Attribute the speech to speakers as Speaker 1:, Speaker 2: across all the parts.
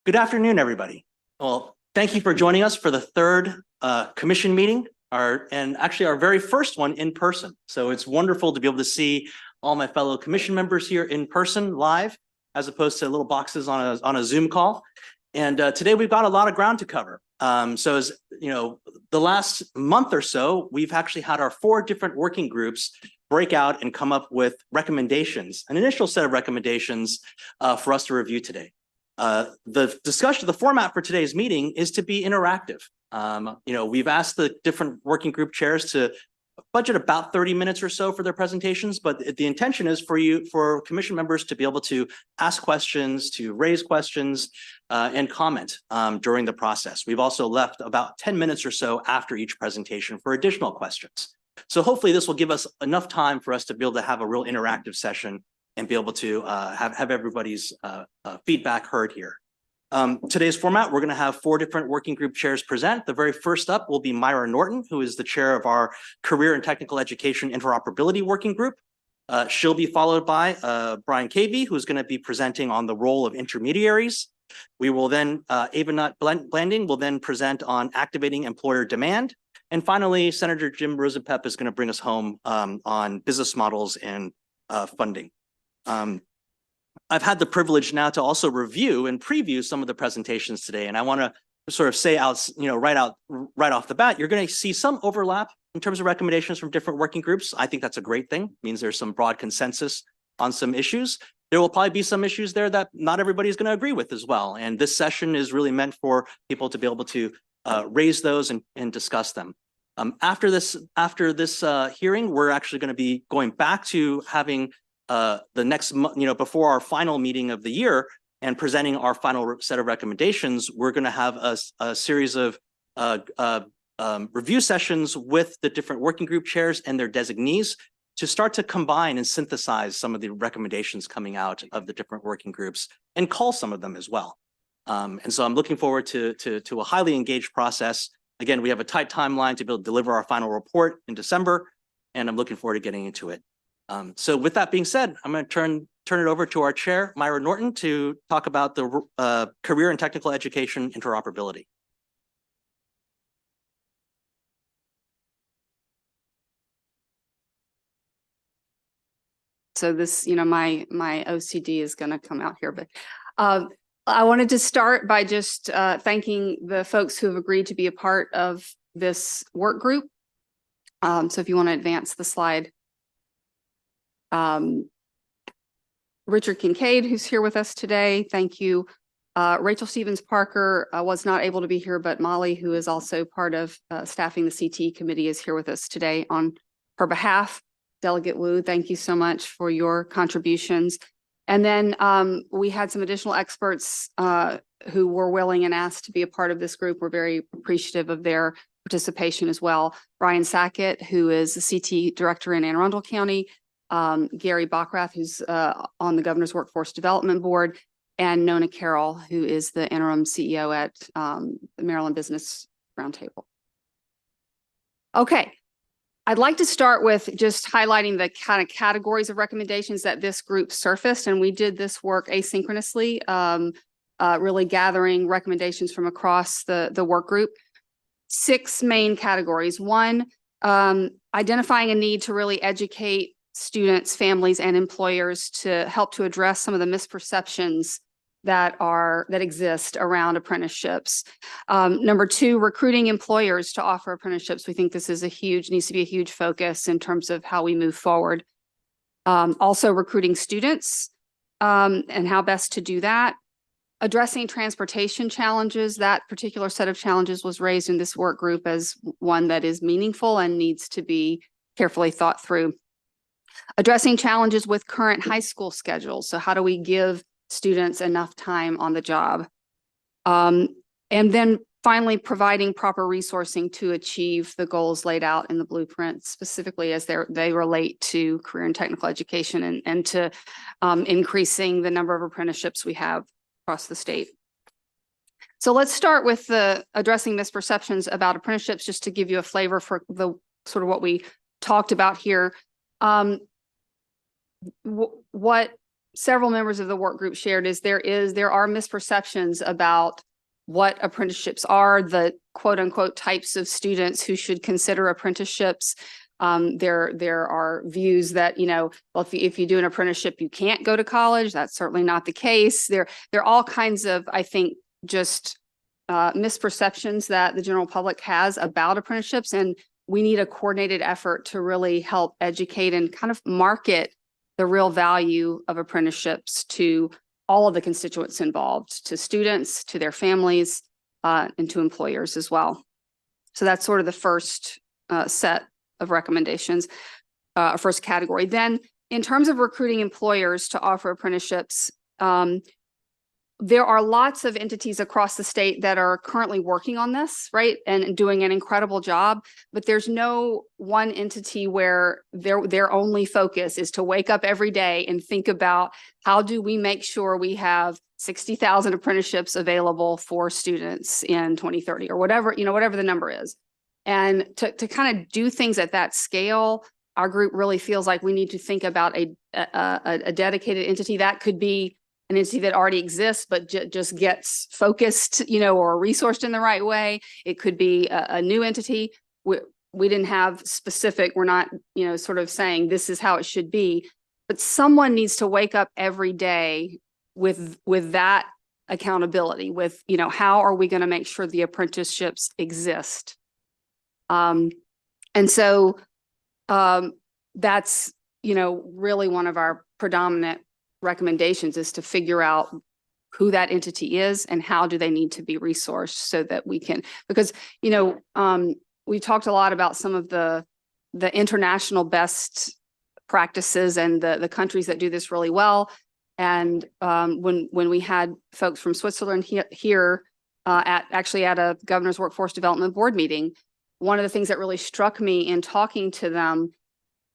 Speaker 1: Good afternoon, everybody. Well, thank you for joining us for the third commission meeting, and actually our very first one in person. So it's wonderful to be able to see all my fellow commission members here in person live, as opposed to little boxes on a Zoom call. And today we've got a lot of ground to cover. So as you know, the last month or so, we've actually had our 4 different working groups break out and come up with recommendations, an initial set of recommendations for us to review today. The format for today's meeting is to be interactive. We've asked the different working group chairs to budget about 30 minutes or so for their presentations, but the intention is for commission members to be able to ask questions, to raise questions, and comment during the process. We've also left about 10 minutes or so after each presentation for additional questions. So hopefully this will give us enough time for us to be able to have a real interactive session and be able to have everybody's feedback heard here. Today's format, we're going to have 4 different working group chairs present. The very first up will be Myra Norton, who is the chair of our Career and Technical Education Interoperability Working Group. She'll be followed by Brian Cavey, who's going to be presenting on the role of intermediaries. We will then, Avanut Blanding will then present on activating employer demand. And finally, Senator Jim Rosenpep is going to bring us home on business models and funding. I've had the privilege now to also review and preview some of the presentations today, and I want to sort of say out, right off the bat, you're going to see some overlap in terms of recommendations from different working groups. I think that's a great thing. It means there's some broad consensus on some issues. There will probably be some issues there that not everybody's going to agree with as well. And this session is really meant for people to be able to raise those and discuss them. After this hearing, we're actually going to be going back to having the next month, before our final meeting of the year and presenting our final set of recommendations. We're going to have a series of review sessions with the different working group chairs and their designees to start to combine and synthesize some of the recommendations coming out of the different working groups and call some of them as well. And so I'm looking forward to a highly engaged process. Again, we have a tight timeline to be able to deliver our final report in December, and I'm looking forward to getting into it. So with that being said, I'm going to turn it over to our chair, Myra Norton, to talk about the career and technical education interoperability.
Speaker 2: So this, my OCD is going to come out here, but I wanted to start by just thanking the folks who have agreed to be a part of this work group. So if you want to advance the slide. Richard Kincaid, who's here with us today, thank you. Rachel Stevens Parker was not able to be here, but Molly, who is also part of staffing the CT committee, is here with us today on her behalf. Delegate Wu, thank you so much for your contributions. And then we had some additional experts who were willing and asked to be a part of this group. We're very appreciative of their participation as well. Brian Sackett, who is the CT director in Anne Arundel County, Gary Bockrath, who's on the Governor's Workforce Development Board, and Nona Carroll, who is the interim CEO at the Maryland Business Roundtable. Okay, I'd like to start with just highlighting the kind of categories of recommendations that this group surfaced, and we did this work asynchronously, really gathering recommendations from across the work group. 6 main categories. 1, identifying a need to really educate students, families, and employers to help to address some of the misperceptions that exist around apprenticeships. Number 2, recruiting employers to offer apprenticeships. We think this is needs to be a huge focus in terms of how we move forward. Also recruiting students and how best to do that. Addressing transportation challenges. That particular set of challenges was raised in this work group as one that is meaningful and needs to be carefully thought through. Addressing challenges with current high school schedules. So how do we give students enough time on the job? And then finally, providing proper resourcing to achieve the goals laid out in the blueprint, specifically as they relate to career and technical education and to increasing the number of apprenticeships we have across the state. So let's start with addressing misperceptions about apprenticeships, just to give you a flavor for the sort of what we talked about here. What several members of the work group shared is there are misperceptions about what apprenticeships are, the quote unquote types of students who should consider apprenticeships. There are views that, well, if you do an apprenticeship, you can't go to college. That's certainly not the case. There are all kinds of, I think, just misperceptions that the general public has about apprenticeships. And we need a coordinated effort to really help educate and kind of market the real value of apprenticeships to all of the constituents involved, to students, to their families, and to employers as well. So that's sort of the first set of recommendations, first category. Then in terms of recruiting employers to offer apprenticeships, there are lots of entities across the state that are currently working on this, right, and doing an incredible job. But there's no one entity where their only focus is to wake up every day and think about how do we make sure we have 60,000 apprenticeships available for students in 2030 or whatever, whatever the number is. And to kind of do things at that scale, our group really feels like we need to think about a dedicated entity. That could be an entity that already exists, but just gets focused, or resourced in the right way. It could be a new entity. We didn't have specific, we're not, sort of saying this is how it should be, but someone needs to wake up every day with that accountability, with, how are we going to make sure the apprenticeships exist? And so that's, really one of our predominant recommendations is to figure out who that entity is and how do they need to be resourced so that we can, because, we talked a lot about some of the international best practices and the countries that do this really well. And when we had folks from Switzerland here at a Governor's Workforce Development Board meeting, one of the things that really struck me in talking to them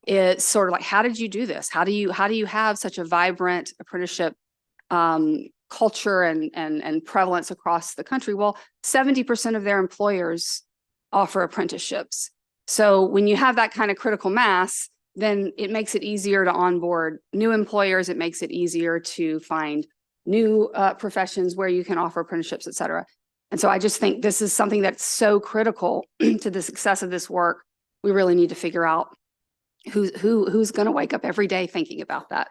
Speaker 2: is sort of like, how did you do this? How do you have such a vibrant apprenticeship culture and prevalence across the country? Well, 70% of their employers offer apprenticeships. So when you have that kind of critical mass, then it makes it easier to onboard new employers. It makes it easier to find new professions where you can offer apprenticeships, et cetera. And so I just think this is something that's so critical to the success of this work. We really need to figure out who's going to wake up every day thinking about that.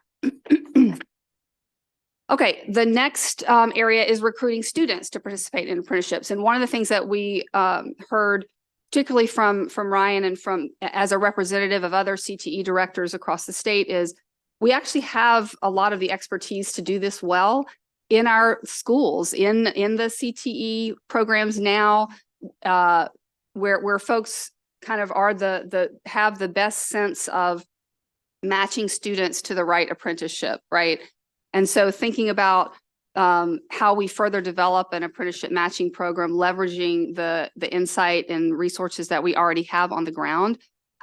Speaker 2: Okay, the next area is recruiting students to participate in apprenticeships. And one of the things that we heard, particularly from Ryan and from as a representative of other CTE directors across the state, is we actually have a lot of the expertise to do this well in our schools, in the CTE programs now, where folks kind of are have the best sense of matching students to the right apprenticeship, right? And so thinking about how we further develop an apprenticeship matching program, leveraging the insight and resources that we already have on the ground,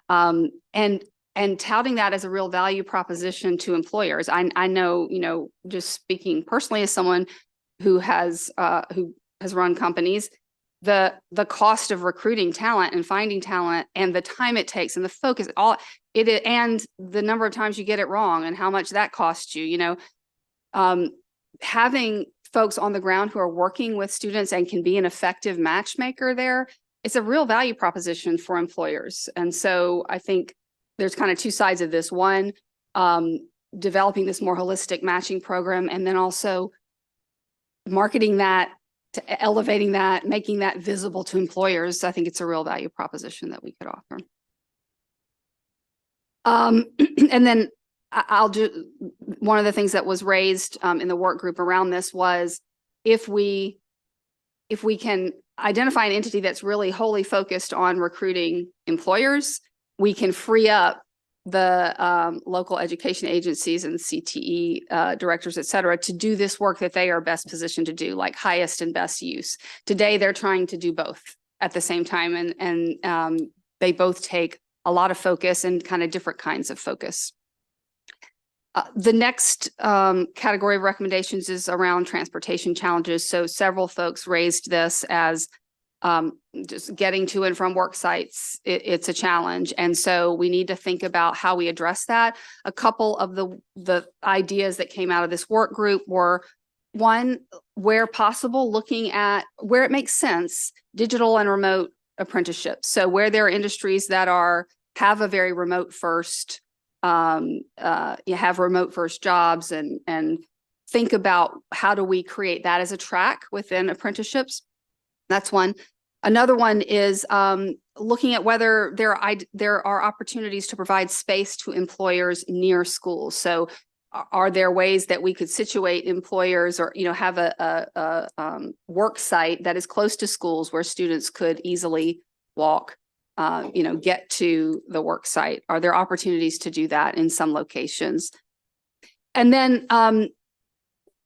Speaker 2: and touting that as a real value proposition to employers. I know, just speaking personally as someone who has run companies, the cost of recruiting talent and finding talent and the time it takes and the focus, and the number of times you get it wrong and how much that costs you, having folks on the ground who are working with students and can be an effective matchmaker there, it's a real value proposition for employers. And so I think there's kind of two sides of this. One, developing this more holistic matching program, and then also marketing that, to elevating that, making that visible to employers. I think it's a real value proposition that we could offer. And then I'll do one of the things that was raised in the work group around this was if we can identify an entity that's really wholly focused on recruiting employers, we can free up the local education agencies and CTE directors, et cetera, to do this work that they are best positioned to do, like highest and best use. Today, they're trying to do both at the same time, and they both take a lot of focus and kind of different kinds of focus. The next category of recommendations is around transportation challenges. So several folks raised this as just getting to and from work sites, it's a challenge. And so we need to think about how we address that. A couple of the ideas that came out of this work group were, one, where possible, looking at where it makes sense, digital and remote apprenticeships. So where there are industries that have a very remote first, you have remote first jobs, and think about how do we create that as a track within apprenticeships. That's one. Another one is looking at whether there are opportunities to provide space to employers near schools. So are there ways that we could situate employers, or have a work site that is close to schools where students could easily walk, get to the work site? Are there opportunities to do that in some locations? And then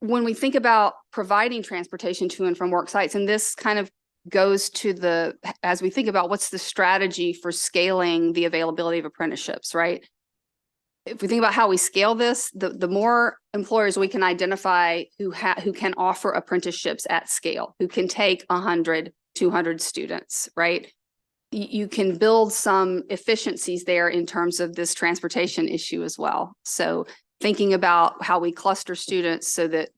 Speaker 2: when we think about providing transportation to and from work sites, and this kind of goes to as we think about what's the strategy for scaling the availability of apprenticeships, right? If we think about how we scale this, the more employers we can identify who can offer apprenticeships at scale, who can take 100, 200 students, right? You can build some efficiencies there in terms of this transportation issue as well. So thinking about how we cluster students so that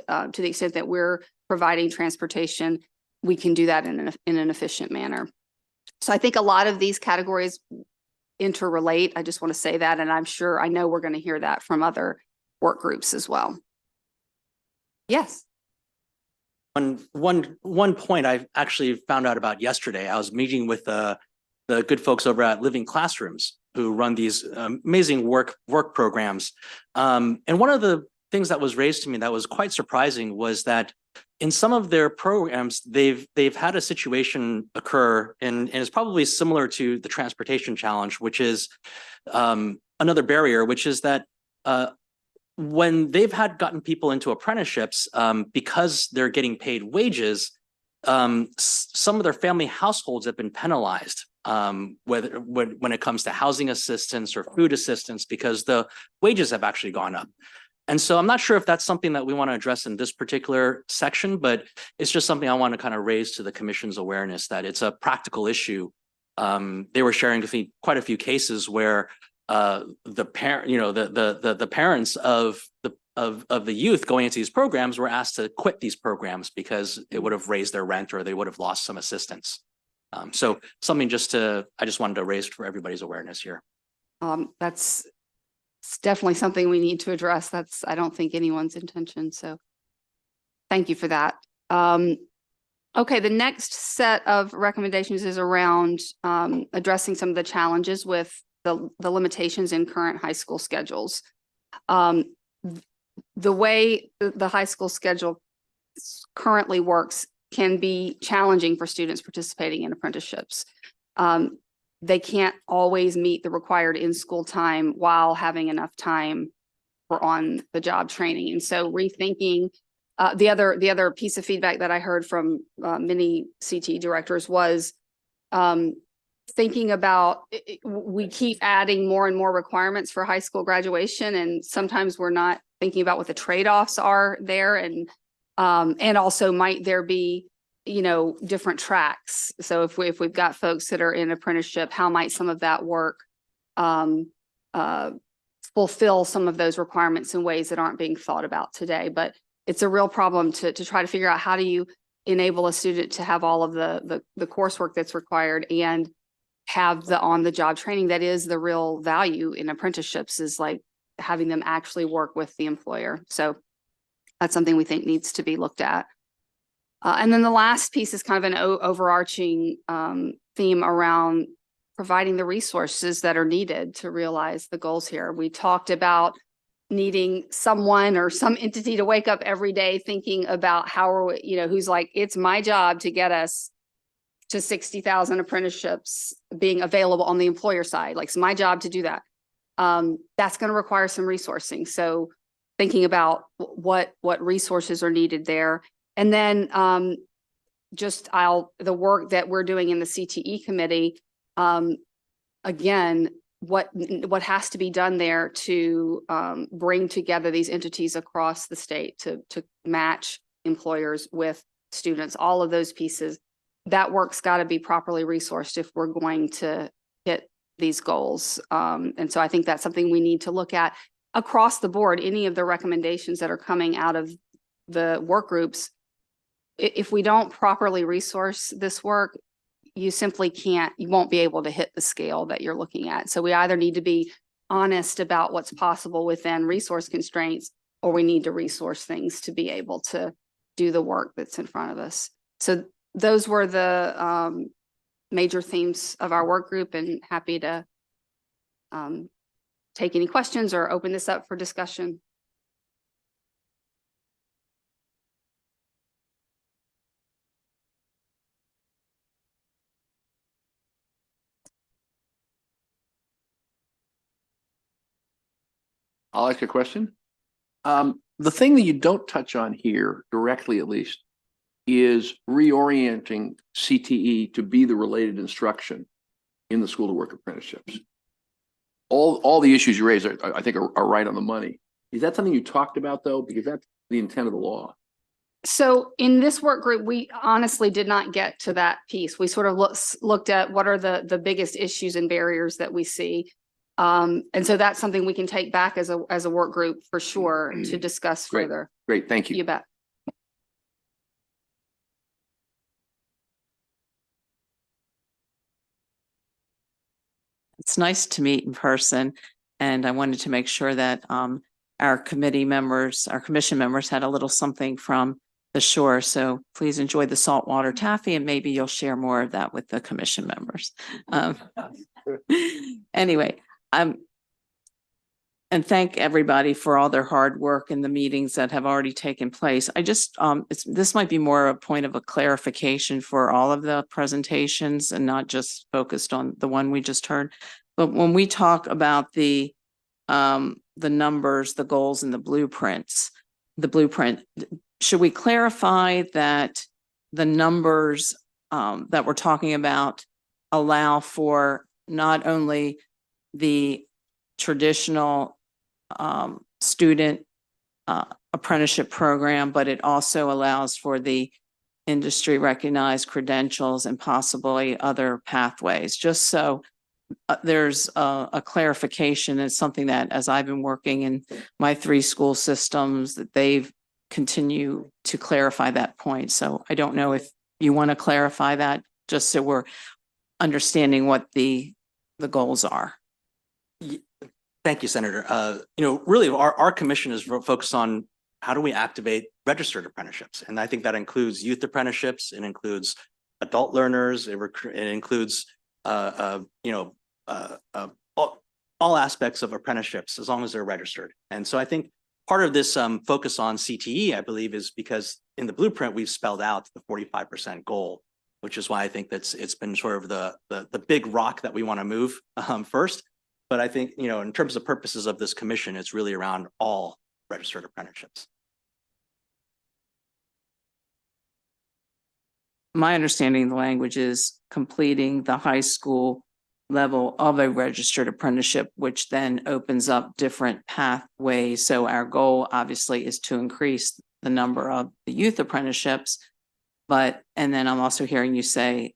Speaker 2: to the extent that we're providing transportation, we can do that in an efficient manner. So I think a lot of these categories interrelate. I just want to say that, and I know we're going to hear that from other work groups as well. Yes.
Speaker 1: One point I actually found out about yesterday. I was meeting with the good folks over at Living Classrooms who run these amazing work programs. And one of the things that was raised to me that was quite surprising was that in some of their programs, they've had a situation occur, and it's probably similar to the transportation challenge, which is another barrier, which is that when they've gotten people into apprenticeships, because they're getting paid wages, some of their family households have been penalized, whether when it comes to housing assistance or food assistance, because the wages have actually gone up. And so I'm not sure if that's something that we want to address in this particular section, but it's just something I want to kind of raise to the commission's awareness that it's a practical issue. They were sharing with me quite a few cases where the parents of the youth going into these programs were asked to quit these programs because it would have raised their rent or they would have lost some assistance. So something I just wanted to raise for everybody's awareness here.
Speaker 2: It's definitely something we need to address. I don't think anyone's intention. So thank you for that. Okay, the next set of recommendations is around addressing some of the challenges with the limitations in current high school schedules. The way the high school schedule currently works can be challenging for students participating in apprenticeships. They can't always meet the required in-school time while having enough time for on-the-job training. And so rethinking the other piece of feedback that I heard from many CTE directors was thinking about we keep adding more and more requirements for high school graduation, and sometimes we're not thinking about what the trade-offs are there, and also might there be different tracks. So if we've got folks that are in apprenticeship, how might some of that work fulfill some of those requirements in ways that aren't being thought about today? But it's a real problem to try to figure out how do you enable a student to have all of the coursework that's required and have the on-the-job training that is the real value in apprenticeships, is like having them actually work with the employer. So that's something we think needs to be looked at. And then the last piece is kind of an overarching theme around providing the resources that are needed to realize the goals here. We talked about needing someone or some entity to wake up every day thinking about how are we, who's like, it's my job to get us to 60,000 apprenticeships being available on the employer side. Like, it's my job to do that. That's going to require some resourcing. So thinking about what resources are needed there. And then the work that we're doing in the CTE committee, again, what has to be done there to bring together these entities across the state to match employers with students, all of those pieces that work's got to be properly resourced if we're going to hit these goals. And so I think that's something we need to look at across the board. Any of the recommendations that are coming out of the work groups, if we don't properly resource this work, you simply can't, you won't be able to hit the scale that you're looking at. So we either need to be honest about what's possible within resource constraints, or we need to resource things to be able to do the work that's in front of us. So those were the major themes of our work group, and happy to take any questions or open this up for discussion.
Speaker 3: I'll ask a question. The thing that you don't touch on here directly, at least, is reorienting CTE to be the related instruction in the school to work apprenticeships. All the issues you raised, I think, are right on the money. Is that something you talked about, though? Because that's the intent of the law.
Speaker 2: So in this work group, we honestly did not get to that piece. We sort of looked at what are the biggest issues and barriers that we see. And so that's something we can take back as a work group for sure to discuss
Speaker 3: Great.
Speaker 2: further.
Speaker 3: Great, thank you.
Speaker 2: You bet.
Speaker 4: It's nice to meet in person, and I wanted to make sure that our committee members, our commission members had a little something from the shore. So please enjoy the saltwater taffy, and maybe you'll share more of that with the commission members. Anyway, and thank everybody for all their hard work in the meetings that have already taken place. I just, this might be more a point of a clarification for all of the presentations and not just focused on the one we just heard. But when we talk about the numbers, the goals, and the blueprints, the blueprint, should we clarify that the numbers that we're talking about allow for not only the traditional student apprenticeship program, but it also allows for the industry recognized credentials and possibly other pathways, just so there's a clarification. It's something that, as I've been working in my 3 school systems, that they've continue to clarify that point. So I don't know if you want to clarify that, just so we're understanding what the goals are.
Speaker 1: Thank you, Senator. Really our commission is focused on how do we activate registered apprenticeships? And I think that includes youth apprenticeships, it includes adult learners, it includes all aspects of apprenticeships as long as they're registered. And so I think part of this focus on CTE, I believe, is because in the blueprint we've spelled out the 45% goal, which is why I think it's been sort of the big rock that we want to move first. But I think, in terms of purposes of this commission, it's really around all registered apprenticeships.
Speaker 4: My understanding of the language is completing the high school level of a registered apprenticeship, which then opens up different pathways. So our goal obviously is to increase the number of the youth apprenticeships. And then I'm also hearing you say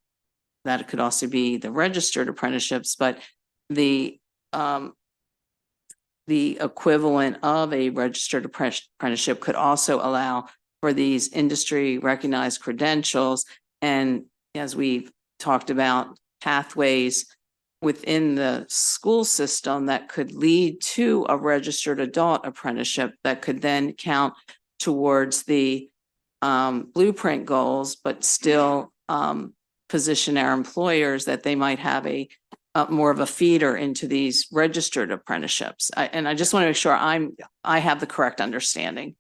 Speaker 4: that it could also be the registered apprenticeships, but the equivalent of a registered apprenticeship could also allow for these industry recognized credentials. And as we've talked about, pathways within the school system that could lead to a registered adult apprenticeship that could then count towards the blueprint goals, but still position our employers that they might have a more of a feeder into these registered apprenticeships. And I just want to make sure I have the correct understanding.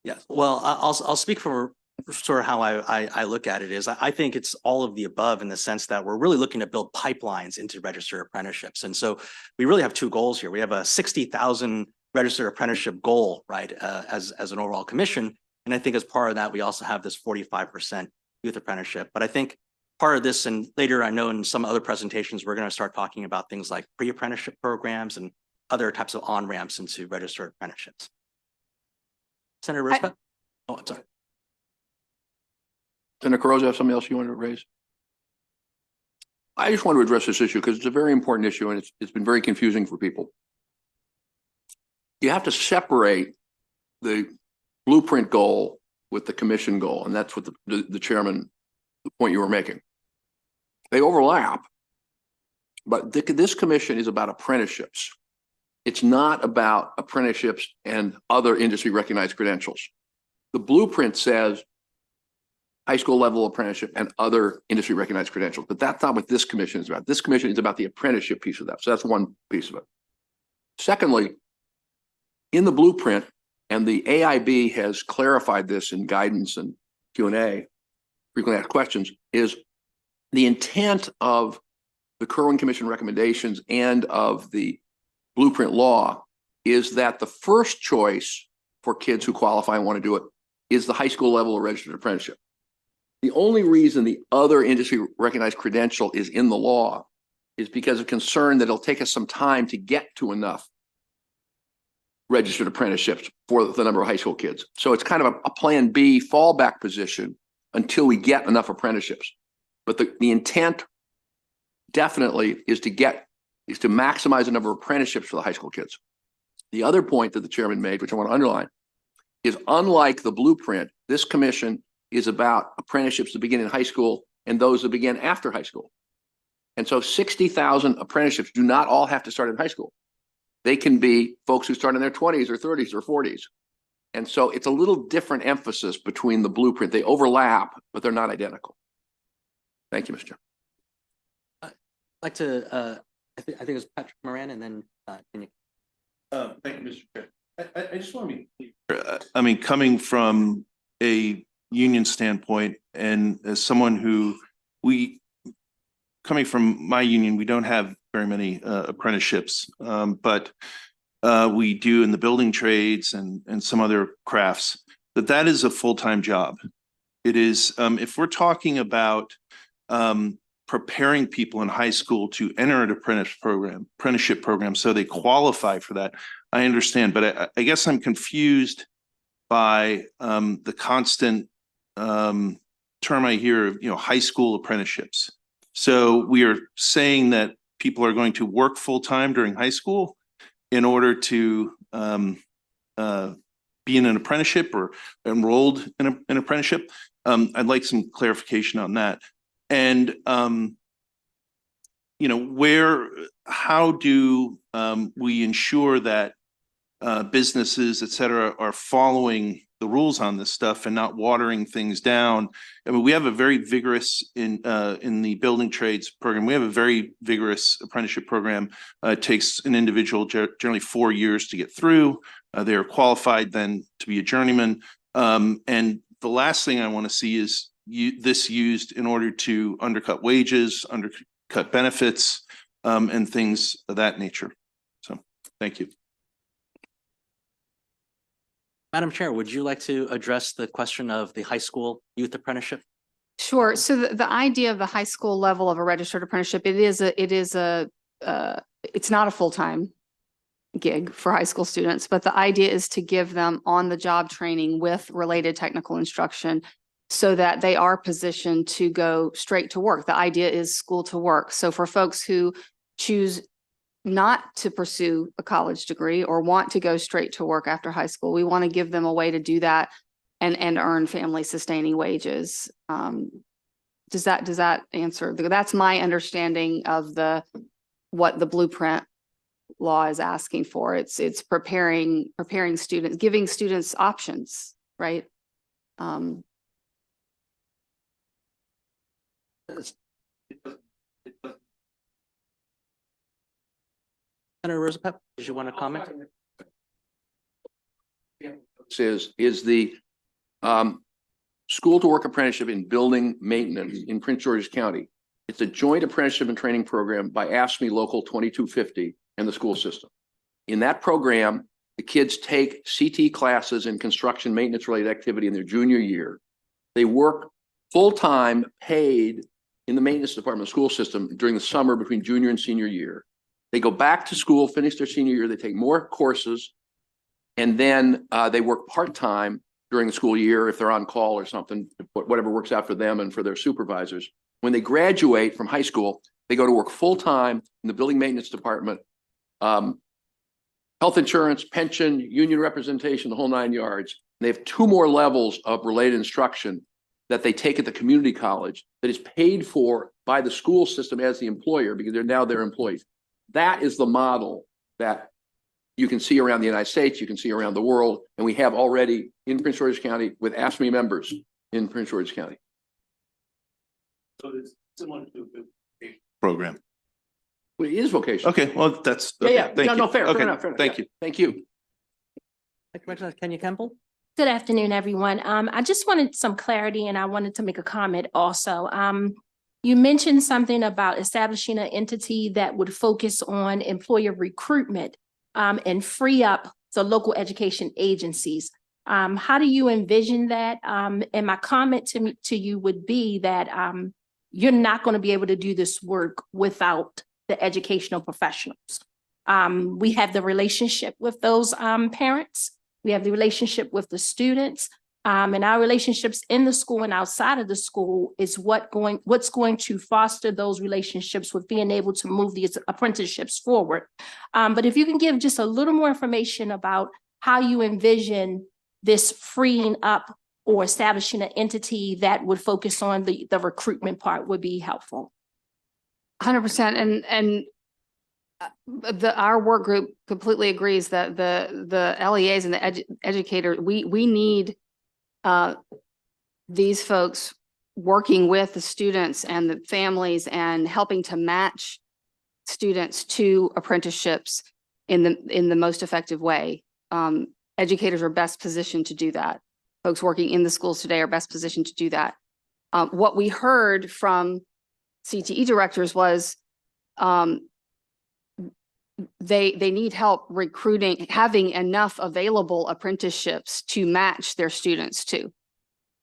Speaker 1: Yes. Well, I'll speak for sort of how I look at it is I think it's all of the above in the sense that we're really looking to build pipelines into registered apprenticeships. And so we really have 2 goals here. We have a 60,000 registered apprenticeship goal, right, as an overall commission. And I think as part of that, we also have this 45% youth apprenticeship. But I think part of this, and later I know in some other presentations, we're going to start talking about things like pre-apprenticeship programs and other types of on-ramps into registered apprenticeships. Senator Rispa? Oh, I'm sorry.
Speaker 3: Senator Carozza, have something else you wanted to raise? I just want to address this issue because it's a very important issue and it's been very confusing for people. You have to separate the blueprint goal with the commission goal, and that's what the chairman, the point you were making. They overlap, but this commission is about apprenticeships. It's not about apprenticeships and other industry recognized credentials. The blueprint says high school level apprenticeship and other industry recognized credentials, but that's not what this commission is about. This commission is about the apprenticeship piece of that. So that's one piece of it. Secondly, in the blueprint, and the AIB has clarified this in guidance and Q&A, frequently asked questions, is the intent of the Kerwin Commission recommendations and of the blueprint law is that the first choice for kids who qualify and want to do it is the high school level or registered apprenticeship. The only reason the other industry recognized credential is in the law is because of concern that it'll take us some time to get to enough registered apprenticeships for the number of high school kids. So it's kind of a plan B fallback position until we get enough apprenticeships. But the intent definitely is to maximize the number of apprenticeships for the high school kids. The other point that the chairman made, which I want to underline, is unlike the blueprint, this commission is about apprenticeships that begin in high school and those that begin after high school. And so 60,000 apprenticeships do not all have to start in high school. They can be folks who start in their 20s or 30s or 40s. And so it's a little different emphasis between the blueprint. They overlap, but they're not identical. Thank you, Mr. Chair.
Speaker 1: I'd like to, I think it was Patrick Moran and then can you?
Speaker 5: Thank you, Mr. Chair. I just want to be clear. I mean, coming from a union standpoint and as someone who coming from my union, we don't have very many apprenticeships, but we do in the building trades and some other crafts, that is a full-time job. It is, if we're talking about preparing people in high school to enter an apprenticeship program so they qualify for that, I understand, but I guess I'm confused by the constant term I hear of, high school apprenticeships. So we are saying that people are going to work full-time during high school in order to be in an apprenticeship or enrolled in an apprenticeship. I'd like some clarification on that. And, how do we ensure that businesses, et cetera, are following the rules on this stuff and not watering things down? I mean, we have a very vigorous in the building trades program. We have a very vigorous apprenticeship program. It takes an individual generally 4 years to get through. They are qualified then to be a journeyman. And the last thing I want to see is this used in order to undercut wages, undercut benefits, and things of that nature. So, thank you.
Speaker 1: Madam Chair, would you like to address the question of the high school youth apprenticeship?
Speaker 2: Sure. So the idea of the high school level of a registered apprenticeship, it's not a full-time gig for high school students, but the idea is to give them on-the-job training with related technical instruction so that they are positioned to go straight to work. The idea is school to work. So for folks who choose not to pursue a college degree or want to go straight to work after high school, we want to give them a way to do that and earn family sustaining wages. Does that answer? That's my understanding of what the blueprint law is asking for. It's preparing students, giving students options, right?
Speaker 1: Senator Rosapep, did you want to comment?
Speaker 3: Is the school to work apprenticeship in building maintenance in Prince George's County. It's a joint apprenticeship and training program by AFSCME Local 2250 and the school system. In that program, the kids take CT classes in construction maintenance related activity in their junior year. They work full-time paid in the maintenance department of the school system during the summer between junior and senior year. They go back to school, finish their senior year, they take more courses, and then they work part-time during the school year if they're on call or something, whatever works out for them and for their supervisors. When they graduate from high school, They go to work full-time in the building maintenance department. Health insurance, pension, union representation, the whole 9 yards. They have 2 more levels of related instruction that they take at the community college that is paid for by the school system as the employer because they're now their employees. That is the model that you can see around the United States, you can see around the world, and we have already in Prince George's County with AFSCME members in Prince George's County.
Speaker 5: So it's similar to a program.
Speaker 3: Well, it is vocational.
Speaker 5: Okay, well, that's.
Speaker 3: Yeah,
Speaker 5: okay,
Speaker 3: yeah.
Speaker 5: thank
Speaker 3: No,
Speaker 5: you.
Speaker 3: no, fair
Speaker 5: Okay,
Speaker 3: enough. Fair enough.
Speaker 5: thank
Speaker 3: Yeah.
Speaker 5: you.
Speaker 3: Thank you.
Speaker 1: Kenya Campbell?
Speaker 6: Good afternoon, everyone. I just wanted some clarity and I wanted to make a comment also. You mentioned something about establishing an entity that would focus on employer recruitment and free up the local education agencies. How do you envision that? And my comment to you would be that you're not going to be able to do this work without the educational professionals. We have the relationship with those parents. We have the relationship with the students, and our relationships in the school and outside of the school is what's going to foster those relationships with being able to move these apprenticeships forward. But if you can give just a little more information about how you envision this freeing up or establishing an entity that would focus on the recruitment part would be helpful.
Speaker 2: 100%. And our work group completely agrees that the LEAs and the educators, we need these folks working with the students and the families and helping to match students to apprenticeships in the most effective way. Educators are best positioned to do that. Folks working in the schools today are best positioned to do that. What we heard from CTE directors was they need help recruiting, having enough available apprenticeships to match their students to.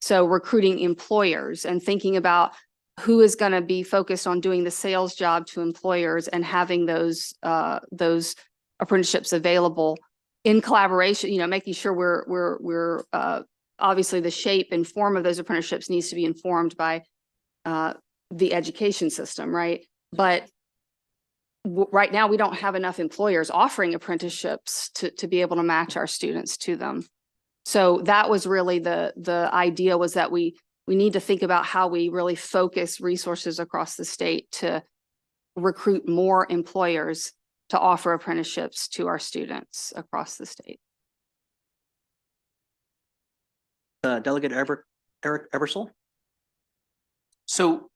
Speaker 2: So recruiting employers and thinking about who is going to be focused on doing the sales job to employers and having those apprenticeships available in collaboration, making sure we're obviously the shape and form of those apprenticeships needs to be informed by the education system, right? But right now we don't have enough employers offering apprenticeships to be able to match our students to them. So that was really the idea, was that we need to think about how we really focus resources across the state to recruit more employers to offer apprenticeships to our students across the state.
Speaker 1: Delegate Eric Ebersole?
Speaker 7: So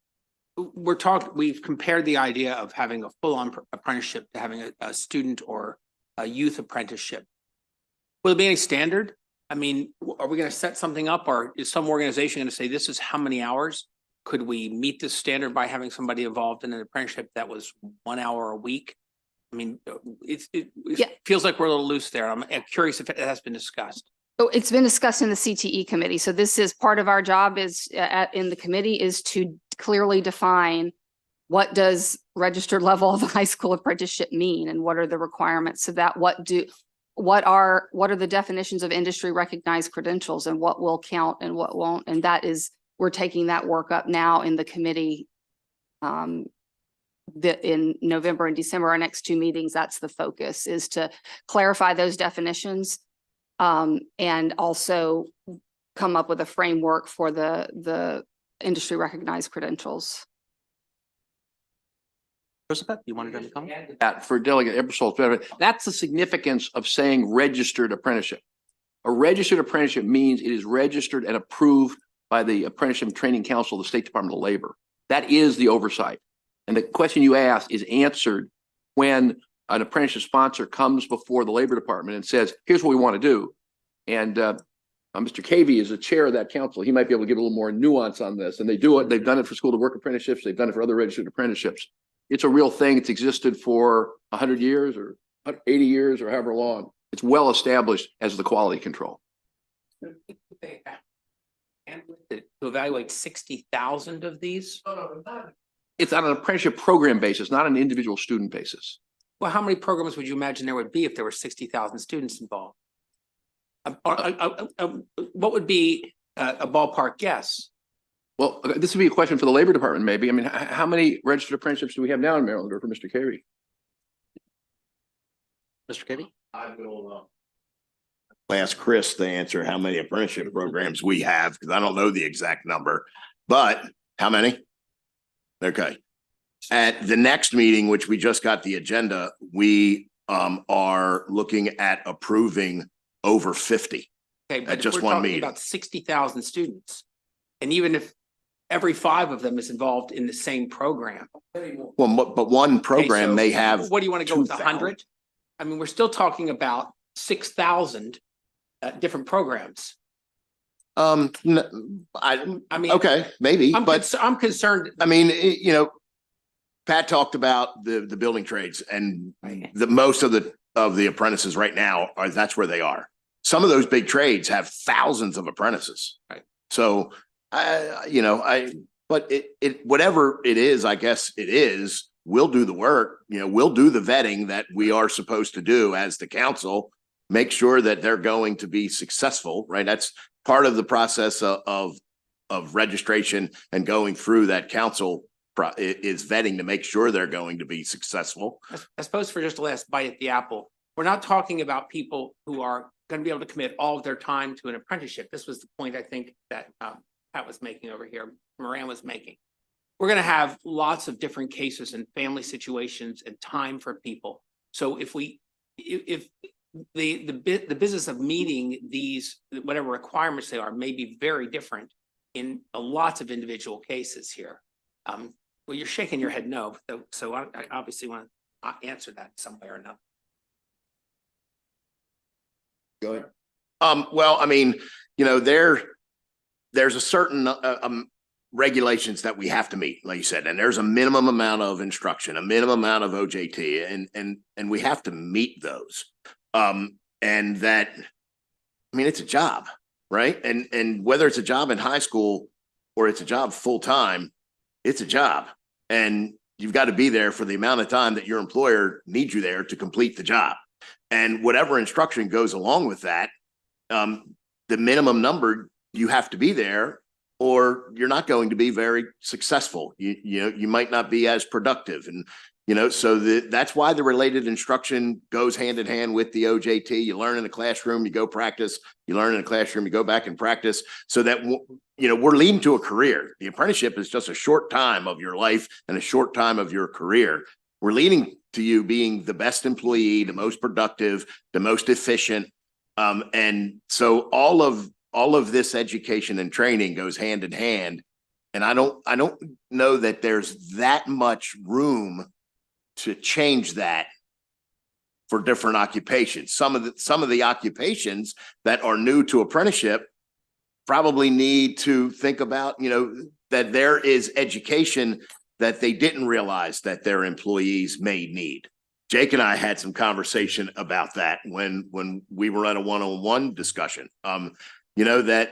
Speaker 7: we've compared the idea of having a full-on apprenticeship to having a student or a youth apprenticeship. Will there be any standard? I mean, are we going to set something up, or is some organization going to say this is how many hours? Could we meet this standard by having somebody involved in an apprenticeship that was 1 hour a week? I mean, it feels like we're a little loose there. I'm curious if it has been discussed.
Speaker 2: Oh, it's been discussed in the CTE committee. So this is part of our job in the committee is to clearly define what does registered level of high school apprenticeship mean, and what are the requirements of that? What are the definitions of industry recognized credentials, and what will count and what won't? And that is, we're taking that work up now in the committee. In November and December, our next 2 meetings, that's the focus, is to clarify those definitions. And also come up with a framework for the industry recognized credentials.
Speaker 1: Joseph, you wanted to comment?
Speaker 3: That for Delegate Ebersole, that's the significance of saying registered apprenticeship. A registered apprenticeship means it is registered and approved by the Apprenticeship Training Council of the State Department of Labor. That is the oversight. And the question you asked is answered when an apprenticeship sponsor comes before the Labor Department and says, here's what we want to do. And Mr. Cavey is the chair of that council. He might be able to give a little more nuance on this. And they do it. They've done it for school to work apprenticeships. They've done it for other registered apprenticeships. It's a real thing. It's existed for 100 years or 80 years or however long. It's well established as the quality control.
Speaker 7: And to evaluate 60,000 of these?
Speaker 3: It's on an apprenticeship program basis, not an individual student basis.
Speaker 7: Well, how many programs would you imagine there would be if there were 60,000 students involved? What would be a ballpark guess?
Speaker 3: Well, this would be a question for the Labor Department, maybe. I mean, how many registered apprenticeships do we have now in Maryland, or for Mr. Carey?
Speaker 1: Mr. Kibbe?
Speaker 8: I will ask Chris to answer how many apprenticeship programs we have, because I don't know the exact number, but how many? Okay. At the next meeting, which we just got the agenda, we are looking at approving over 50.
Speaker 7: Okay, but
Speaker 8: just
Speaker 7: we're
Speaker 8: one
Speaker 7: talking
Speaker 8: meeting.
Speaker 7: about 60,000 students. And even if every 5 of them is involved in the same program.
Speaker 8: Well, but one
Speaker 7: Okay,
Speaker 8: program
Speaker 7: so
Speaker 8: may have.
Speaker 7: What do you want to go with
Speaker 8: 2,000.
Speaker 7: 100? I mean, we're still talking about 6,000 different programs.
Speaker 8: I
Speaker 7: I mean,
Speaker 8: okay, maybe, but
Speaker 7: I'm concerned.
Speaker 8: I mean, you know, Pat talked about the building trades, and the most of the apprentices right now are, that's where they are. Some of those big trades have thousands of apprentices.
Speaker 7: Right.
Speaker 8: So but it whatever it is, I guess it is, we'll do the work, we'll do the vetting that we are supposed to do as the council, make sure that they're going to be successful, right? That's part of the process of registration and going through that council is vetting to make sure they're going to be successful.
Speaker 7: I suppose for just the last bite at the apple, we're not talking about people who are going to be able to commit all of their time to an apprenticeship. This was the point I think that Pat was making over here, Moran was making. We're going to have lots of different cases and family situations and time for people. So if the business of meeting these, whatever requirements they are, may be very different in lots of individual cases here. Well, you're shaking your head no, so I obviously want to answer that some way or another.
Speaker 8: Go ahead. Well, I mean, there's a certain regulations that we have to meet, like you said, and there's a minimum amount of instruction, a minimum amount of OJT, and we have to meet those. And that, I mean, it's a job, right? And whether it's a job in high school or it's a job full time, it's a job, and you've got to be there for the amount of time that your employer needs you there to complete the job. And whatever instruction goes along with that, the minimum number, you have to be there, or you're not going to be very successful. You might not be as productive. And, so that's why the related instruction goes hand in hand with the OJT. You learn in the classroom, you go practice, you learn in the classroom, you go back and practice, so that, we're leading to a career. The apprenticeship is just a short time of your life and a short time of your career. We're leading to you being the best employee, the most productive, the most efficient. And so all of this education and training goes hand in hand. And I don't know that there's that much room to change that for different occupations. Some of the occupations that are new to apprenticeship probably need to think about, that there is education that they didn't realize that their employees may need. Jake and I had some conversation about that when we were at a one-on-one discussion. That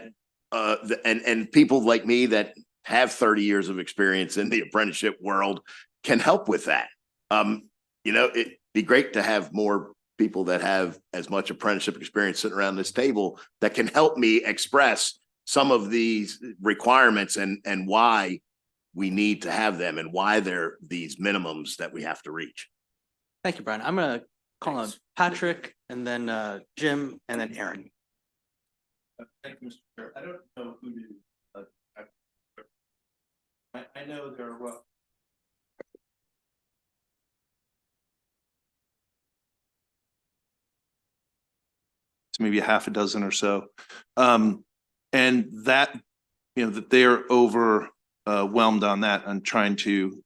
Speaker 8: and people like me that have 30 years of experience in the apprenticeship world can help with that. It'd be great to have more people that have as much apprenticeship experience sitting around this table that can help me express some of these requirements and why we need to have them and why they're these minimums that we have to reach.
Speaker 1: Thank you, Brian. I'm going to call on Patrick and then Jim and then Aaron.
Speaker 5: Thank you, Mr. Chair. I don't know who to. I know there are what. It's maybe a half a dozen or so, and that that they are overwhelmed on that, on trying to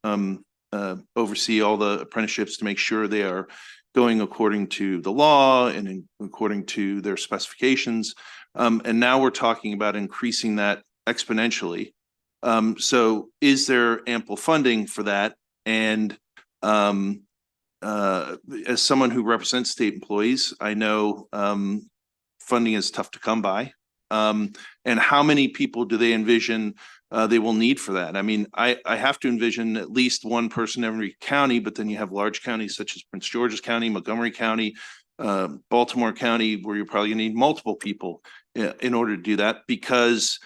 Speaker 5: oversee all the apprenticeships to make sure they are going according to the law and according to their specifications. And now we're talking about increasing that exponentially. So is there ample funding for that? And as someone who represents state employees, I know funding is tough to come by. And how many people do they envision they will need for that? I mean, I have to envision at least one person in every county, but then you have large counties such as Prince George's County, Montgomery County, Baltimore County, where you're probably gonna need multiple people in order to do that, because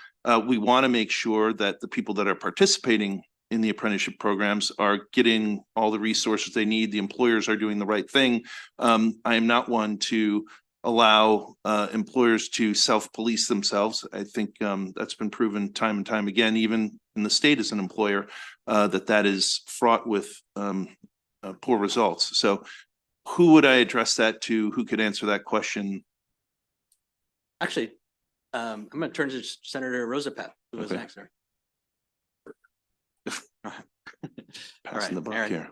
Speaker 5: We want to make sure that the people that are participating in the apprenticeship programs are getting all the resources they need. The employers are doing the right thing. I am not one to allow employers to self-police themselves. I think that's been proven time and time again, even in the state as an employer, that is fraught with poor results. So who would I address that to? Who could answer that question?
Speaker 1: Actually, I'm going to turn to Senator Rosapet, who was
Speaker 5: Okay.
Speaker 1: next there.
Speaker 5: Passing the buck
Speaker 1: Erin.
Speaker 5: here.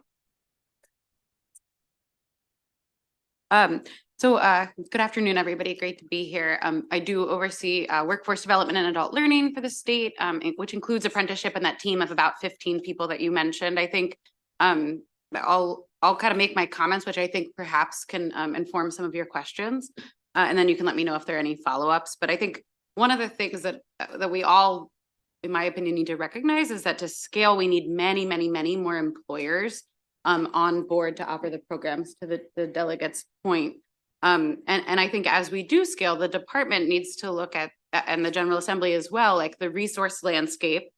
Speaker 9: Good afternoon, everybody. Great to be here. I do oversee workforce development and adult learning for the state, which includes apprenticeship and that team of about 15 people that you mentioned. I think I'll kind of make my comments, which I think perhaps can inform some of your questions. And then you can let me know if there are any follow-ups. But I think one of the things that we all, in my opinion, need to recognize is that to scale, we need many, many, many more employers on board to offer the programs, to the delegates' point. And I think as we do scale, the department needs to look at, and the General Assembly as well, like the resource landscape.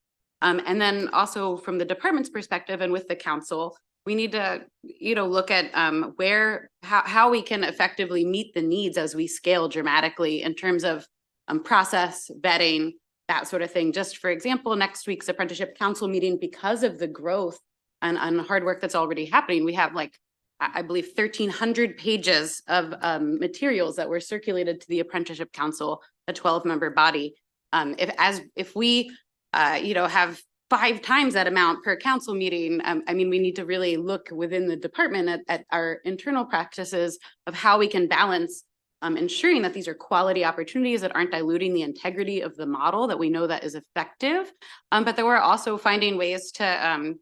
Speaker 9: And then also from the department's perspective and with the council, we need to, look at how we can effectively meet the needs as we scale dramatically in terms of process, vetting, that sort of thing. Just for example, next week's apprenticeship council meeting, because of the growth and hard work that's already happening, we have I believe 1,300 pages of materials that were circulated to the Apprenticeship Council, a 12-member body. If we have 5 times that amount per council meeting, we need to really look within the department at our internal practices of how we can balance ensuring that these are quality opportunities that aren't diluting the integrity of the model, that we know that is effective, but that we're also finding ways to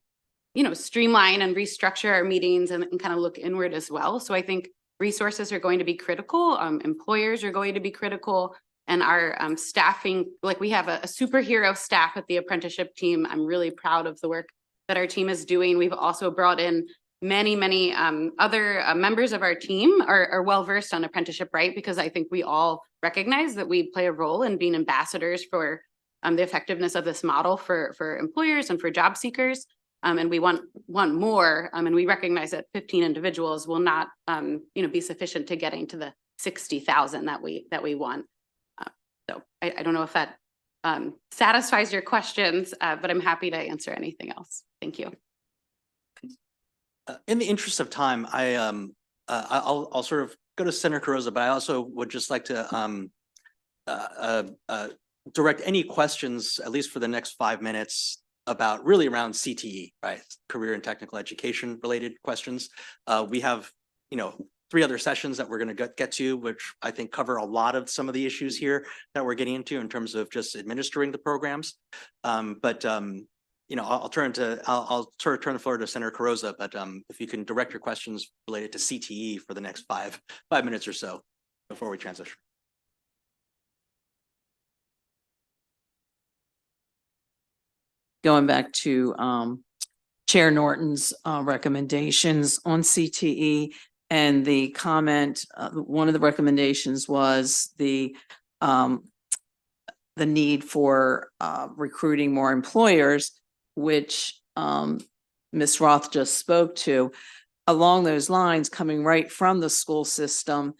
Speaker 9: streamline and restructure our meetings and kind of look inward as well. So I think resources are going to be critical. Employers are going to be critical, and our staffing, we have a superhero staff at the apprenticeship team. I'm really proud of the work that our team is doing. We've also brought in many other members of our team are well-versed on apprenticeship, right? Because I think we all recognize that we play a role in being ambassadors for the effectiveness of this model for employers and for job seekers. And we want more, and we recognize that 15 individuals will not, be sufficient to getting to the 60,000 that we want. So I don't know if that satisfies your questions, but I'm happy to answer anything else. Thank you.
Speaker 1: In the interest of time, I'll sort of go to Senator Carrozza, but I also would just like to direct any questions, at least for the next 5 minutes, about really around CTE, right? Career and technical education related questions. We have, 3 other sessions that we're going to get to, which I think cover a lot of some of the issues here that we're getting into in terms of just administering the programs. I'll turn sort of turn the floor to Senator Carrozza, but if you can direct your questions related to CTE for the next five minutes or so before we transition.
Speaker 4: Going back to Chair Norton's recommendations on CTE, and the comment, one of the recommendations was the need for recruiting more employers, which Ms. Roth just spoke to. Along those lines, coming right from the school system,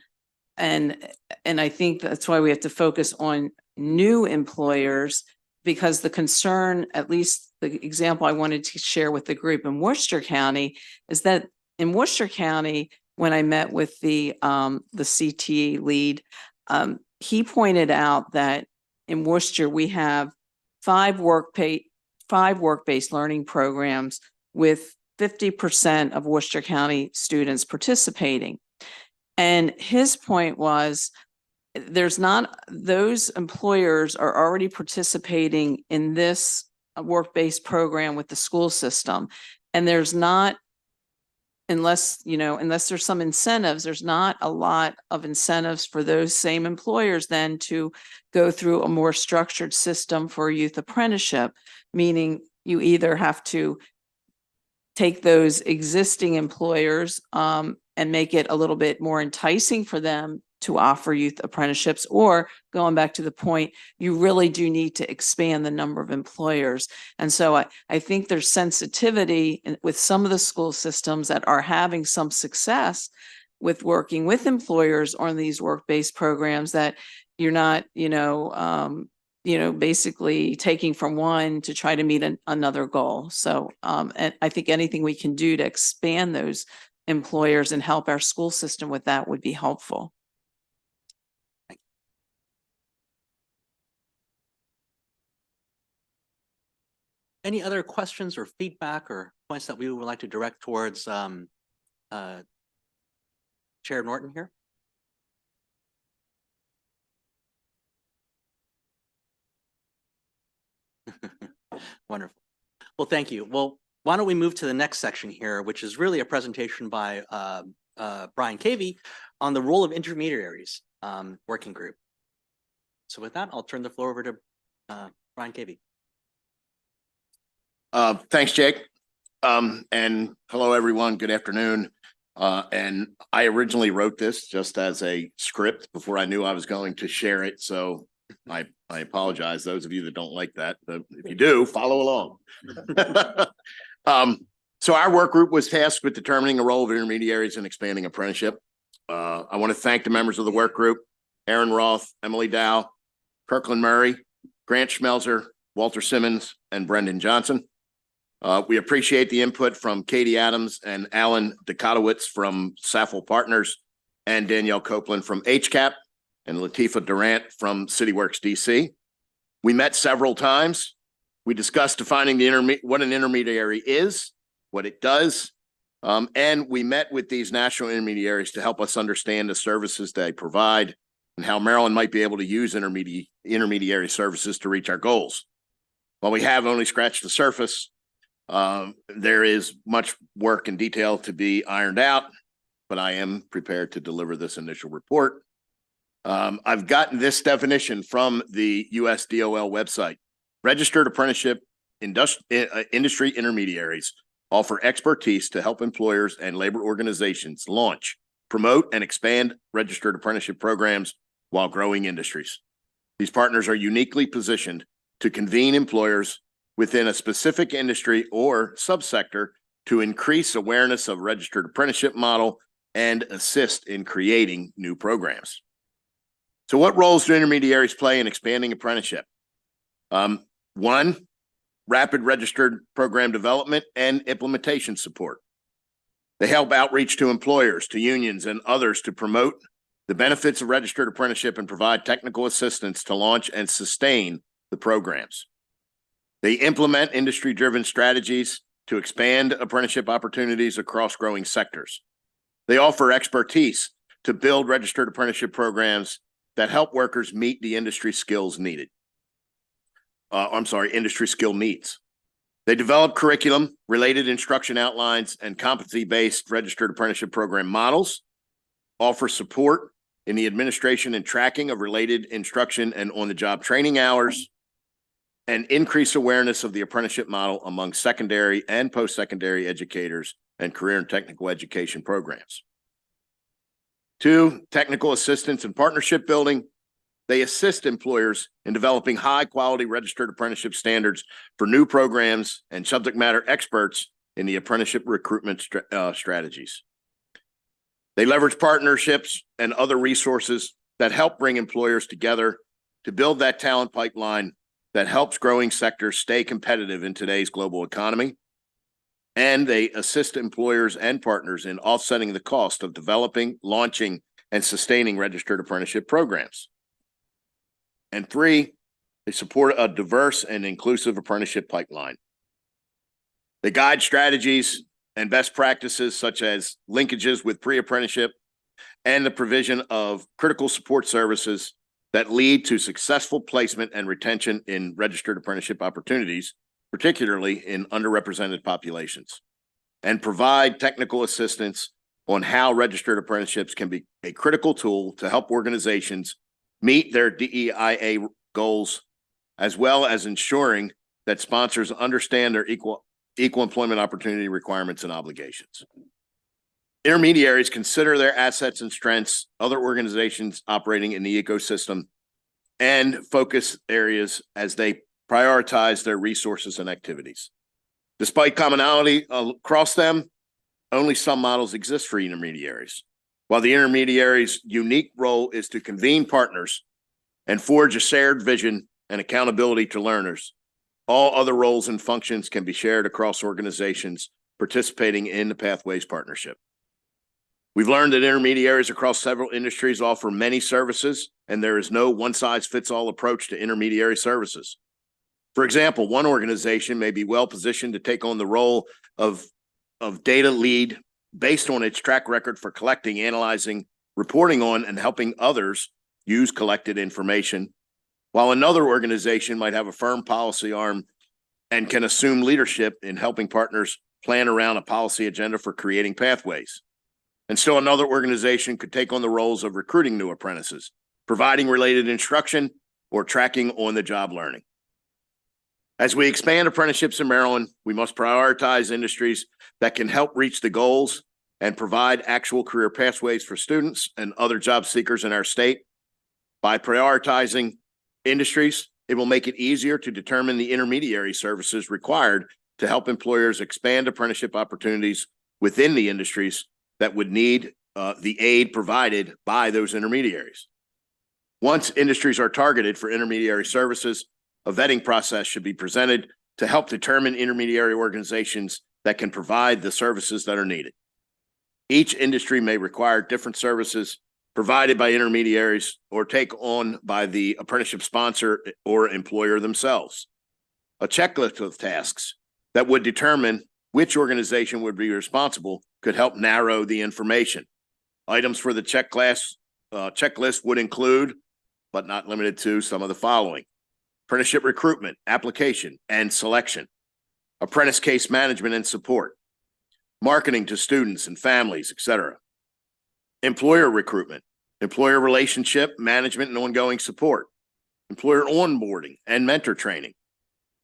Speaker 4: and I think that's why we have to focus on new employers, because the concern, at least the example I wanted to share with the group in Worcester County, is that in Worcester County, when I met with the CTE lead, he pointed out that in Worcester, we have 5 work-based learning programs with 50% of Worcester County students participating. And his point was, those employers are already participating in this work-based program with the school system. And there's not, unless there's some incentives, there's not a lot of incentives for those same employers then to go through a more structured system for youth apprenticeship, meaning you either have to take those existing employers and make it a little bit more enticing for them to offer youth apprenticeships, or going back to the point, you really do need to expand the number of employers. And so I think there's sensitivity with some of the school systems that are having some success with working with employers on these work-based programs, that you're not, basically taking from one to try to meet another goal. So, and I think anything we can do to expand those employers and help our school system with that would be helpful.
Speaker 1: Any other questions or feedback or points that we would like to direct towards Chair Norton here? Wonderful. Well, thank you. Well, why don't we move to the next section here, which is really a presentation by Brian Cavey on the role of intermediaries working group. So with that, I'll turn the floor over to Brian Cavey.
Speaker 8: Thanks, Jake. And hello, everyone. Good afternoon. And I originally wrote this just as a script before I knew I was going to share it. So I apologize, those of you that don't like that, but if you do, follow along. So our work group was tasked with determining the role of intermediaries in expanding apprenticeship. I want to thank the members of the work group: Aaron Roth, Emily Dow, Kirkland Murray, Grant Schmelzer, Walter Simmons, and Brendan Johnson. We appreciate the input from Katie Adams and Alan Dekotowicz from Saffel Partners, and Danielle Copeland from HCAP, and Latifa Durant from CityWorks DC. We met several times. We discussed defining what an intermediary is, what it does, and we met with these national intermediaries to help us understand the services they provide and how Maryland might be able to use intermediary services to reach our goals. While we have only scratched the surface, there is much work and detail to be ironed out, but I am prepared to deliver this initial report. I've gotten this definition from the USDOL website. Registered apprenticeship industry intermediaries offer expertise to help employers and labor organizations launch, promote, and expand registered apprenticeship programs while growing industries. These partners are uniquely positioned to convene employers within a specific industry or subsector to increase awareness of registered apprenticeship model and assist in creating new programs. So what roles do intermediaries play in expanding apprenticeship? One, rapid registered program development and implementation support. They help outreach to employers, to unions, and others to promote the benefits of registered apprenticeship and provide technical assistance to launch and sustain the programs. They implement industry-driven strategies to expand apprenticeship opportunities across growing sectors. They offer expertise to build registered apprenticeship programs that help workers meet the industry skills needed. Industry skill needs. They develop curriculum, related instruction outlines, and competency-based registered apprenticeship program models, offer support in the administration and tracking of related instruction and on-the-job training hours, and increase awareness of the apprenticeship model among secondary and post-secondary educators and career and technical education programs. Two, technical assistance and partnership building. They assist employers in developing high-quality registered apprenticeship standards for new programs and subject matter experts in the apprenticeship recruitment strategies. They leverage partnerships and other resources that help bring employers together to build that talent pipeline that helps growing sectors stay competitive in today's global economy. And they assist employers and partners in offsetting the cost of developing, launching, and sustaining registered apprenticeship programs. And three, they support a diverse and inclusive apprenticeship pipeline. They guide strategies and best practices such as linkages with pre-apprenticeship and the provision of critical support services that lead to successful placement and retention in registered apprenticeship opportunities, particularly in underrepresented populations, and provide technical assistance on how registered apprenticeships can be a critical tool to help organizations meet their DEIA goals, as well as ensuring that sponsors understand their equal employment opportunity requirements and obligations. Intermediaries consider their assets and strengths, other organizations operating in the ecosystem, and focus areas as they prioritize their resources and activities. Despite commonality across them, only some models exist for intermediaries. While the intermediary's unique role is to convene partners and forge a shared vision and accountability to learners, all other roles and functions can be shared across organizations participating in the Pathways Partnership. We've learned that intermediaries across several industries offer many services, and there is no one-size-fits-all approach to intermediary services. For example, one organization may be well-positioned to take on the role of data lead based on its track record for collecting, analyzing, reporting on, and helping others use collected information, while another organization might have a firm policy arm and can assume leadership in helping partners plan around a policy agenda for creating pathways. And still another organization could take on the roles of recruiting new apprentices, providing related instruction, or tracking on-the-job learning. As we expand apprenticeships in Maryland, we must prioritize industries that can help reach the goals and provide actual career pathways for students and other job seekers in our state. By prioritizing industries, it will make it easier to determine the intermediary services required to help employers expand apprenticeship opportunities within the industries that would need the aid provided by those intermediaries. Once industries are targeted for intermediary services, a vetting process should be presented to help determine intermediary organizations that can provide the services that are needed. Each industry may require different services provided by intermediaries or take on by the apprenticeship sponsor or employer themselves. A checklist of tasks that would determine which organization would be responsible could help narrow the information. Items for the checklist would include, but not limited to, some of the following: apprenticeship recruitment, application, and selection, apprentice case management and support, marketing to students and families, etc., employer recruitment, employer relationship management and ongoing support, employer onboarding and mentor training,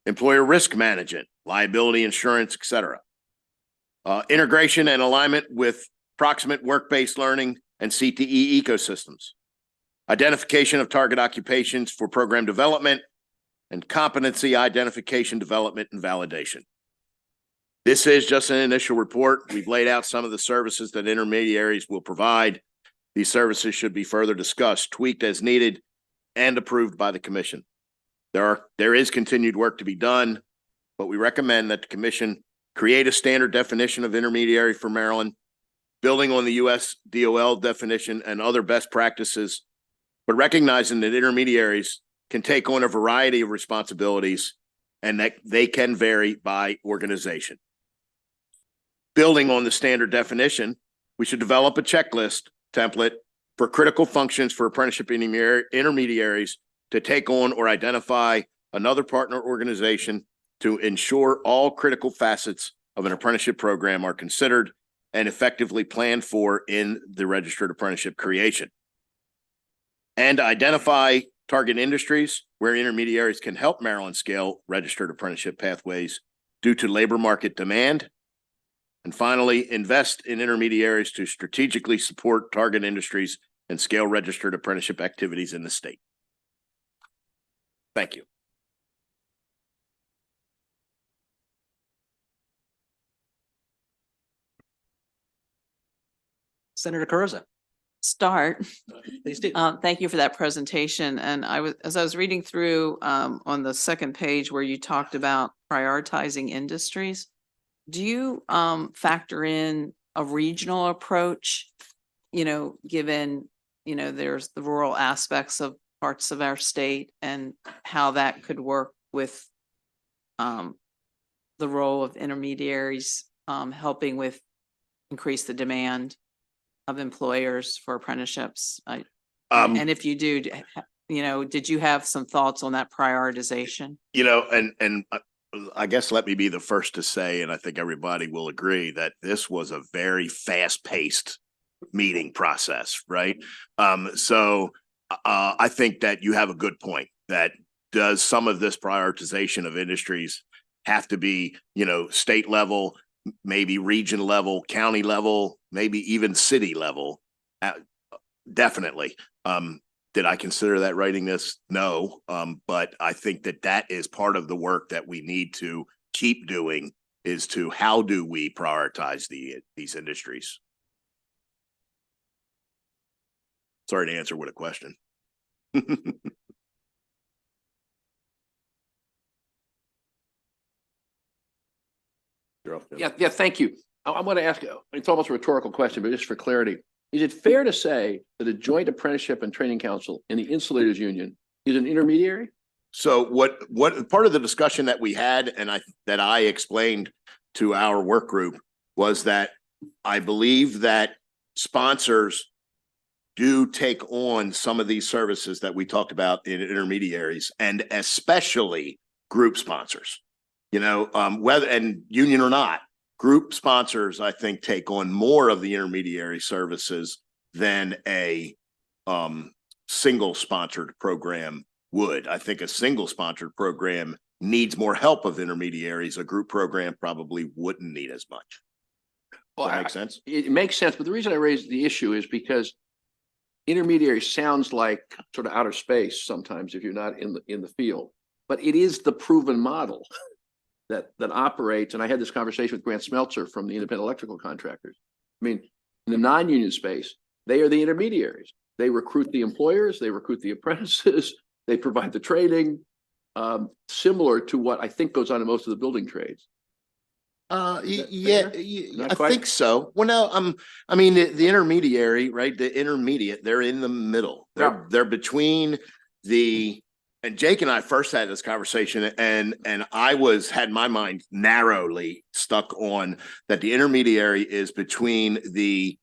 Speaker 8: employer risk management, liability insurance, etc., integration and alignment with proximate work-based learning and CTE ecosystems, identification of target occupations for program development, and competency identification, development, and validation. This is just an initial report. We've laid out some of the services that intermediaries will provide. These services should be further discussed, tweaked as needed, and approved by the commission. There is continued work to be done, but we recommend that the commission create a standard definition of intermediary for Maryland, building on the US DOL definition and other best practices, but recognizing that intermediaries can take on a variety of responsibilities and that they can vary by organization. Building on the standard definition, we should develop a checklist template for critical functions for apprenticeship intermediaries to take on or identify another partner organization to ensure all critical facets of an apprenticeship program are considered and effectively planned for in the registered apprenticeship creation. And identify target industries where intermediaries can help Maryland scale registered apprenticeship pathways due to labor market demand. And finally, invest in intermediaries to strategically support target industries and scale registered apprenticeship activities in the state. Thank you.
Speaker 1: Senator Carosa,
Speaker 4: Start.
Speaker 1: please do.
Speaker 4: Thank you for that presentation. And as I was reading through on the second page where you talked about prioritizing industries, do you factor in a regional approach, given, there's the rural aspects of parts of our state and how that could work with the role of intermediaries helping with increase the demand of employers for apprenticeships? And if you do, did you have some thoughts on that prioritization?
Speaker 8: And I guess let me be the first to say, and I think everybody will agree, that this was a very fast-paced meeting process, right? So I think that you have a good point. That does some of this prioritization of industries have to be, state level, maybe region level, county level, maybe even city level. Definitely. Did I consider that writing this? No. But I think that that is part of the work that we need to keep doing, is to how do we prioritize these industries? Sorry to answer with a question. You're off, Jim.
Speaker 3: Yeah, thank you. I want to ask, it's almost a rhetorical question, but just for clarity, is it fair to say that a joint apprenticeship and training council in the Insulators Union is an intermediary?
Speaker 8: So what part of the discussion that we had, and that I explained to our work group, was that I believe that sponsors do take on some of these services that we talked about in intermediaries, and especially group sponsors, whether and union or not. Group sponsors, I think, take on more of the intermediary services than a single sponsored program would. I think a single sponsored program needs more help of intermediaries. A group program probably wouldn't need as much. Does that make sense?
Speaker 3: It makes sense, but the reason I raised the issue is because intermediary sounds like sort of outer space sometimes if you're not in the field, but it is the proven model that operates. And I had this conversation with Grant Smeltzer from the independent electrical contractors. I mean, in the non-union space, they are the intermediaries. They recruit the employers, they recruit the apprentices, they provide the training, similar to what I think goes on in most of the building trades.
Speaker 8: Yeah,
Speaker 3: Not
Speaker 8: I
Speaker 3: quite?
Speaker 8: think so. Well, no, I mean, the intermediary, right? The intermediate, they're in the middle. They're between and Jake and I first had this conversation, and I had my mind narrowly stuck on that the intermediary is between the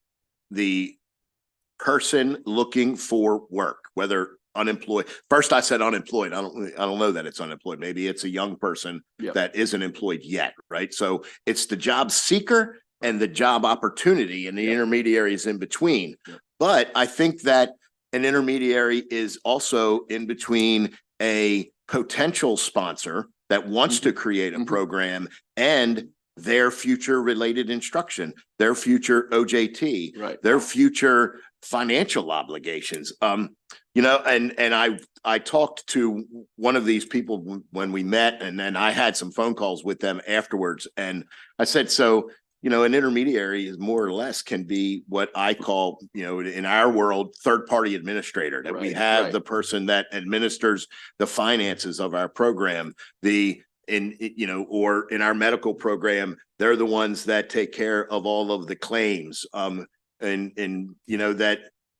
Speaker 8: person looking for work, whether unemployed. First, I said unemployed. I don't know that it's unemployed. Maybe it's a young person that isn't employed yet, right? So it's the job seeker and the job opportunity, and the intermediary is in between. But I think that an intermediary is also in between a potential sponsor that wants to create a program and their future related instruction, their future OJT,
Speaker 3: Right.
Speaker 8: their future financial obligations. And I talked to one of these people when we met, and then I had some phone calls with them afterwards. And I said, so, an intermediary is more or less can be what I call, in our world, third-party administrator, that we have the person that administers the finances of our program, or in our medical program, they're the ones that take care of all of the claims. That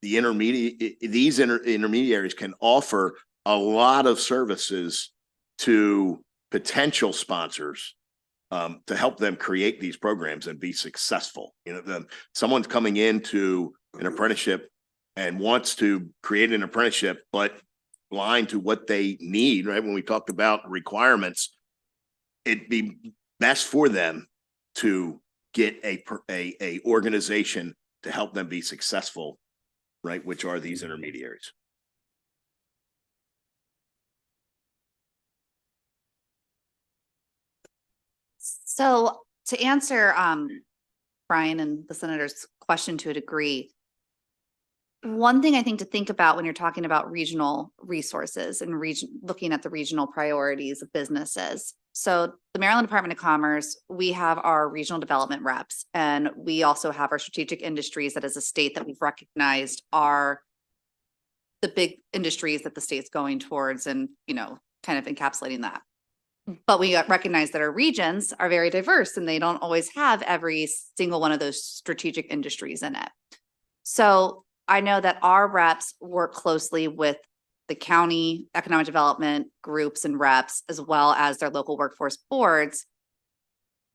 Speaker 8: the intermediaries can offer a lot of services to potential sponsors to help them create these programs and be successful. Someone's coming into an apprenticeship and wants to create an apprenticeship, but blind to what they need, right? When we talked about requirements, it'd be best for them to get a organization to help them be successful, right? Which are these intermediaries.
Speaker 10: So to answer Brian and the senator's question to a degree, one thing I think to think about when you're talking about regional resources and looking at the regional priorities of businesses. So the Maryland Department of Commerce, we have our regional development reps, and we also have our strategic industries that as a state that we've recognized are the big industries that the state's going towards, and, kind of encapsulating that. But we recognize that our regions are very diverse and they don't always have every single one of those strategic industries in it. So I know that our reps work closely with the county economic development groups and reps, as well as their local workforce boards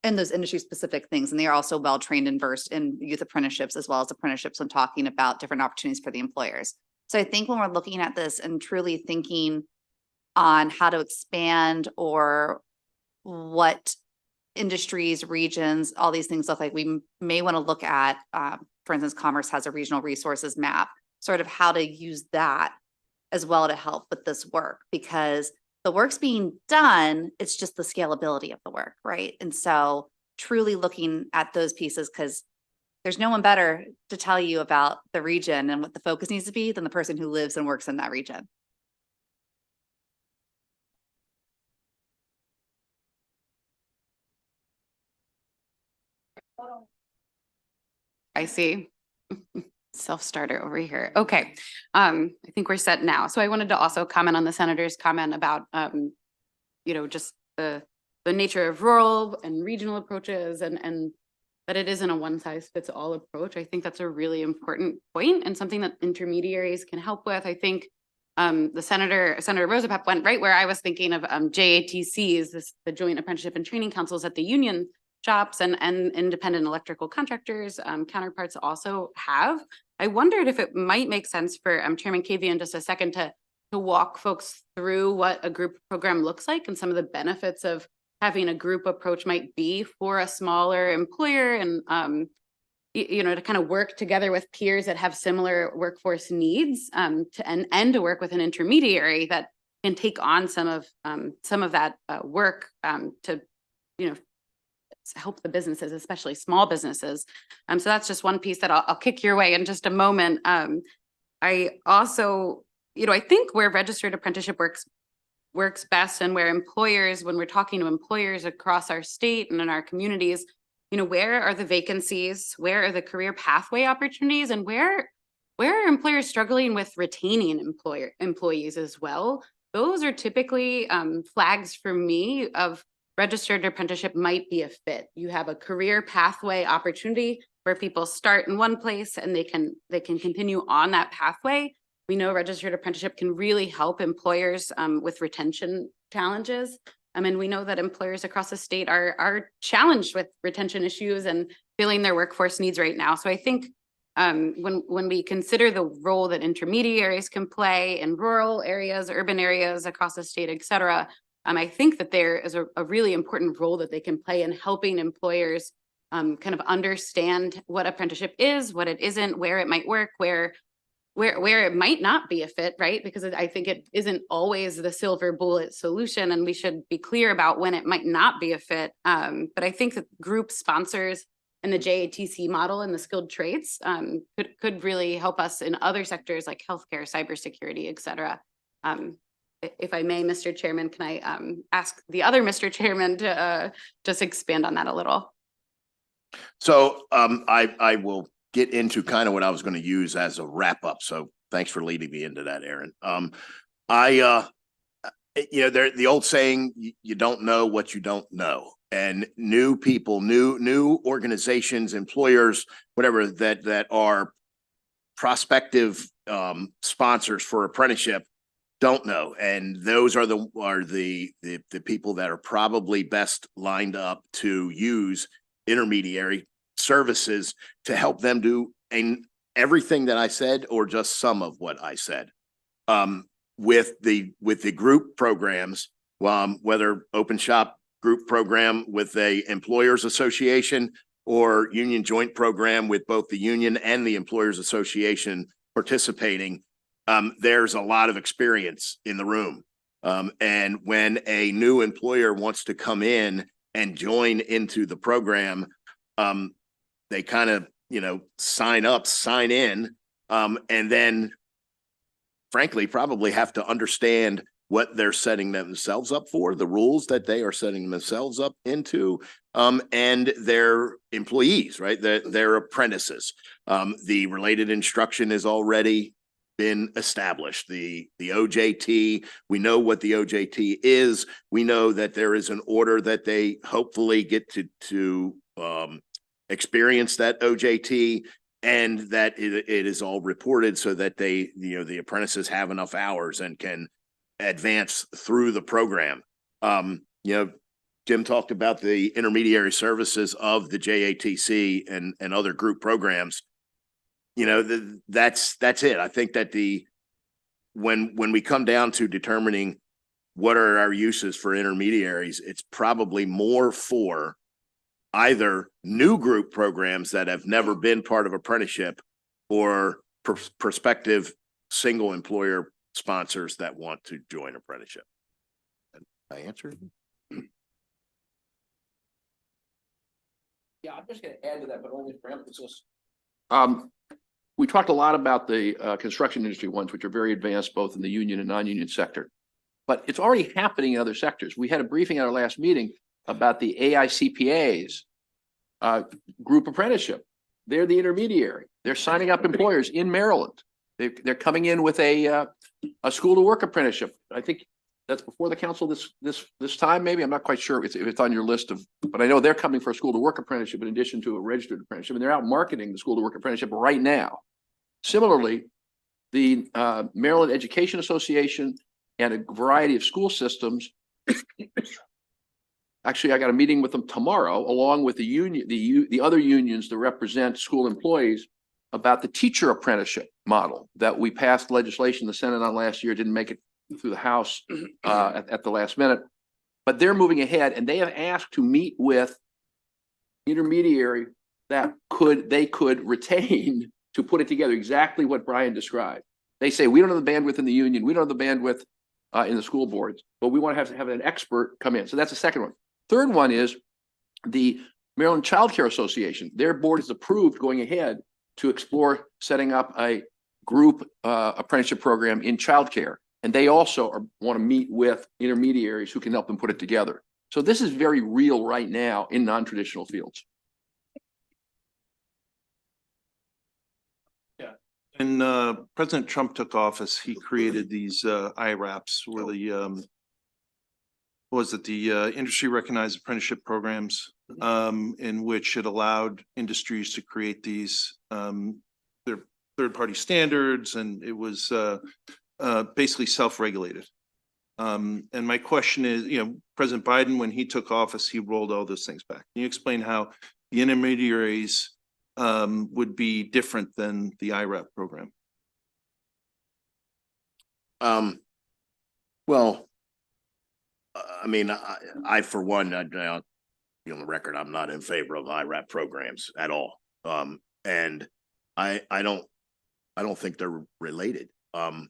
Speaker 10: and those industry specific things. And they are also well trained and versed in youth apprenticeships, as well as apprenticeships, and talking about different opportunities for the employers. So I think when we're looking at this and truly thinking on how to expand or what industries, regions, all these things look like, we may want to look at, for instance, Commerce has a regional resources map, sort of how to use that as well to help with this work, because the work's being done, it's just the scalability of the work, right? And so truly looking at those pieces, because there's no one better to tell you about the region and what the focus needs to be than the person who lives and works in that region.
Speaker 9: I see. Self-starter over here. Okay. I think we're set now. So I wanted to also comment on the senator's comment about, just the nature of rural and regional approaches and that it isn't a one size fits all approach. I think that's a really important point and something that intermediaries can help with. I think Senator Rosapap went right where I was thinking of JATCs, the Joint Apprenticeship and Training Councils at the union shops and independent electrical contractors counterparts also have. I wondered if it might make sense for Chairman Cavey in just a second to walk folks through what a group program looks like and some of the benefits of having a group approach might be for a smaller employer and to kind of work together with peers that have similar workforce needs and to work with an intermediary that can take on some of that work to help the businesses, especially small businesses. So that's just one piece that I'll kick your way in just a moment. I also, I think where registered apprenticeship works best and where employers, when we're talking to employers across our state and in our communities, where are the vacancies? Where are the career pathway opportunities? And where are employers struggling with retaining employees as well? Those are typically flags for me of registered apprenticeship might be a fit. You have a career pathway opportunity where people start in one place and they can continue on that pathway. We know registered apprenticeship can really help employers with retention challenges. And we know that employers across the state are challenged with retention issues and filling their workforce needs right now. So I think when we consider the role that intermediaries can play in rural areas, urban areas across the state, et cetera, I think that there is a really important role that they can play in helping employers kind of understand what apprenticeship is, what it isn't, where it might work, where it might not be a fit, right? Because I think it isn't always the silver bullet solution, and we should be clear about when it might not be a fit. But I think that group sponsors and the JATC model and the skilled trades could really help us in other sectors like healthcare, cybersecurity, et cetera. If I may, Mr. Chairman, can I ask the other Mr. Chairman to just expand on that a little?
Speaker 8: So I will get into kind of what I was going to use as a wrap up. So thanks for leading me into that, Aaron. The old saying, you don't know what you don't know. And new people, new organizations, employers, whatever that are prospective sponsors for apprenticeship don't know, and those are the people that are probably best lined up to use intermediary services to help them do everything that I said or just some of what I said. With the group programs, whether open shop group program with a employers association or union joint program with both the union and the employers association participating, there's a lot of experience in the room. And when a new employer wants to come in and join into the program, they kind of, sign in, and then frankly, probably have to understand what they're setting themselves up for, the rules that they are setting themselves up into, and their employees, right? Their apprentices. The related instruction is already been established. The OJT, we know what the OJT is. We know that there is an order that they hopefully get to experience that OJT, and that it is all reported so that the apprentices have enough hours and can advance through the program. Jim talked about the intermediary services of the JATC and other group programs. That's it. I think that when we come down to determining what are our uses for intermediaries, it's probably more for either new group programs that have never been part of apprenticeship or prospective single employer sponsors that want to join apprenticeship. I answered.
Speaker 3: Yeah, I'm just gonna add to that, but only for emphasis. We talked a lot about the construction industry ones, which are very advanced both in the union and non-union sector. But it's already happening in other sectors. We had a briefing at our last meeting about the AICPA's group apprenticeship. They're the intermediary. They're signing up employers in Maryland. They're coming in with a school to work apprenticeship. I think that's before the council this time, maybe. I'm not quite sure if it's on your list of, but I know they're coming for a school to work apprenticeship in addition to a registered apprenticeship, and they're out marketing the school to work apprenticeship right now. Similarly, the Maryland Education Association and a variety of school systems. Actually, I got a meeting with them tomorrow, along with the union, the other unions that represent school employees, about the teacher apprenticeship model that we passed legislation in the Senate on last year. Didn't make it through the House at the last minute, but they're moving ahead, and they have asked to meet with intermediary that they could retain to put it together exactly what Brian described. They say, we don't have the bandwidth in the union, we don't have the bandwidth in the school boards, but we want to have an expert come in. So that's the second one. Third one is the Maryland Child Care Association. Their board is approved going ahead to explore setting up a group apprenticeship program in childcare. And they also want to meet with intermediaries who can help them put it together. So this is very real right now in non-traditional fields.
Speaker 5: Yeah. When President Trump took office, he created these IRAPs, where the industry recognized apprenticeship programs, in which it allowed industries to create these their third-party standards, and it was basically self-regulated. And my question is, President Biden, when he took office, he rolled all those things back. Can you explain how the intermediaries would be different than the IRAP program?
Speaker 8: Well, I mean, I for one, be on the record, I'm not in favor of IRAP programs at all. And I don't think they're related. And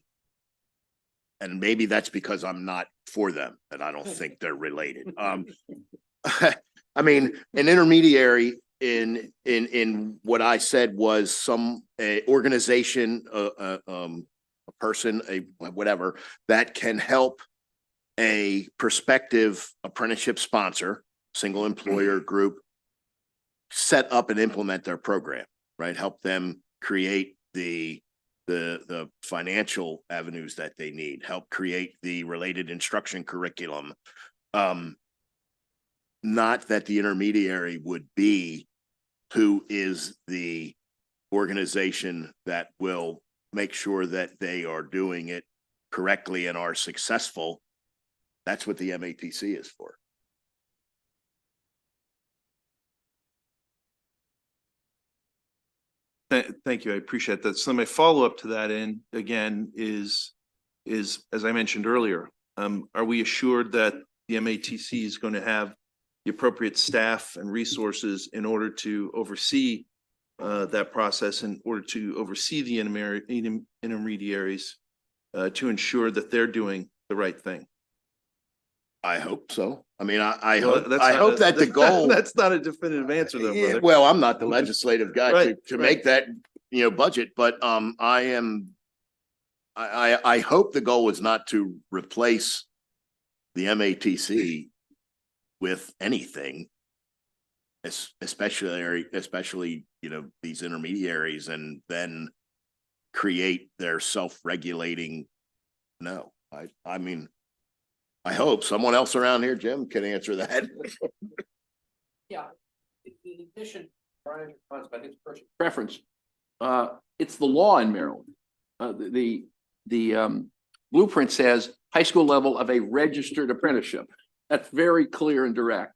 Speaker 8: maybe that's because I'm not for them, and I don't think they're related. I mean, an intermediary in what I said was some organization, a person, whatever that can help a prospective apprenticeship sponsor, single employer group, set up and implement their program, right? Help them create the financial avenues that they need, help create the related instruction curriculum. Not that the intermediary would be who is the organization that will make sure that they are doing it correctly and are successful. That's what the MAPC is for.
Speaker 5: Thank you. I appreciate that. So my follow-up to that end again is as I mentioned earlier, are we assured that the MATC is going to have the appropriate staff and resources in order to oversee that process, in order to oversee the intermediaries to ensure that they're doing the right thing?
Speaker 8: I hope so. I mean, I
Speaker 5: Well,
Speaker 8: hope that the goal.
Speaker 5: That's not a definitive answer, though, brother.
Speaker 8: Well, I'm not the legislative guy
Speaker 5: Right,
Speaker 8: to make that budget, but I hope the goal is not to replace the MATC with anything, especially these intermediaries, and then create their self-regulating. No, I mean, I hope someone else around here, Jim, can answer that.
Speaker 3: Yeah. In addition, Brian, I think it's personal preference. It's the law in Maryland. The blueprint says high school level of a registered apprenticeship. That's very clear and direct.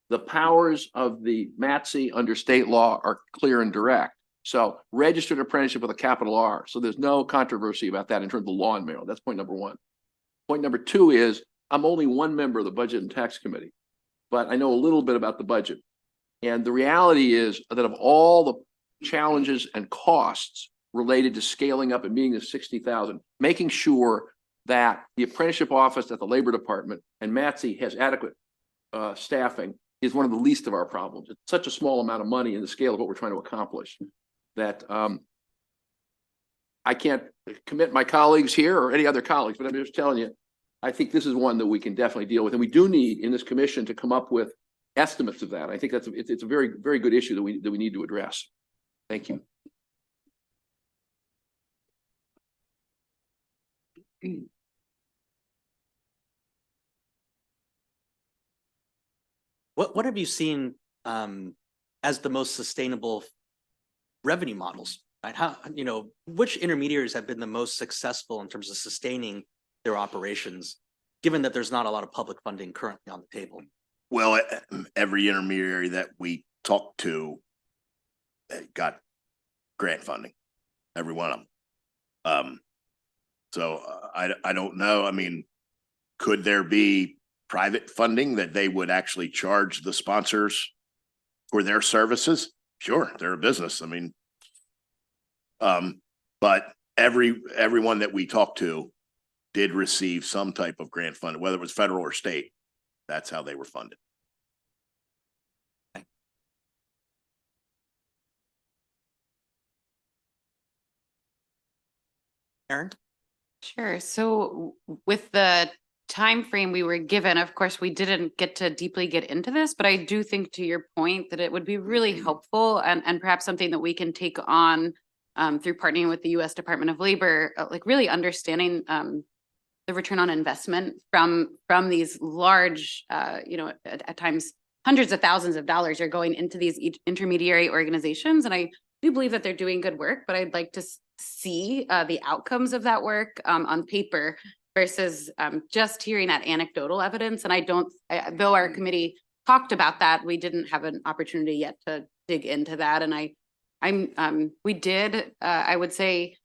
Speaker 3: The powers of the MATC under state law are clear and direct. So registered apprenticeship with a capital R. So there's no controversy about that in terms of the law in Maryland. That's point number one. Point number two is I'm only one member of the Budget and Tax Committee, but I know a little bit about the budget. And the reality is that of all the challenges and costs related to scaling up and meeting the 60,000, making sure that the apprenticeship office at the Labor Department and MATC has adequate staffing is one of the least of our problems. It's such a small amount of money in the scale of what we're trying to accomplish that I can't commit my colleagues here or any other colleagues, but I'm just telling you, I think this is one that we can definitely deal with. And we do need in this commission to come up with estimates of that. I think it's a very, very good issue that we need to address. Thank you.
Speaker 1: What have you seen as the most sustainable revenue models? Right? How, which intermediaries have been the most successful in terms of sustaining their operations, given that there's not a lot of public funding currently on the table?
Speaker 8: Well, every intermediary that we talked to got grant funding, every one of them. So I don't know. I mean, could there be private funding that they would actually charge the sponsors for their services? Sure, they're a business. I mean, but everyone that we talked to did receive some type of grant funding, whether it was federal or state. That's how they were funded.
Speaker 1: Erin?
Speaker 9: Sure. So with the time frame we were given, of course, we didn't get to deeply get into this, but I do think, to your point, that it would be really helpful and perhaps something that we can take on through partnering with the U.S. Department of Labor, like really understanding the return on investment from these large, at times hundreds of thousands of dollars are going into these intermediary organizations. And I do believe that they're doing good work, but I'd like to see the outcomes of that work on paper versus just hearing that anecdotal evidence. And though our committee talked about that, we didn't have an opportunity yet to dig into that. And we did, I would say,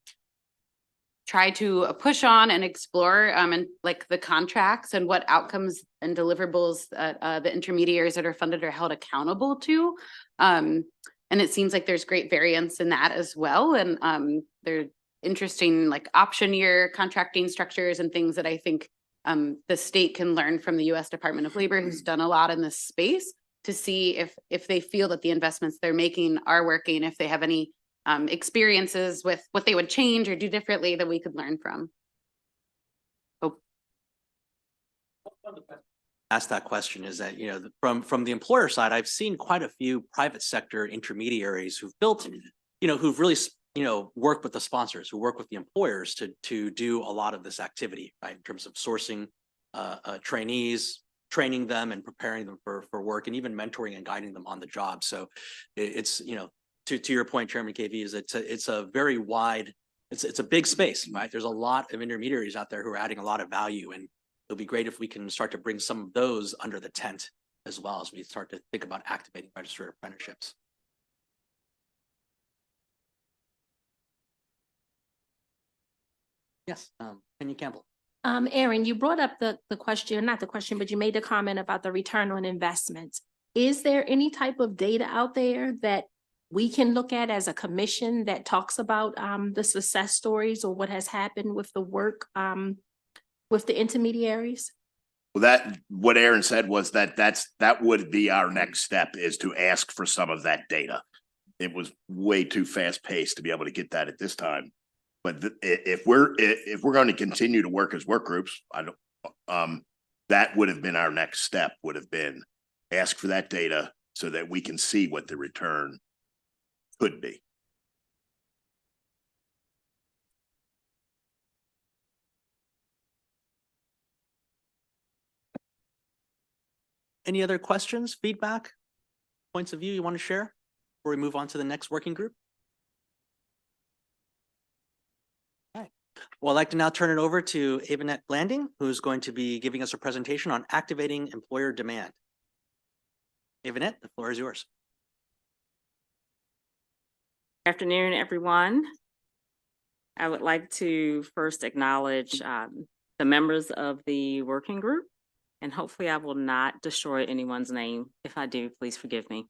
Speaker 9: try to push on and explore and like the contracts and what outcomes and deliverables the intermediaries that are funded are held accountable to. And it seems like there's great variance in that as well. And they're interesting like option year contracting structures and things that I think the state can learn from the U.S. Department of Labor, who's done a lot in this space, to see if they feel that the investments they're making are working, if they have any experiences with what they would change or do differently that we could learn from.
Speaker 1: Ask that question is that, from the employer side, I've seen quite a few private sector intermediaries who've built, who've really, worked with the sponsors, who work with the employers to do a lot of this activity, right? In terms of sourcing trainees, training them and preparing them for work, and even mentoring and guiding them on the job. So it's, to your point, Chairman KV, is it's a very wide, it's a big space, right? There's a lot of intermediaries out there who are adding a lot of value, and it'll be great if we can start to bring some of those under the tent as well as we start to think about activating registered apprenticeships. Yes, Penny Campbell.
Speaker 6: Erin, you brought up the question, not the question, but you made the comment about the return on investment. Is there any type of data out there that we can look at as a commission that talks about the success stories or what has happened with the work with the intermediaries?
Speaker 8: Well, what Erin said was that would be our next step, is to ask for some of that data. It was way too fast paced to be able to get that at this time. But if we're going to continue to work as work groups, that would have been our next step, would have been ask for that data so that we can see what the return could be.
Speaker 1: Any other questions, feedback, points of view you want to share before we move on to the next working group? Okay. Well, I'd like to now turn it over to Avanette Blanding, who's going to be giving us a presentation on activating employer demand. Avanette, the floor is yours.
Speaker 11: Afternoon, everyone. I would like to first acknowledge the members of the working group, and hopefully I will not destroy anyone's name. If I do, please forgive me.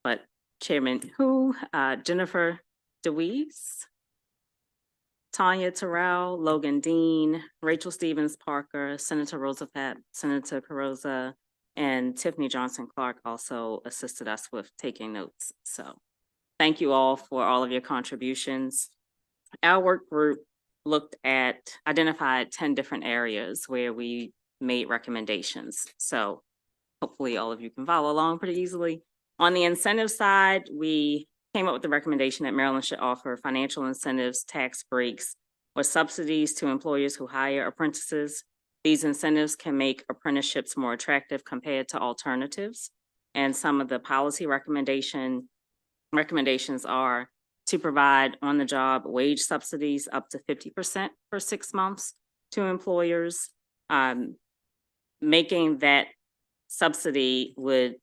Speaker 11: But Chairman Hu, Jennifer DeWeese, Tanya Terrell, Logan Dean, Rachel Stevens Parker, Senator Roosevelt, Senator Carozza, And Tiffany Johnson-Clark also assisted us with taking notes. So thank you all for all of your contributions. Our work group identified 10 different areas where we made recommendations. So hopefully all of you can follow along pretty easily. On the incentive side, we came up with the recommendation that Maryland should offer financial incentives, tax breaks, or subsidies to employers who hire apprentices. These incentives can make apprenticeships more attractive compared to alternatives. And some of the policy recommendations are to provide on-the-job wage subsidies up to 50% for 6 months to employers. Making that subsidy would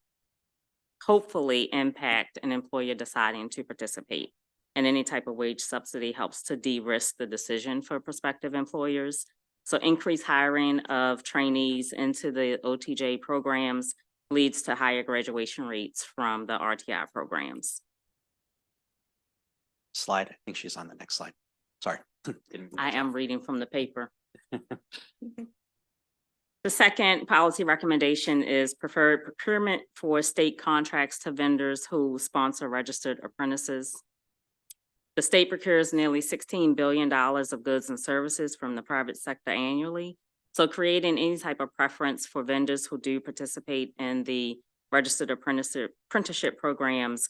Speaker 11: hopefully impact an employer deciding to participate. And any type of wage subsidy helps to de-risk the decision for prospective employers. So increased hiring of trainees into the OTJ programs leads to higher graduation rates from the RTI programs.
Speaker 1: Slide. I think she's on the next slide. Sorry.
Speaker 11: I am reading from the paper. The second policy recommendation is preferred procurement for state contracts to vendors who sponsor registered apprentices. The state procures nearly $16 billion of goods and services from the private sector annually. So creating any type of preference for vendors who do participate in the registered apprenticeship programs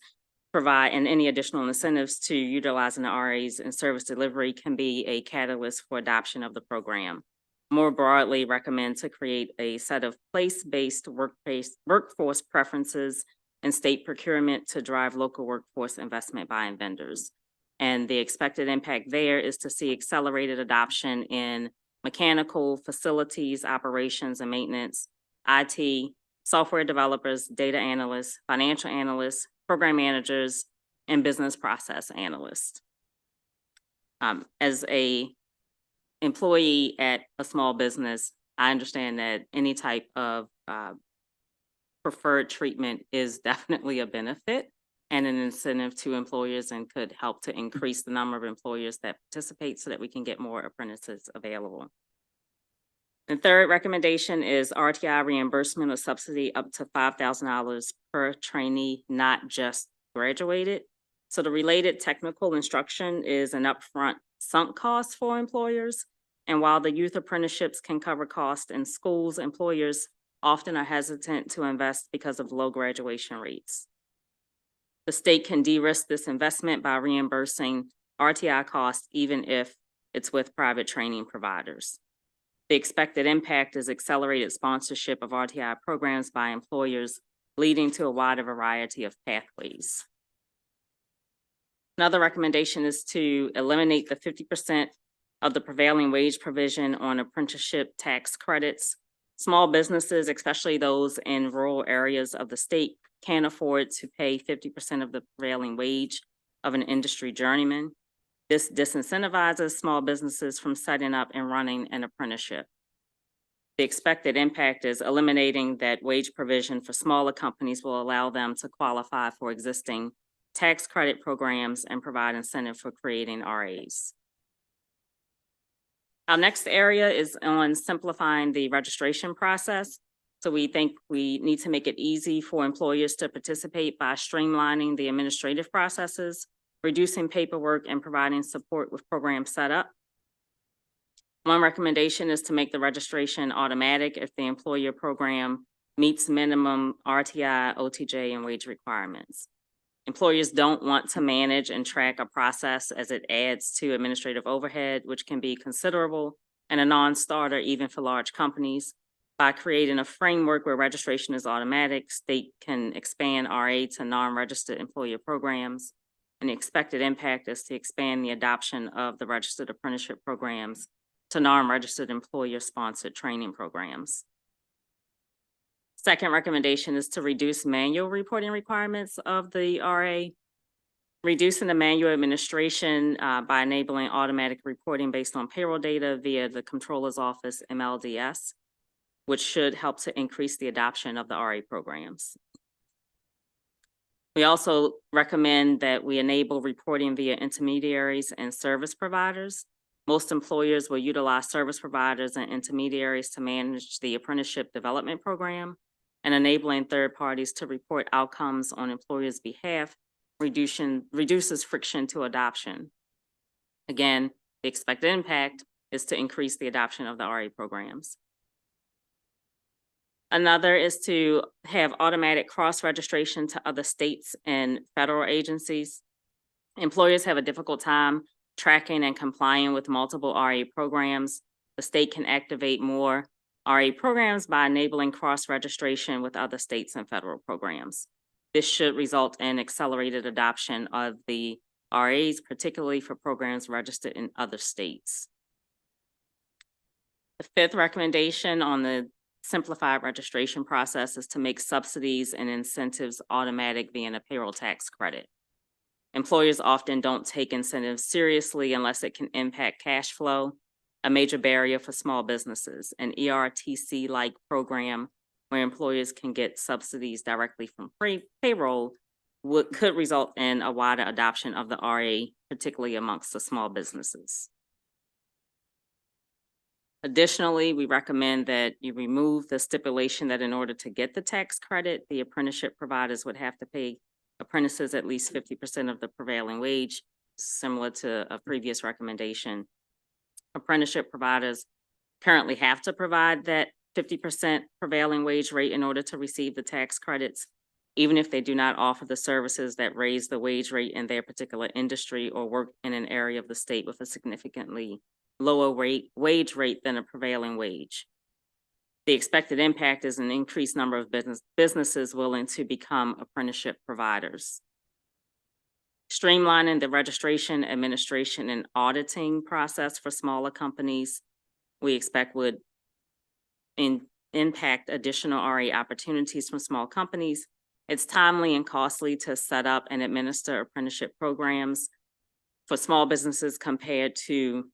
Speaker 11: and any additional incentives to utilizing the RAs in service delivery can be a catalyst for adoption of the program. More broadly, recommend to create a set of place-based workforce preferences and state procurement to drive local workforce investment by vendors. And the expected impact there is to see accelerated adoption in mechanical, facilities, operations and maintenance, IT, software developers, data analysts, financial analysts, program managers, and business process analysts. As a employee at a small business, I understand that any type of preferred treatment is definitely a benefit and an incentive to employers and could help to increase the number of employers that participate so that we can get more apprentices available. The third recommendation is RTI reimbursement or subsidy up to $5,000 per trainee, not just graduated. So the related technical instruction is an upfront sunk cost for employers. And while the youth apprenticeships can cover costs in schools, employers often are hesitant to invest because of low graduation rates. The state can de-risk this investment by reimbursing RTI costs, even if it's with private training providers. The expected impact is accelerated sponsorship of RTI programs by employers, leading to a wider variety of pathways. Another recommendation is to eliminate the 50% of the prevailing wage provision on apprenticeship tax credits. Small businesses, especially those in rural areas of the state, can't afford to pay 50% of the prevailing wage of an industry journeyman. This disincentivizes small businesses from setting up and running an apprenticeship. The expected impact is eliminating that wage provision for smaller companies will allow them to qualify for existing tax credit programs and provide incentive for creating RAs. Our next area is on simplifying the registration process. So we think we need to make it easy for employers to participate by streamlining the administrative processes, reducing paperwork, and providing support with program setup. One recommendation is to make the registration automatic if the employer program meets minimum RTI, OTJ, and wage requirements. Employers don't want to manage and track a process as it adds to administrative overhead, which can be considerable and a non-starter even for large companies. By creating a framework where registration is automatic, state can expand RA to non-registered employer programs. And the expected impact is to expand the adoption of the registered apprenticeship programs to non-registered employer-sponsored training programs. Second recommendation is to reduce manual reporting requirements of the RA, reducing the manual administration by enabling automatic reporting based on payroll data via the Comptroller's Office MLDS, which should help to increase the adoption of the RA programs. We also recommend that we enable reporting via intermediaries and service providers. Most employers will utilize service providers and intermediaries to manage the apprenticeship development program. and enabling third parties to report outcomes on employers' behalf reduces friction to adoption. Again, the expected impact is to increase the adoption of the RA programs. Another is to have automatic cross-registration to other states and federal agencies. Employers have a difficult time tracking and complying with multiple RA programs. The state can activate more RA programs by enabling cross-registration with other states and federal programs. This should result in accelerated adoption of the RAs, particularly for programs registered in other states. The fifth recommendation on the simplified registration process is to make subsidies and incentives automatic via a payroll tax credit. Employers often don't take incentives seriously unless it can impact cash flow, a major barrier for small businesses. An ERTC-like program where employers can get subsidies directly from payroll could result in a wider adoption of the RA, particularly amongst the small businesses. Additionally, we recommend that you remove the stipulation that in order to get the tax credit, the apprenticeship providers would have to pay apprentices at least 50% of the prevailing wage, similar to a previous recommendation. Apprenticeship providers currently have to provide that 50% prevailing wage rate in order to receive the tax credits, even if they do not offer the services that raise the wage rate in their particular industry or work in an area of the state with a significantly lower wage rate than a prevailing wage. The expected impact is an increased number of businesses willing to become apprenticeship providers. Streamlining the registration, administration, and auditing process for smaller companies, we expect would impact additional RA opportunities from small companies. It's timely and costly to set up and administer apprenticeship programs for small businesses compared to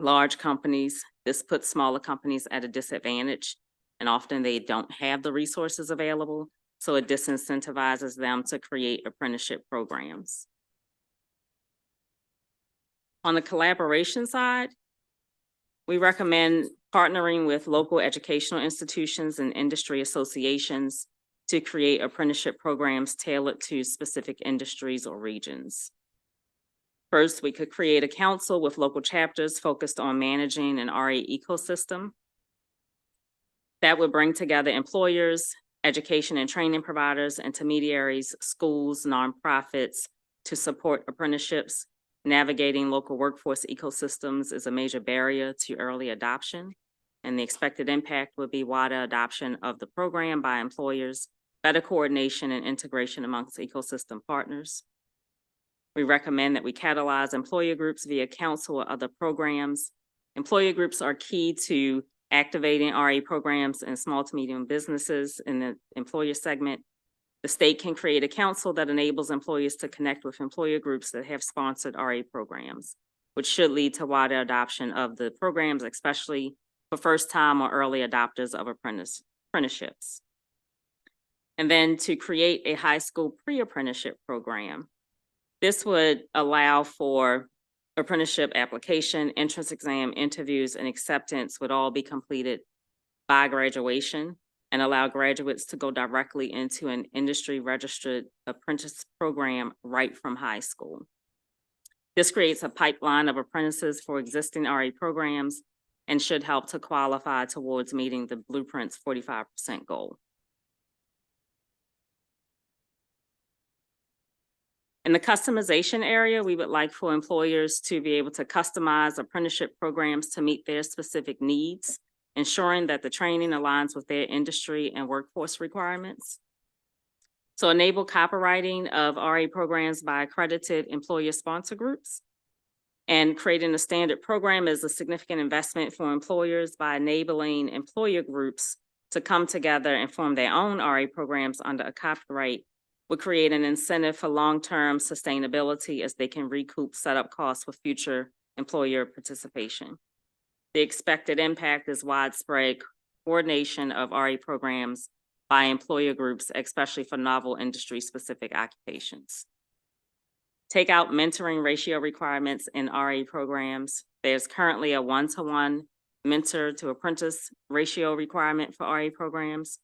Speaker 11: large companies. This puts smaller companies at a disadvantage, and often they don't have the resources available, so it disincentivizes them to create apprenticeship programs. On the collaboration side, we recommend partnering with local educational institutions and industry associations to create apprenticeship programs tailored to specific industries or regions. First, we could create a council with local chapters focused on managing an RA ecosystem. That would bring together employers, education and training providers, intermediaries, schools, nonprofits to support apprenticeships. Navigating local workforce ecosystems is a major barrier to early adoption, and the expected impact would be wider adoption of the program by employers, better coordination and integration amongst ecosystem partners. We recommend that we catalyze employer groups via council or other programs. Employer groups are key to activating RA programs in small to medium businesses in the employer segment. The state can create a council that enables employers to connect with employer groups that have sponsored RA programs, which should lead to wider adoption of the programs, especially for first-time or early adopters of apprenticeships. And then to create a high school pre-apprenticeship program. This would allow for apprenticeship application, entrance exam, interviews, and acceptance would all be completed by graduation and allow graduates to go directly into an industry registered apprentice program right from high school. This creates a pipeline of apprentices for existing RA programs and should help to qualify towards meeting the Blueprint's 45% goal. In the customization area, we would like for employers to be able to customize apprenticeship programs to meet their specific needs, ensuring that the training aligns with their industry and workforce requirements. So enable copywriting of RA programs by accredited employer sponsor groups. And creating a standard program is a significant investment for employers by enabling employer groups to come together and form their own RA programs under a copyright would create an incentive for long-term sustainability as they can recoup setup costs with future employer participation. The expected impact is widespread coordination of RA programs by employer groups, especially for novel industry-specific occupations. Take out mentoring ratio requirements in RA programs. There's currently a 1-to-1 mentor to apprentice ratio requirement for RA programs.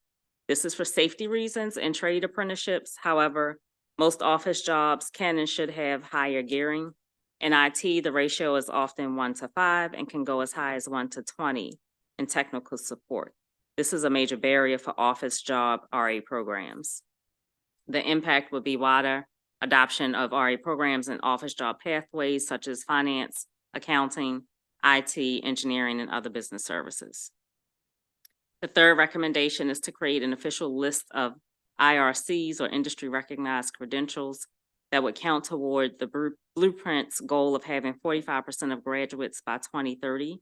Speaker 11: This is for safety reasons and trade apprenticeships. However, most office jobs can and should have higher gearing. In IT, the ratio is often 1:5 and can go as high as 1:20 in technical support. This is a major barrier for office job RA programs. The impact would be wider adoption of RA programs and office job pathways such as finance, accounting, IT, engineering, and other business services. The third recommendation is to create an official list of IRCs or industry recognized credentials that would count toward the blueprint's goal of having 45% of graduates by 2030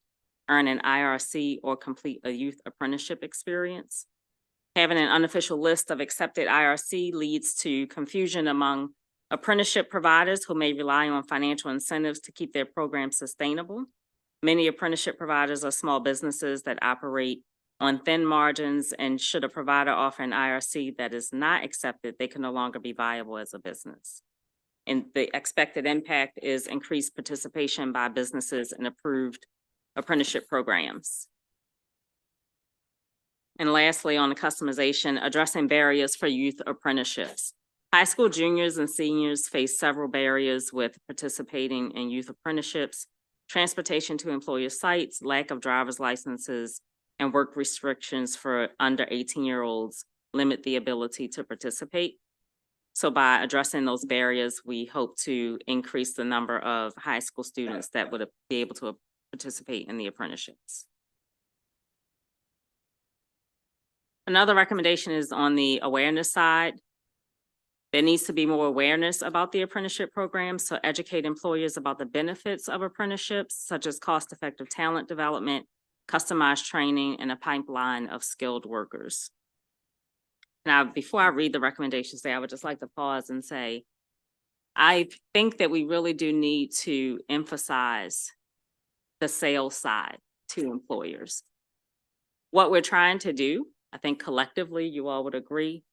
Speaker 11: earn an IRC or complete a youth apprenticeship experience. Having an unofficial list of accepted IRC leads to confusion among apprenticeship providers who may rely on financial incentives to keep their programs sustainable. Many apprenticeship providers are small businesses that operate on thin margins, and should a provider offer an IRC that is not accepted, they can no longer be viable as a business. And the expected impact is increased participation by businesses in approved apprenticeship programs. And lastly, on the customization, addressing barriers for youth apprenticeships. High school juniors and seniors face several barriers with participating in youth apprenticeships: transportation to employer sites, lack of driver's licenses, and work restrictions for under 18-year-olds limit the ability to participate. So by addressing those barriers, we hope to increase the number of high school students that would be able to participate in the apprenticeships. Another recommendation is on the awareness side. There needs to be more awareness about the apprenticeship program, so educate employers about the benefits of apprenticeships, such as cost-effective talent development, customized training, and a pipeline of skilled workers. Now, before I read the recommendations today, I would just like to pause and say, I think that we really do need to emphasize the sales side to employers. What we're trying to do, I think collectively you all would agree,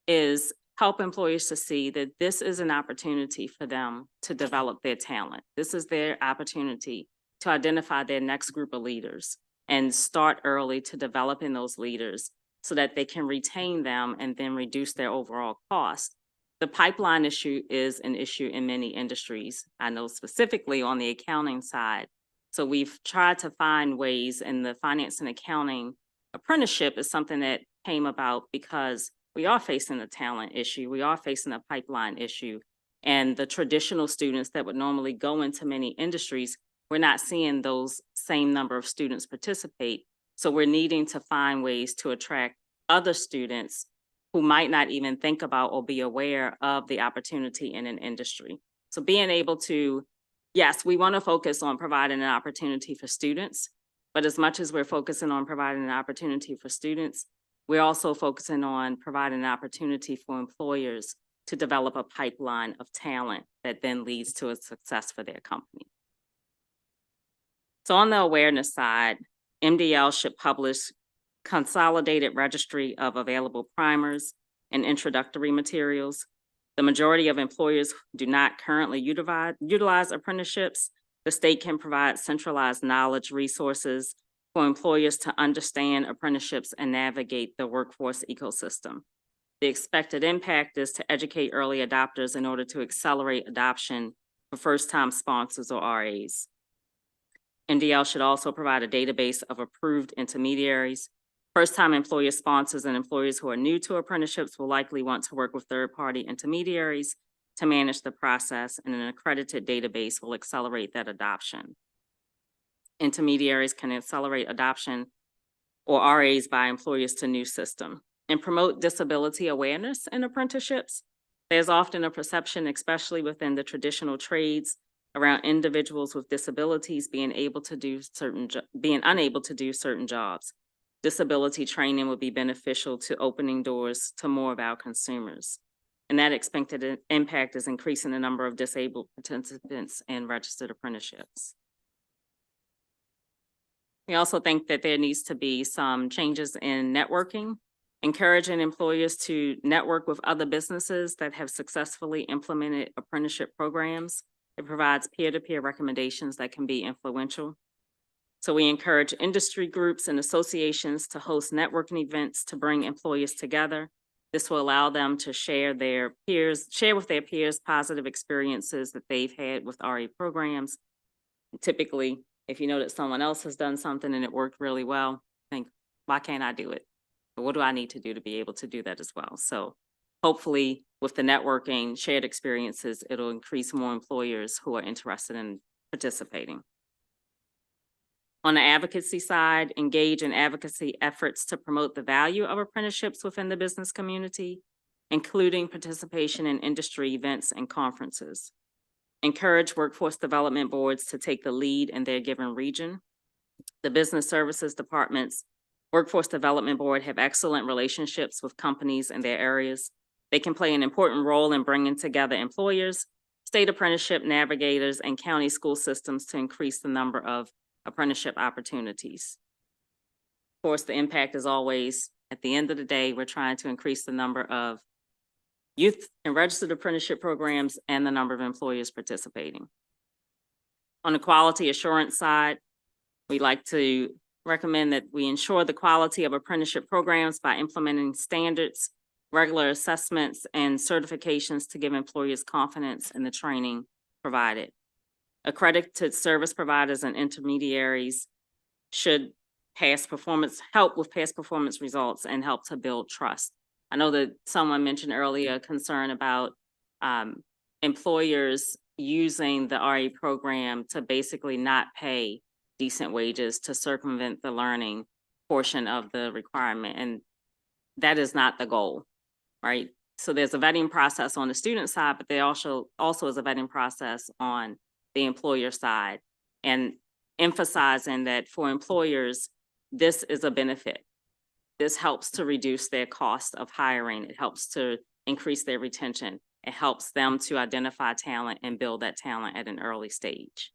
Speaker 11: is help employers to see that this is an opportunity for them to develop their talent. This is their opportunity to identify their next group of leaders and start early to developing those leaders so that they can retain them and then reduce their overall cost. The pipeline issue is an issue in many industries. I know specifically on the accounting side. So we've tried to find ways, and the finance and accounting apprenticeship is something that came about because we are facing a talent issue. We are facing a pipeline issue. And the traditional students that would normally go into many industries, we're not seeing those same number of students participate. So we're needing to find ways to attract other students who might not even think about or be aware of the opportunity in an industry. So being able to, yes, we want to focus on providing an opportunity for students, but as much as we're focusing on providing an opportunity for students, we're also focusing on providing an opportunity for employers to develop a pipeline of talent that then leads to a success for their company. So on the awareness side, MDL should publish consolidated registry of available primers and introductory materials. The majority of employers do not currently utilize apprenticeships. The state can provide centralized knowledge resources for employers to understand apprenticeships and navigate the workforce ecosystem. The expected impact is to educate early adopters in order to accelerate adoption for first-time sponsors or RAs. MDL should also provide a database of approved intermediaries. First-time employer sponsors and employers who are new to apprenticeships will likely want to work with third-party intermediaries to manage the process, and an accredited database will accelerate that adoption. Intermediaries can accelerate adoption or RAs by employers to new system and promote disability awareness in apprenticeships. There's often a perception, especially within the traditional trades, around individuals with disabilities being unable to do certain jobs. Disability training would be beneficial to opening doors to more of our consumers. And that expected impact is increasing the number of disabled participants in registered apprenticeships. We also think that there needs to be some changes in networking, encouraging employers to network with other businesses that have successfully implemented apprenticeship programs. It provides peer-to-peer recommendations that can be influential. So we encourage industry groups and associations to host networking events to bring employers together. This will allow them to share with their peers positive experiences that they've had with RA programs. Typically, if you know that someone else has done something and it worked really well, think, why can't I do it? But what do I need to do to be able to do that as well? So hopefully with the networking, shared experiences, it'll increase more employers who are interested in participating. On the advocacy side, engage in advocacy efforts to promote the value of apprenticeships within the business community, including participation in industry events and conferences. Encourage workforce development boards to take the lead in their given region. The Business Services Department's Workforce Development Board have excellent relationships with companies in their areas. They can play an important role in bringing together employers, state apprenticeship navigators, and county school systems to increase the number of apprenticeship opportunities. Of course, the impact is always, at the end of the day, we're trying to increase the number of youth and registered apprenticeship programs and the number of employers participating. On the quality assurance side, we like to recommend that we ensure the quality of apprenticeship programs by implementing standards, regular assessments, and certifications to give employers confidence in the training provided. Accredited service providers and intermediaries should help with past performance results and help to build trust. I know that someone mentioned earlier a concern about employers using the RA program to basically not pay decent wages to circumvent the learning portion of the requirement. And that is not the goal, right? So there's a vetting process on the student side, but there also is a vetting process on the employer side, and emphasizing that for employers, this is a benefit. This helps to reduce their cost of hiring. It helps to increase their retention. It helps them to identify talent and build that talent at an early stage.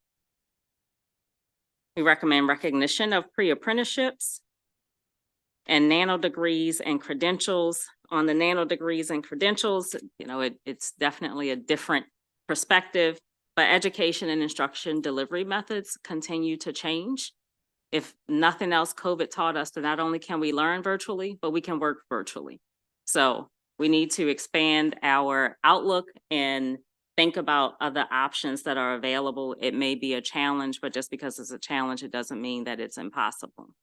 Speaker 11: We recommend recognition of pre-apprenticeships and nano degrees and credentials. On the nano degrees and credentials, it's definitely a different perspective, but education and instruction delivery methods continue to change. If nothing else, COVID taught us that not only can we learn virtually, but we can work virtually. So we need to expand our outlook and think about other options that are available. It may be a challenge, but just because it's a challenge, it doesn't mean that it's impossible.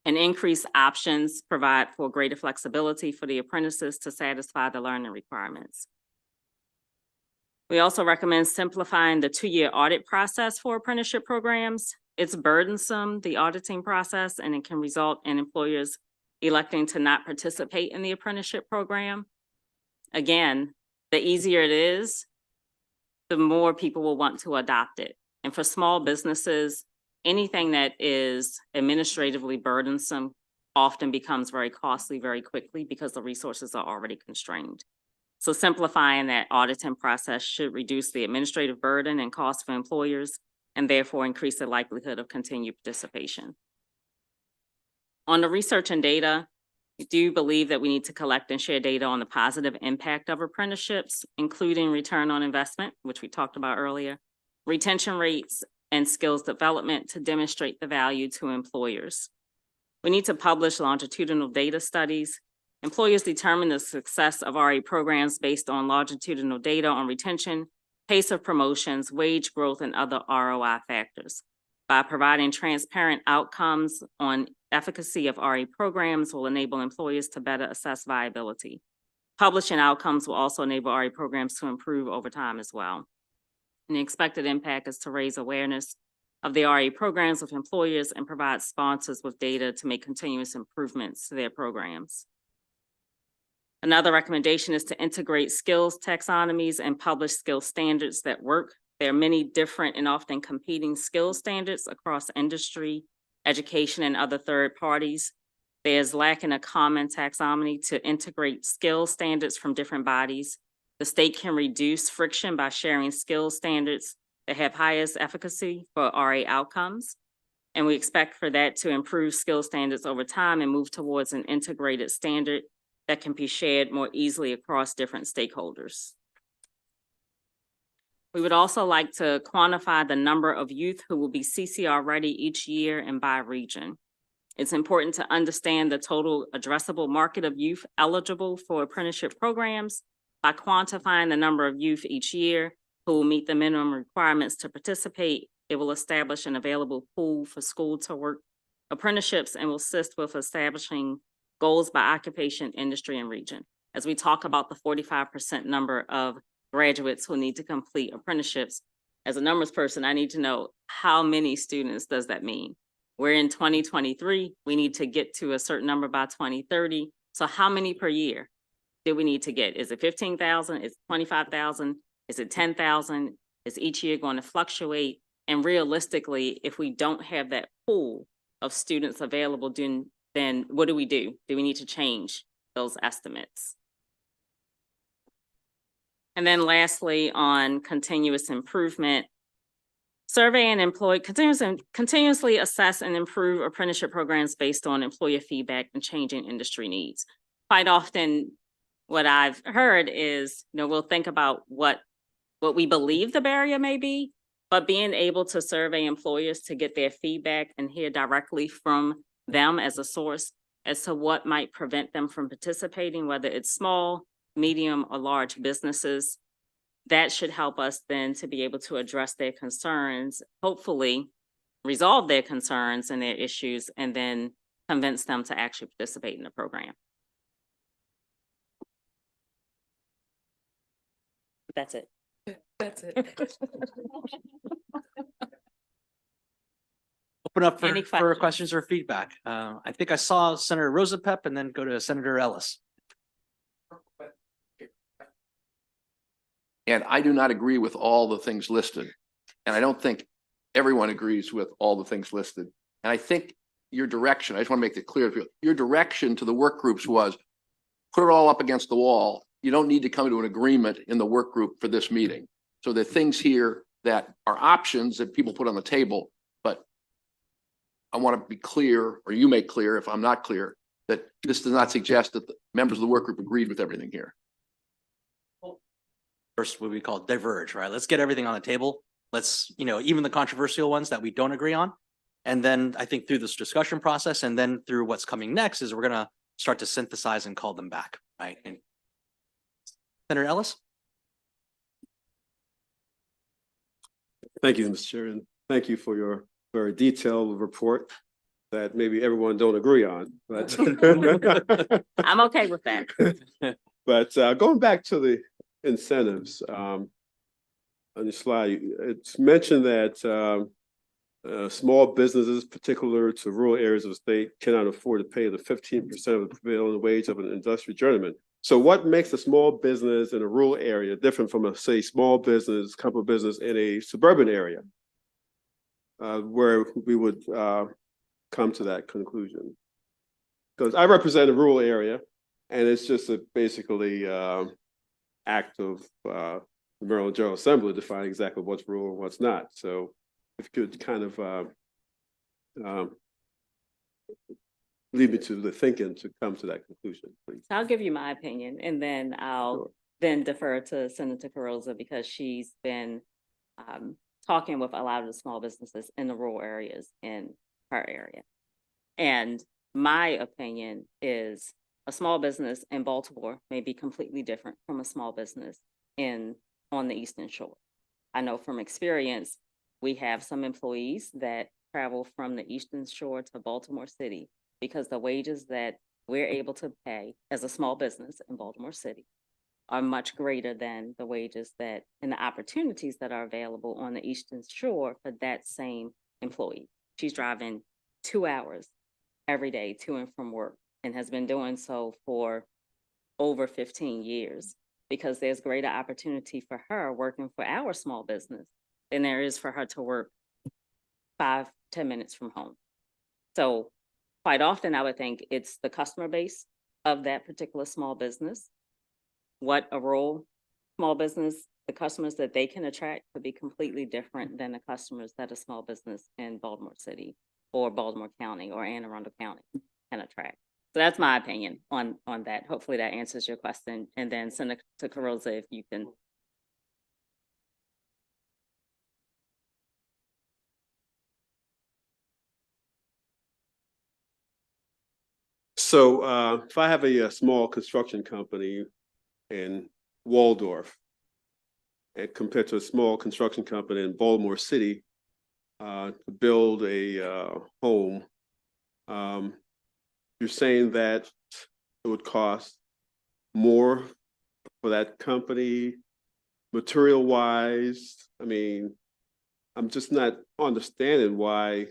Speaker 11: And increased options provide for greater flexibility for the apprentices to satisfy the learning requirements. We also recommend simplifying the 2-year audit process for apprenticeship programs. It's burdensome, the auditing process, and it can result in employers electing to not participate in the apprenticeship program. Again, the easier it is, the more people will want to adopt it. And for small businesses, anything that is administratively burdensome often becomes very costly very quickly because the resources are already constrained. So simplifying that auditing process should reduce the administrative burden and cost for employers and therefore increase the likelihood of continued participation. On the research and data, we do believe that we need to collect and share data on the positive impact of apprenticeships, including return on investment, which we talked about earlier, retention rates, and skills development to demonstrate the value to employers. We need to publish longitudinal data studies. Employers determine the success of RA programs based on longitudinal data on retention, pace of promotions, wage growth, and other ROI factors. By providing transparent outcomes on efficacy of RA programs will enable employers to better assess viability. Publishing outcomes will also enable RA programs to improve over time as well. And the expected impact is to raise awareness of the RA programs with employers and provide sponsors with data to make continuous improvements to their programs. Another recommendation is to integrate skills taxonomies and publish skill standards that work. There are many different and often competing skill standards across industry, education, and other third parties. There's lacking a common taxonomy to integrate skill standards from different bodies. The state can reduce friction by sharing skill standards that have highest efficacy for RA outcomes. And we expect for that to improve skill standards over time and move towards an integrated standard that can be shared more easily across different stakeholders. We would also like to quantify the number of youth who will be CCR ready each year and by region. It's important to understand the total addressable market of youth eligible for apprenticeship programs. By quantifying the number of youth each year who will meet the minimum requirements to participate, it will establish an available pool for school to work apprenticeships and will assist with establishing goals by occupation, industry, and region. As we talk about the 45% number of graduates who need to complete apprenticeships, as a numbers person, I need to know how many students does that mean? We're in 2023, we need to get to a certain number by 2030. So how many per year do we need to get? Is it 15,000? Is it 25,000? Is it 10,000? Is each year going to fluctuate? And realistically, if we don't have that pool of students available, then what do? Do we need to change those estimates? And then lastly, on continuous improvement, survey and employ continuously assess and improve apprenticeship programs based on employer feedback and changing industry needs. Quite often, what I've heard is, we'll think about what we believe the barrier may be, but being able to survey employers to get their feedback and hear directly from them as a source as to what might prevent them from participating, whether it's small, medium, or large businesses. That should help us then to be able to address their concerns, hopefully resolve their concerns and their issues, and then convince them to actually participate in the program. That's it.
Speaker 9: That's it.
Speaker 1: Open up
Speaker 11: Any
Speaker 1: for
Speaker 11: questions?
Speaker 1: questions or feedback. I think I saw Senator Rosapep and then go to Senator Ellis.
Speaker 3: And I do not agree with all the things listed. And I don't think everyone agrees with all the things listed. And I think your direction, I just want to make it clear, your direction to the work groups was put it all up against the wall. You don't need to come to an agreement in the work group for this meeting. So there are things here that are options that people put on the table, but I want to be clear, or you make clear if I'm not clear, that this does not suggest that the members of the work group agreed with everything here.
Speaker 1: First, what we call diverge, right? Let's get everything on the table. Let's, even the controversial ones that we don't agree on. And then I think through this discussion process and then through what's coming next is we're going to start to synthesize and call them back, right? And Senator Ellis?
Speaker 12: Thank you, Mr. Chair, and thank you for your very detailed report that maybe everyone don't agree on, but
Speaker 11: I'm okay with that.
Speaker 12: But going back to the incentives, on the slide, it's mentioned that small businesses, particular to rural areas of the state, cannot afford to pay the 15% of the prevailing wage of an industrial journeyman. So what makes a small business in a rural area different from a, say, small business, couple business in a suburban area? Where we would come to that conclusion. Because I represent a rural area, and it's just basically act of the Maryland General Assembly to define exactly what's rural and what's not. So if you could kind of lead me to the thinking to come to that conclusion, please.
Speaker 11: I'll give you my opinion, and then I'll then defer to Senator Carrozza because she's been talking with a lot of the small businesses in the rural areas in her area. And my opinion is a small business in Baltimore may be completely different from a small business on the Eastern Shore. I know from experience, we have some employees that travel from the Eastern Shore to Baltimore City because the wages that we're able to pay as a small business in Baltimore City are much greater than the wages that and the opportunities that are available on the Eastern Shore for that same employee. She's driving 2 hours every day to and from work and has been doing so for over 15 years because there's greater opportunity for her working for our small business than there is for her to work 5-10 minutes from home. So quite often I would think it's the customer base of that particular small business. What a rural small business, the customers that they can attract could be completely different than the customers that a small business in Baltimore City or Baltimore County or Anne Arundel County can attract. So that's my opinion on that. Hopefully that answers your question. And then Senator Carrozza, if you can.
Speaker 12: So if I have a small construction company in Waldorf and compared to a small construction company in Baltimore City to build a home, you're saying that it would cost more for that company material wise? I mean, I'm just not understanding why,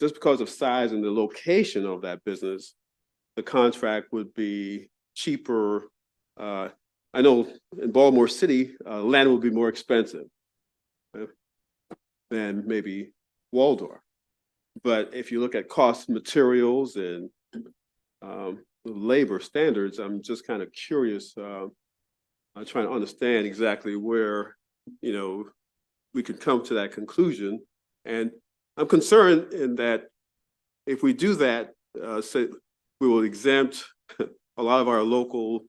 Speaker 12: just because of size and the location of that business, the contract would be cheaper. I know in Baltimore City, land would be more expensive than maybe Waldorf. But if you look at cost materials and labor standards, I'm just kind of curious. I'm trying to understand exactly where, we could come to that conclusion. And I'm concerned in that if we do that, say we will exempt a lot of our local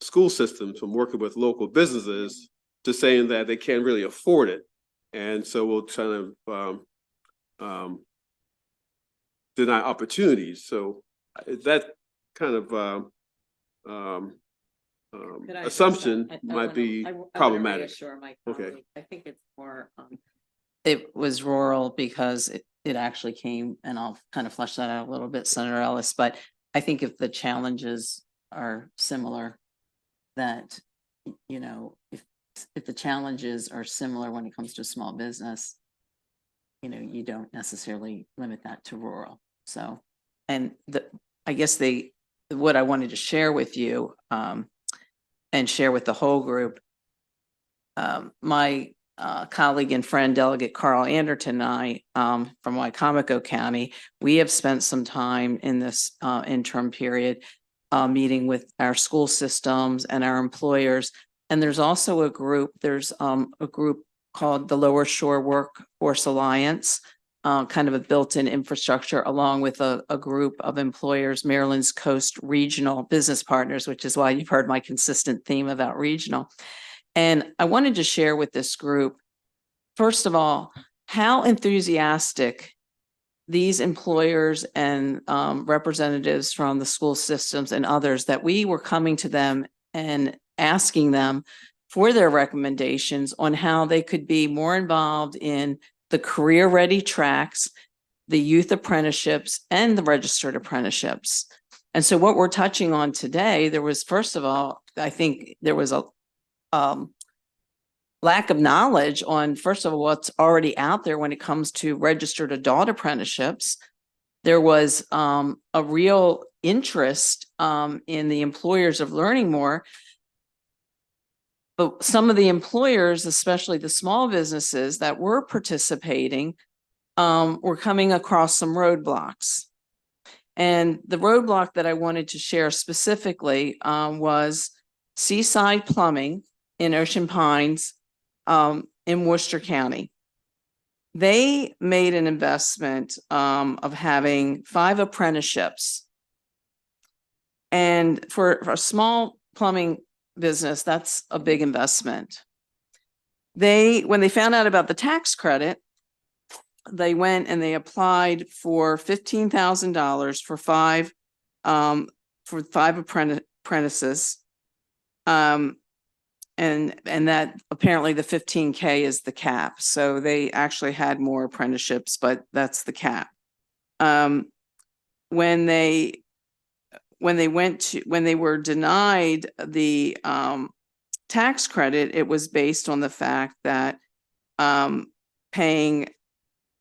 Speaker 12: school systems from working with local businesses to saying that they can't really afford it. And so we'll kind of deny opportunities. So that kind of assumption might be problematic. Okay.
Speaker 4: I think it's more, it was rural because it actually came, and I'll kind of flesh that out a little bit, Senator Ellis, but I think if the challenges are similar, that, if the challenges are similar when it comes to small business, you don't necessarily limit that to rural. So, and I guess what I wanted to share with you, and share with the whole group, my colleague and friend, Delegate Carl Anderton and I, from Wycomico County, we have spent some time in this interim period meeting with our school systems and our employers. And there's also a group called the Lower Shore Workforce Alliance, kind of a built-in infrastructure, along with a group of employers, Maryland's Coast Regional Business Partners, which is why you've heard my consistent theme about regional. And I wanted to share with this group, first of all, how enthusiastic these employers and representatives from the school systems and others, that we were coming to them and asking them for their recommendations on how they could be more involved in the career-ready tracks, the youth apprenticeships, and the registered apprenticeships. And so what we're touching on today, there was, first of all, I think there was a lack of knowledge on, first of all, what's already out there when it comes to registered adult apprenticeships. There was a real interest in the employers of learning more. But some of the employers, especially the small businesses that were participating, were coming across some roadblocks. And the roadblock that I wanted to share specifically was Seaside Plumbing in Ocean Pines in Worcester County. They made an investment of having 5 apprenticeships. And for a small plumbing business, that's a big investment. When they found out about the tax credit, they went and they applied for $15,000 for 5 apprentices. And that apparently the 15K is the cap. So they actually had more apprenticeships, but that's the cap. When they were denied the tax credit, it was based on the fact that paying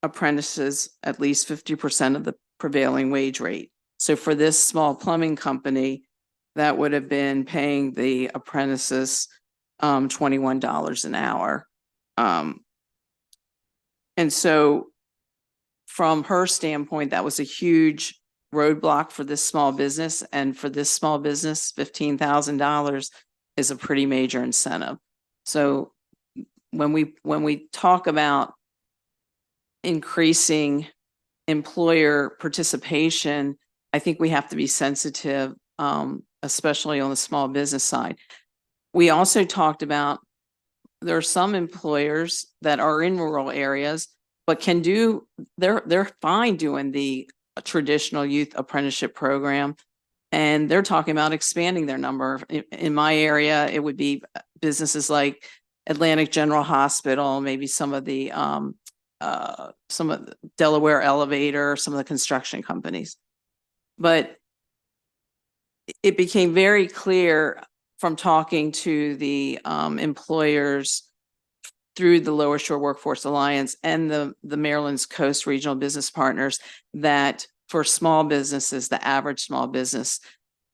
Speaker 4: apprentices at least 50% of the prevailing wage rate. So for this small plumbing company, that would have been paying the apprentices $21 an hour. And so from her standpoint, that was a huge roadblock for this small business. And for this small business, $15,000 is a pretty major incentive. So when we talk about increasing employer participation, I think we have to be sensitive, especially on the small business side. We also talked about there are some employers that are in rural areas, but they're fine doing the a traditional youth apprenticeship program. And they're talking about expanding their number. In my area, it would be businesses like Atlantic General Hospital, maybe some of the Delaware Elevator, some of the construction companies. But it became very clear from talking to the employers through the Lower Shore Workforce Alliance and the Maryland's Coast Regional Business Partners that for small businesses, the average small business,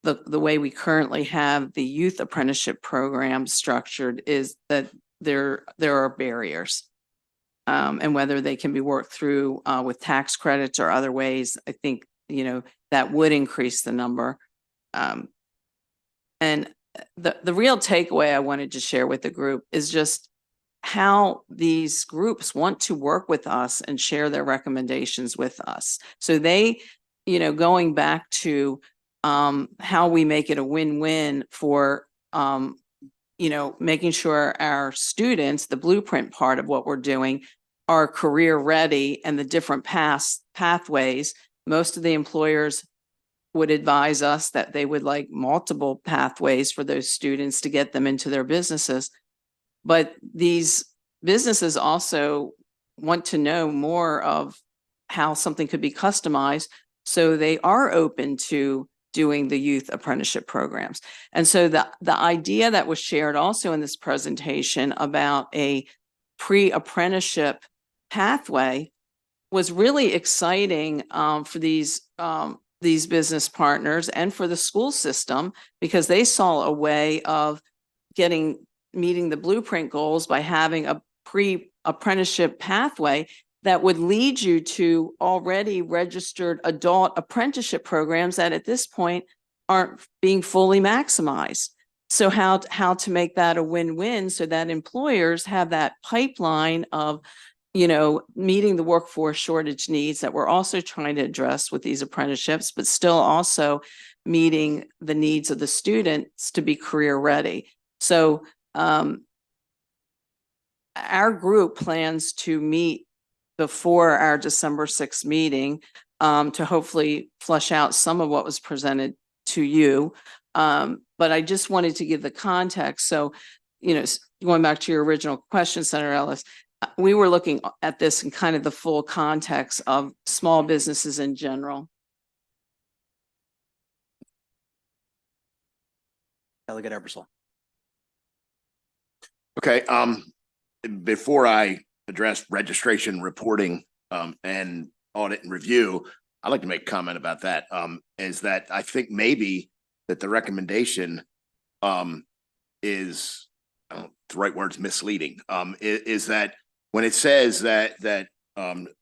Speaker 4: the way we currently have the youth apprenticeship program structured is that there are barriers. And whether they can be worked through with tax credits or other ways, I think, that would increase the number. And the real takeaway I wanted to share with the group is just how these groups want to work with us and share their recommendations with us. So they, going back to how we make it a win-win for, making sure our students, the blueprint part of what we're doing, are career ready and the different pathways. Most of the employers would advise us that they would like multiple pathways for those students to get them into their businesses. But these businesses also want to know more of how something could be customized. So they are open to doing the youth apprenticeship programs. And so the idea that was shared also in this presentation about a pre-apprenticeship pathway was really exciting for these business partners and for the school system, because they saw a way of meeting the blueprint goals by having a pre-apprenticeship pathway that would lead you to already registered adult apprenticeship programs that at this point aren't being fully maximized. So how to make that a win-win so that employers have that pipeline of, meeting the workforce shortage needs that we're also trying to address with these apprenticeships, but still also meeting the needs of the students to be career ready. So our group plans to meet before our December 6th meeting to hopefully flesh out some of what was presented to you. But I just wanted to give the context. So, going back to your original question, Senator Ellis, we were looking at this in kind of the full context of small businesses in general.
Speaker 1: Delegate Ebersol.
Speaker 8: Okay, before I address registration, reporting, and audit and review, I'd like to make a comment about that. Is that I think maybe that the recommendation is, I don't know if the right word's misleading, is that when it says that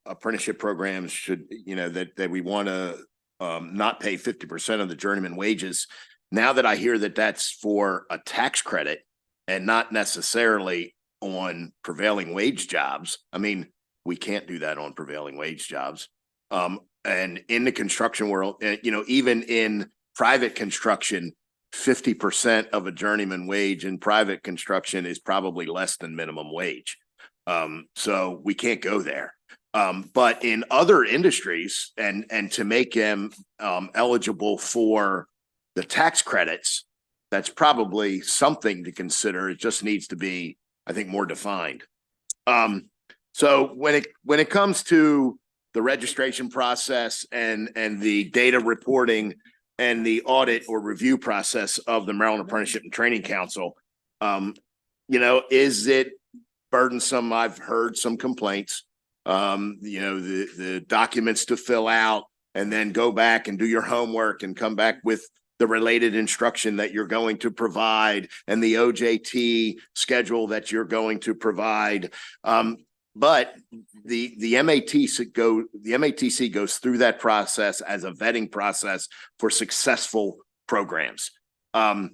Speaker 8: apprenticeship programs should, that we want to not pay 50% of the journeyman wages. Now that I hear that that's for a tax credit and not necessarily on prevailing wage jobs. I mean, we can't do that on prevailing wage jobs. And in the construction world, even in private construction, 50% of a journeyman wage in private construction is probably less than minimum wage. So we can't go there. But in other industries, and to make them eligible for the tax credits, that's probably something to consider. It just needs to be, I think, more defined. So when it comes to the registration process and the data reporting and the audit or review process of the Maryland Apprenticeship and Training Council, is it burdensome? I've heard some complaints. The documents to fill out and then go back and do your homework and come back with the related instruction that you're going to provide and the OJT schedule that you're going to provide. But the MATC goes through that process as a vetting process for successful programs. As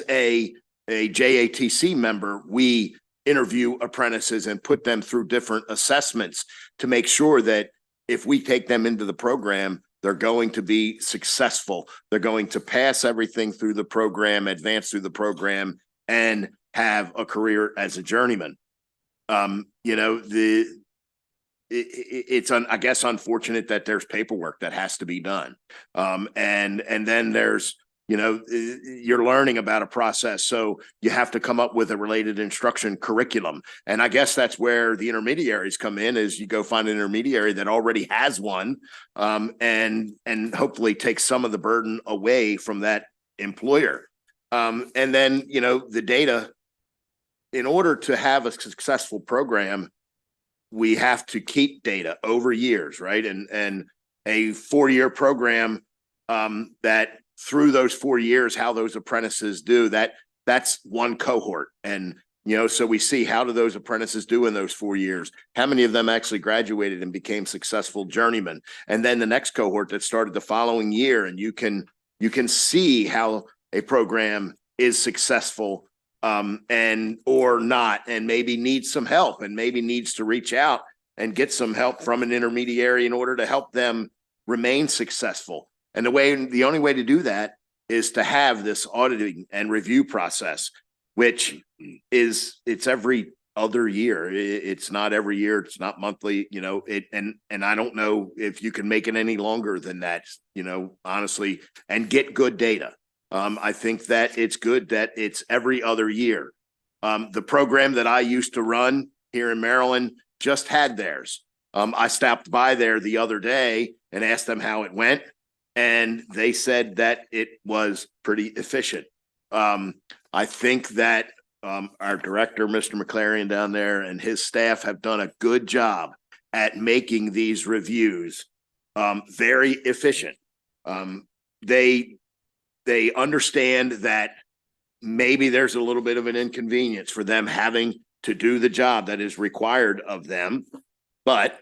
Speaker 8: a JATC member, we interview apprentices and put them through different assessments to make sure that if we take them into the program, they're going to be successful. They're going to pass everything through the program, advance through the program, and have a career as a journeyman. I guess unfortunate that there's paperwork that has to be done. And then there's, you're learning about a process. So you have to come up with a related instruction curriculum. And I guess that's where the intermediaries come in, is you go find an intermediary that already has one, and hopefully take some of the burden away from that employer. And then, the data, in order to have a successful program, we have to keep data over years, right? And a 4-year program, that through those 4 years, how those apprentices do, that's one cohort. And, so we see, how do those apprentices do in those 4 years? How many of them actually graduated and became successful journeymen? And then the next cohort that started the following year, and you can see how a program is successful, and or not, and maybe needs some help, and maybe needs to reach out and get some help from an intermediary in order to help them remain successful. And the only way to do that is to have this auditing and review process, which it's every other year. It's not every year. It's not monthly, and I don't know if you can make it any longer than that, honestly, and get good data. I think that it's good that it's every other year. The program that I used to run here in Maryland just had theirs. I stopped by there the other day and asked them how it went, and they said that it was pretty efficient. I think that our director, Mr. McClarion down there, and his staff have done a good job at making these reviews very efficient. They understand that maybe there's a little bit of an inconvenience for them having to do the job that is required of them, but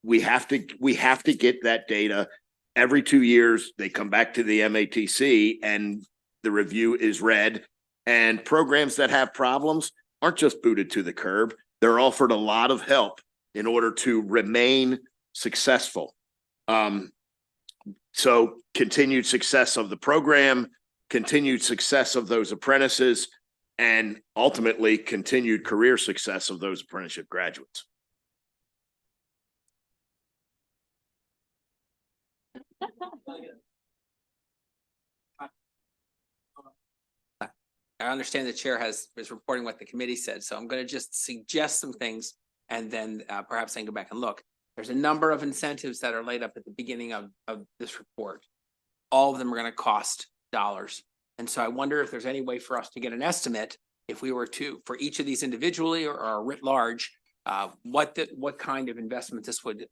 Speaker 8: we have to get that data every 2 years. They come back to the MATC and the review is read, and programs that have problems aren't just booted to the curb. They're offered a lot of help in order to remain successful. So continued success of the program, continued success of those apprentices, and ultimately continued career success of those apprenticeship graduates.
Speaker 7: I understand the chair is reporting what the committee said, so I'm going to just suggest some things, and then perhaps I can go back and look. There's a number of incentives that are laid up at the beginning of this report. All of them are going to cost dollars. And so I wonder if there's any way for us to get an estimate, if we were to, for each of these individually or writ large, what kind of investment this would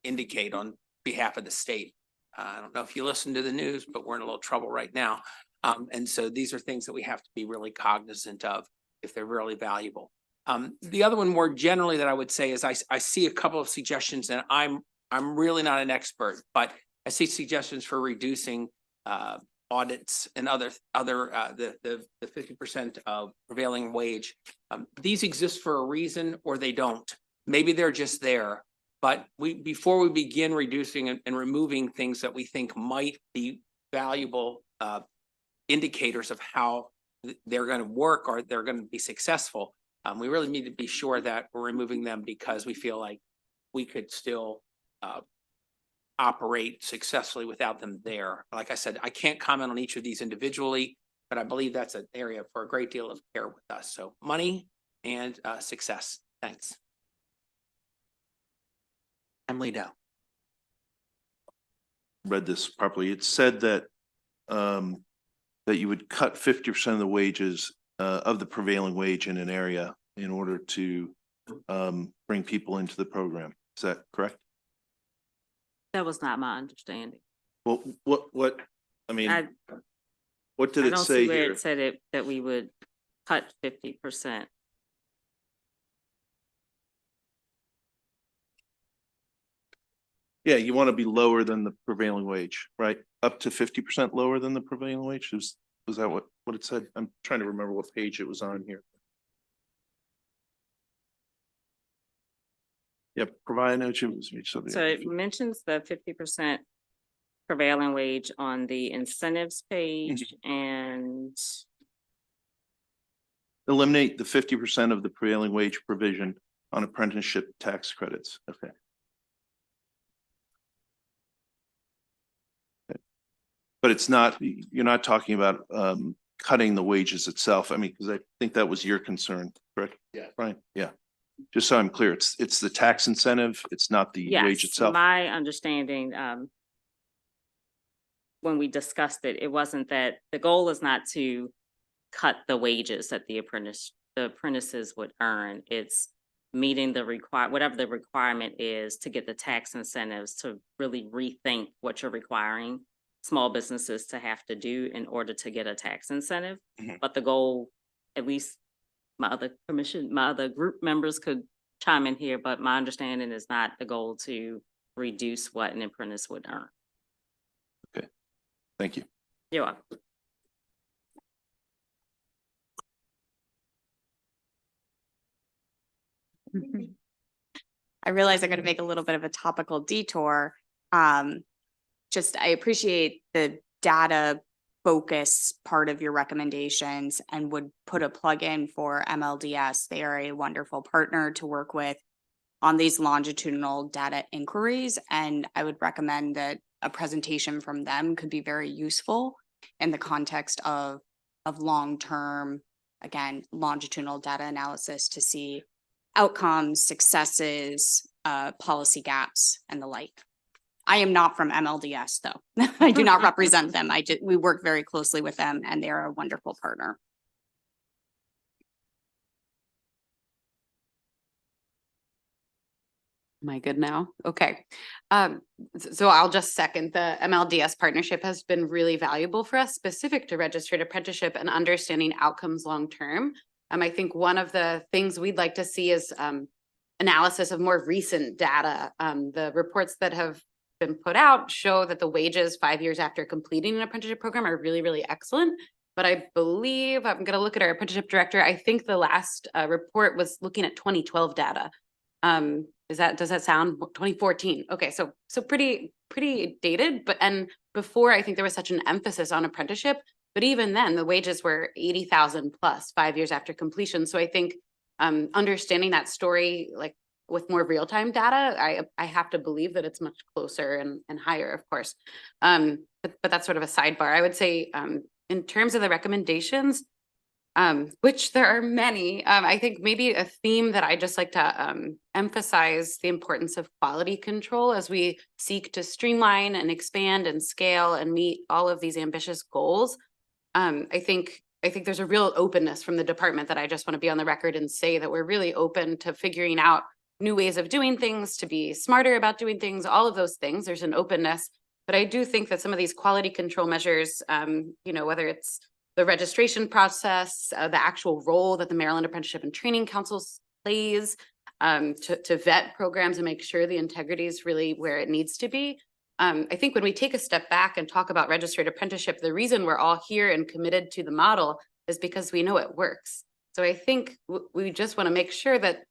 Speaker 7: indicate on behalf of the state. I don't know if you listen to the news, but we're in a little trouble right now. And so these are things that we have to be really cognizant of if they're really valuable. The other one more generally that I would say is I see a couple of suggestions, and I'm really not an expert, but I see suggestions for reducing audits and the 50% of prevailing wage. These exist for a reason, or they don't. Maybe they're just there. But before we begin reducing and removing things that we think might be valuable indicators of how they're going to work or they're going to be successful, we really need to be sure that we're removing them because we feel like we could still operate successfully without them there. Like I said, I can't comment on each of these individually, but I believe that's an area for a great deal of care with us. So money and success. Thanks. Emily Dow.
Speaker 5: Read this properly. It said that that you would cut 50% of the wages of the prevailing wage in an area in order to bring people into the program. Is that correct?
Speaker 11: That was not my understanding.
Speaker 5: Well, what I mean, what did
Speaker 11: I
Speaker 5: it
Speaker 11: don't
Speaker 5: say
Speaker 11: see where
Speaker 5: here?
Speaker 11: it said that we would cut 50%.
Speaker 5: Yeah, you want to be lower than the prevailing wage, right? Up to 50% lower than the prevailing wage. Was that what it said? I'm trying to remember what page it was on here. Yep, provide no changes.
Speaker 11: So it mentions the 50% prevailing wage on the incentives page and
Speaker 5: eliminate the 50% of the prevailing wage provision on apprenticeship tax credits. Okay. But it's not, you're not talking about cutting the wages itself. I mean, because I think that was your concern, correct?
Speaker 8: Yeah.
Speaker 5: Right, yeah. Just so I'm clear, it's the tax incentive, it's not the wage
Speaker 11: Yes,
Speaker 5: itself.
Speaker 11: my understanding, when we discussed it, it wasn't that, the goal is not to cut the wages that the apprentices would earn. It's meeting the whatever the requirement is to get the tax incentives to really rethink what you're requiring small businesses to have to do in order to get a tax incentive.
Speaker 5: Mhm.
Speaker 11: But the goal, at least my other group members could chime in here, but my understanding is not the goal to reduce what an apprentice would earn.
Speaker 5: Okay, thank you.
Speaker 11: You're welcome.
Speaker 13: I realize I'm going to make a little bit of a topical detour. I appreciate the data focus part of your recommendations and would put a plug in for MLDS. They are a wonderful partner to work with on these longitudinal data inquiries. And I would recommend that a presentation from them could be very useful in the context of long-term, again, longitudinal data analysis to see outcomes, successes, policy gaps, and the like. I am not from MLDS, though. I do not represent them. We work very closely with them, and they are a wonderful partner.
Speaker 9: Am I good now? Okay. So I'll just second the MLDS partnership has been really valuable for us, specific to registered apprenticeship and understanding outcomes long term. I think one of the things we'd like to see is analysis of more recent data. The reports that have been put out show that the wages 5 years after completing an apprenticeship program are really, really excellent. But I believe, I'm going to look at our apprenticeship director, I think the last report was looking at 2012 data. Does that sound 2014? Okay, so pretty dated, and before I think there was such an emphasis on apprenticeship, but even then the wages were 80,000 plus 5 years after completion. So I think understanding that story, like with more real-time data, I have to believe that it's much closer and higher, of course. But that's sort of a sidebar. I would say in terms of the recommendations, which there are many, I think maybe a theme that I just like to emphasize the importance of quality control as we seek to streamline and expand and scale and meet all of these ambitious goals. I think there's a real openness from the department that I just want to be on the record and say that we're really open to figuring out new ways of doing things, to be smarter about doing things, all of those things. There's an openness, but I do think that some of these quality control measures, whether it's the registration process, the actual role that the Maryland Apprenticeship and Training Council plays to vet programs and make sure the integrity is really where it needs to be. I think when we take a step back and talk about registered apprenticeship, the reason we're all here and committed to the model is because we know it works. So I think we just want to make sure that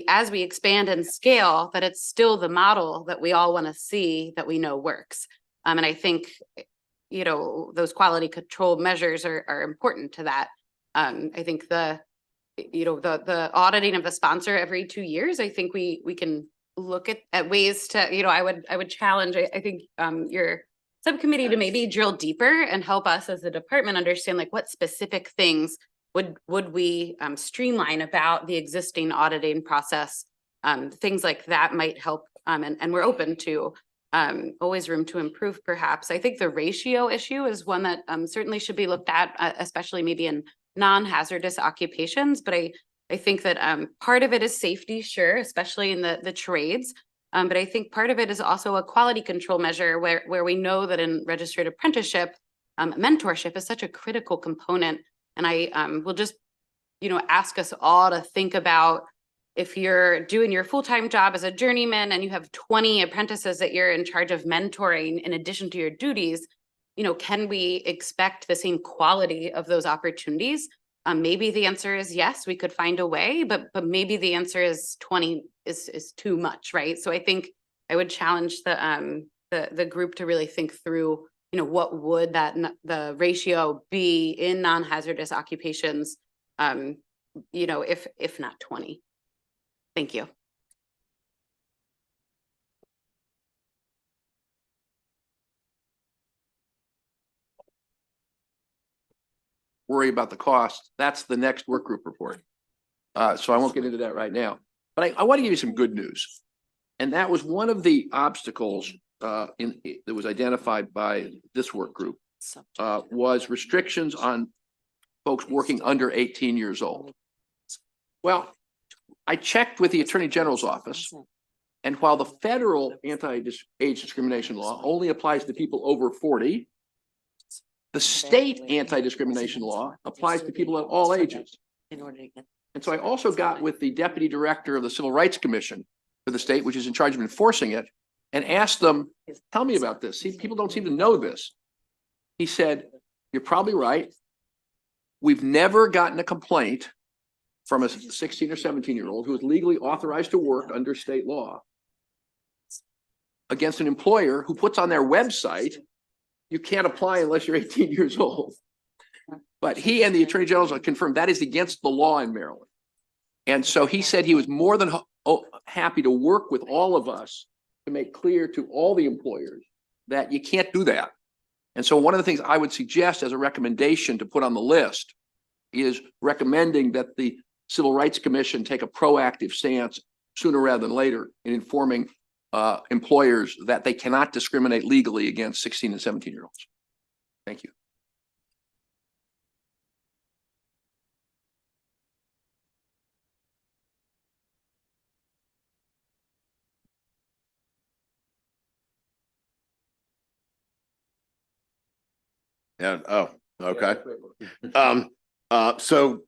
Speaker 9: as we expand and scale, that it's still the model that we all want to see, that we know works. And I think those quality control measures are important to that. I think the auditing of the sponsor every 2 years, I think we can look at ways to, I would challenge, I think your subcommittee to maybe drill deeper and help us as a department understand like what specific things would we streamline about the existing auditing process. Things like that might help, and we're open to always room to improve, perhaps. I think the ratio issue is one that certainly should be looked at, especially maybe in non-hazardous occupations. But I think that part of it is safety, sure, especially in the trades. But I think part of it is also a quality control measure where we know that in registered apprenticeship, mentorship is such a critical component. And I will just, ask us all to think about if you're doing your full-time job as a journeyman and you have 20 apprentices that you're in charge of mentoring in addition to your duties, can we expect the same quality of those opportunities? Maybe the answer is yes, we could find a way, but maybe the answer is 20 is too much, right? So I think I would challenge the group to really think through, what would the ratio be in non-hazardous occupations, if not 20. Thank you.
Speaker 3: Worry about the cost. That's the next work group report. So I won't get into that right now, but I want to give you some good news. And that was one of the obstacles that was identified by this work group was restrictions on folks working under 18 years old. Well, I checked with the Attorney General's office, and while the federal anti-age discrimination law only applies to people over 40, the state anti-discrimination law applies to people at all ages. And so I also got with the deputy director of the Civil Rights Commission for the state, which is in charge of enforcing it, and asked them, tell me about this. See, people don't seem to know this. He said, you're probably right. We've never gotten a complaint from a 16 or 17-year-old who is legally authorized to work under state law against an employer who puts on their website, you can't apply unless you're 18 years old. But he and the Attorney General confirmed that is against the law in Maryland. And so he said he was more than happy to work with all of us to make clear to all the employers that you can't do that. And so one of the things I would suggest as a recommendation to put on the list is recommending that the Civil Rights Commission take a proactive stance sooner rather than later in informing employers that they cannot discriminate legally against 16 and 17-year-olds. Thank you.
Speaker 8: Yeah. Oh, okay. So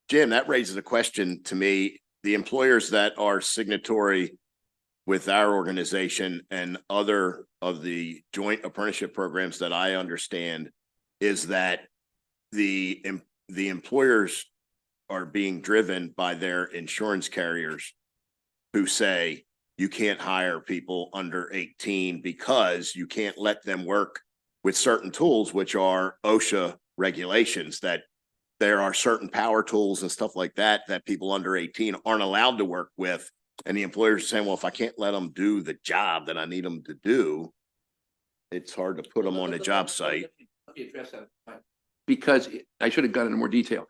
Speaker 8: Jim, that raises a question to me. The employers that are signatory with our organization and other of the joint apprenticeship programs that I understand is that the employers are being driven by their insurance carriers who say you can't hire people under 18 because you can't let them work with certain tools, which are OSHA regulations, that there are certain power tools and stuff like that that people under 18 aren't allowed to work with. And the employers are saying, well, if I can't let them do the job that I need them to do, it's hard to put them on a job site.
Speaker 3: Let me address that. Because I should have gone into more detail.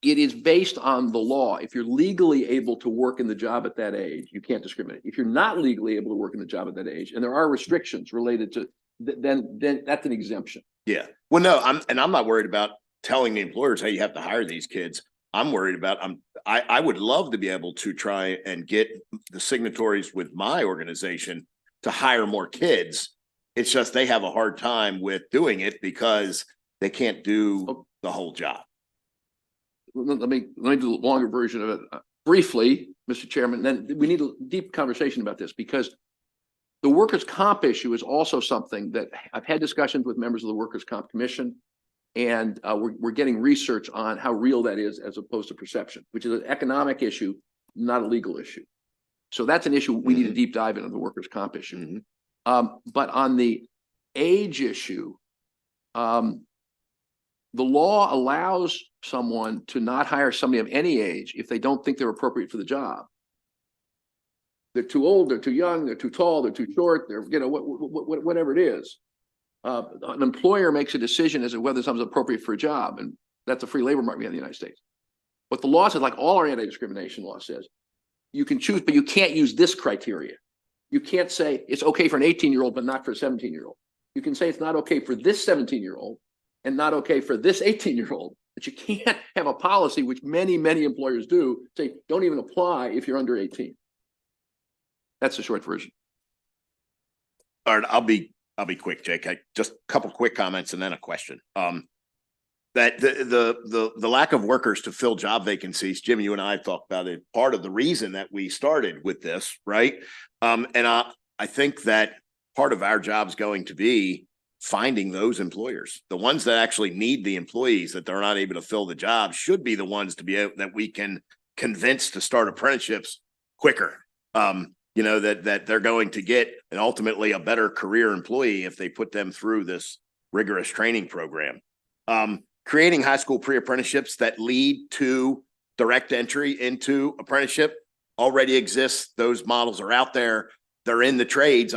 Speaker 3: It is based on the law. If you're legally able to work in the job at that age, you can't discriminate. If you're not legally able to work in the job at that age, and there are restrictions related to, then that's an exemption.
Speaker 8: Yeah. Well, no, I'm not worried about telling the employers, hey, you have to hire these kids. I'm worried about, I would love to be able to try and get the signatories with my organization to hire more kids. It's just they have a hard time with doing it because they can't do the whole job.
Speaker 3: Let me do a longer version of it briefly, Mr. Chairman. Then we need a deep conversation about this because the workers' comp issue is also something that I've had discussions with members of the Workers' Comp Commission, and we're getting research on how real that is as opposed to perception, which is an economic issue, not a legal issue. So that's an issue we need a deep dive into, the workers' comp issue. But on the age issue, the law allows someone to not hire somebody of any age if they don't think they're appropriate for the job. They're too old, they're too young, they're too tall, they're too short, they're, you know, whatever it is. An employer makes a decision as to whether someone's appropriate for a job, and that's a free labor market in the United States. But the law says, like all our anti-discrimination law says, you can choose, but you can't use this criteria. You can't say it's okay for an 18-year-old, but not for a 17-year-old. You can say it's not okay for this 17-year-old and not okay for this 18-year-old. But you can't have a policy, which many, many employers do, say don't even apply if you're under 18. That's the short version.
Speaker 8: All right, I'll be quick, Jake. Just a couple quick comments and then a question. That the lack of workers to fill job vacancies, Jim, you and I have talked about it. Part of the reason that we started with this, right? And I think that part of our job is going to be finding those employers. The ones that actually need the employees that they're not able to fill the job should be the ones to be able, that we can convince to start apprenticeships quicker. You know, that they're going to get and ultimately a better career employee if they put them through this rigorous training program. Creating high school pre-apprenticeships that lead to direct entry into apprenticeship. already exists. Those models are out there. They're in the trades.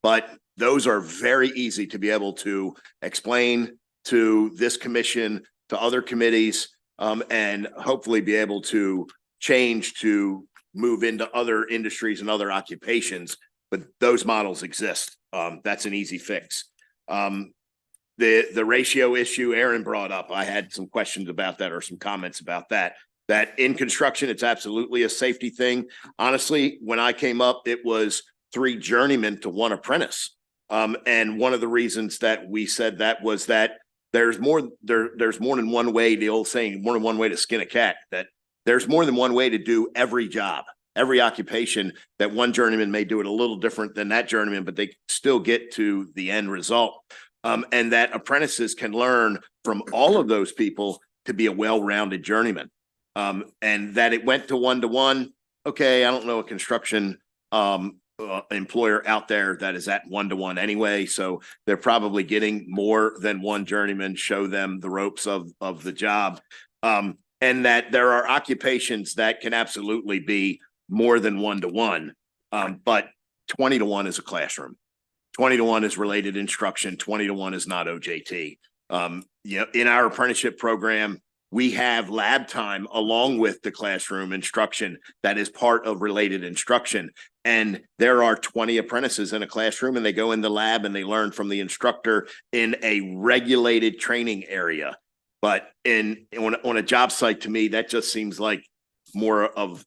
Speaker 8: But those are very easy to be able to explain to this commission, to other committees, and hopefully be able to change to move into other industries and other occupations. But those models exist. That's an easy fix. The ratio issue Aaron brought up, I had some questions about that or some comments about that. That in construction, it's absolutely a safety thing. Honestly, when I came up, it was 3 journeymen to 1 apprentice. And one of the reasons that we said that was that there's more than one way, the old saying, more than one way to skin a cat, that there's more than one way to do every job, every occupation. That one journeyman may do it a little different than that journeyman, but they still get to the end result. And that apprentices can learn from all of those people to be a well-rounded journeyman. And that it went to 1-to-1. Okay, I don't know a construction employer out there that is at 1-to-1 anyway. So they're probably getting more than one journeyman show them the ropes of the job. And that there are occupations that can absolutely be more than 1-to-1. But 20-to-1 is a classroom. 20-to-1 is related instruction. 20-to-1 is not OJT. In our apprenticeship program, we have lab time along with the classroom instruction that is part of related instruction. And there are 20 apprentices in a classroom, and they go in the lab and they learn from the instructor in a regulated training area. But on a job site, to me, that just seems like more of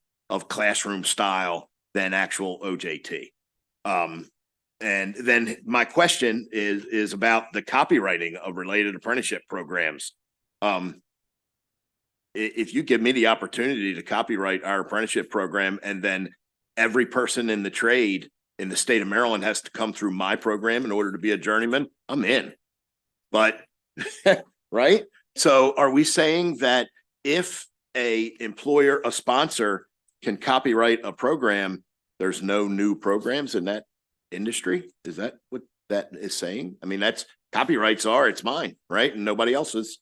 Speaker 8: classroom style than actual OJT. And then my question is about the copywriting of related apprenticeship programs. If you give me the opportunity to copyright our apprenticeship program, and then every person in the trade in the state of Maryland has to come through my program in order to be a journeyman, I'm in. But, right? So are we saying that if a employer, a sponsor can copyright a program, there's no new programs in that industry? Is that what that is saying? I mean, that's copyrights are, it's mine, right? And nobody else's.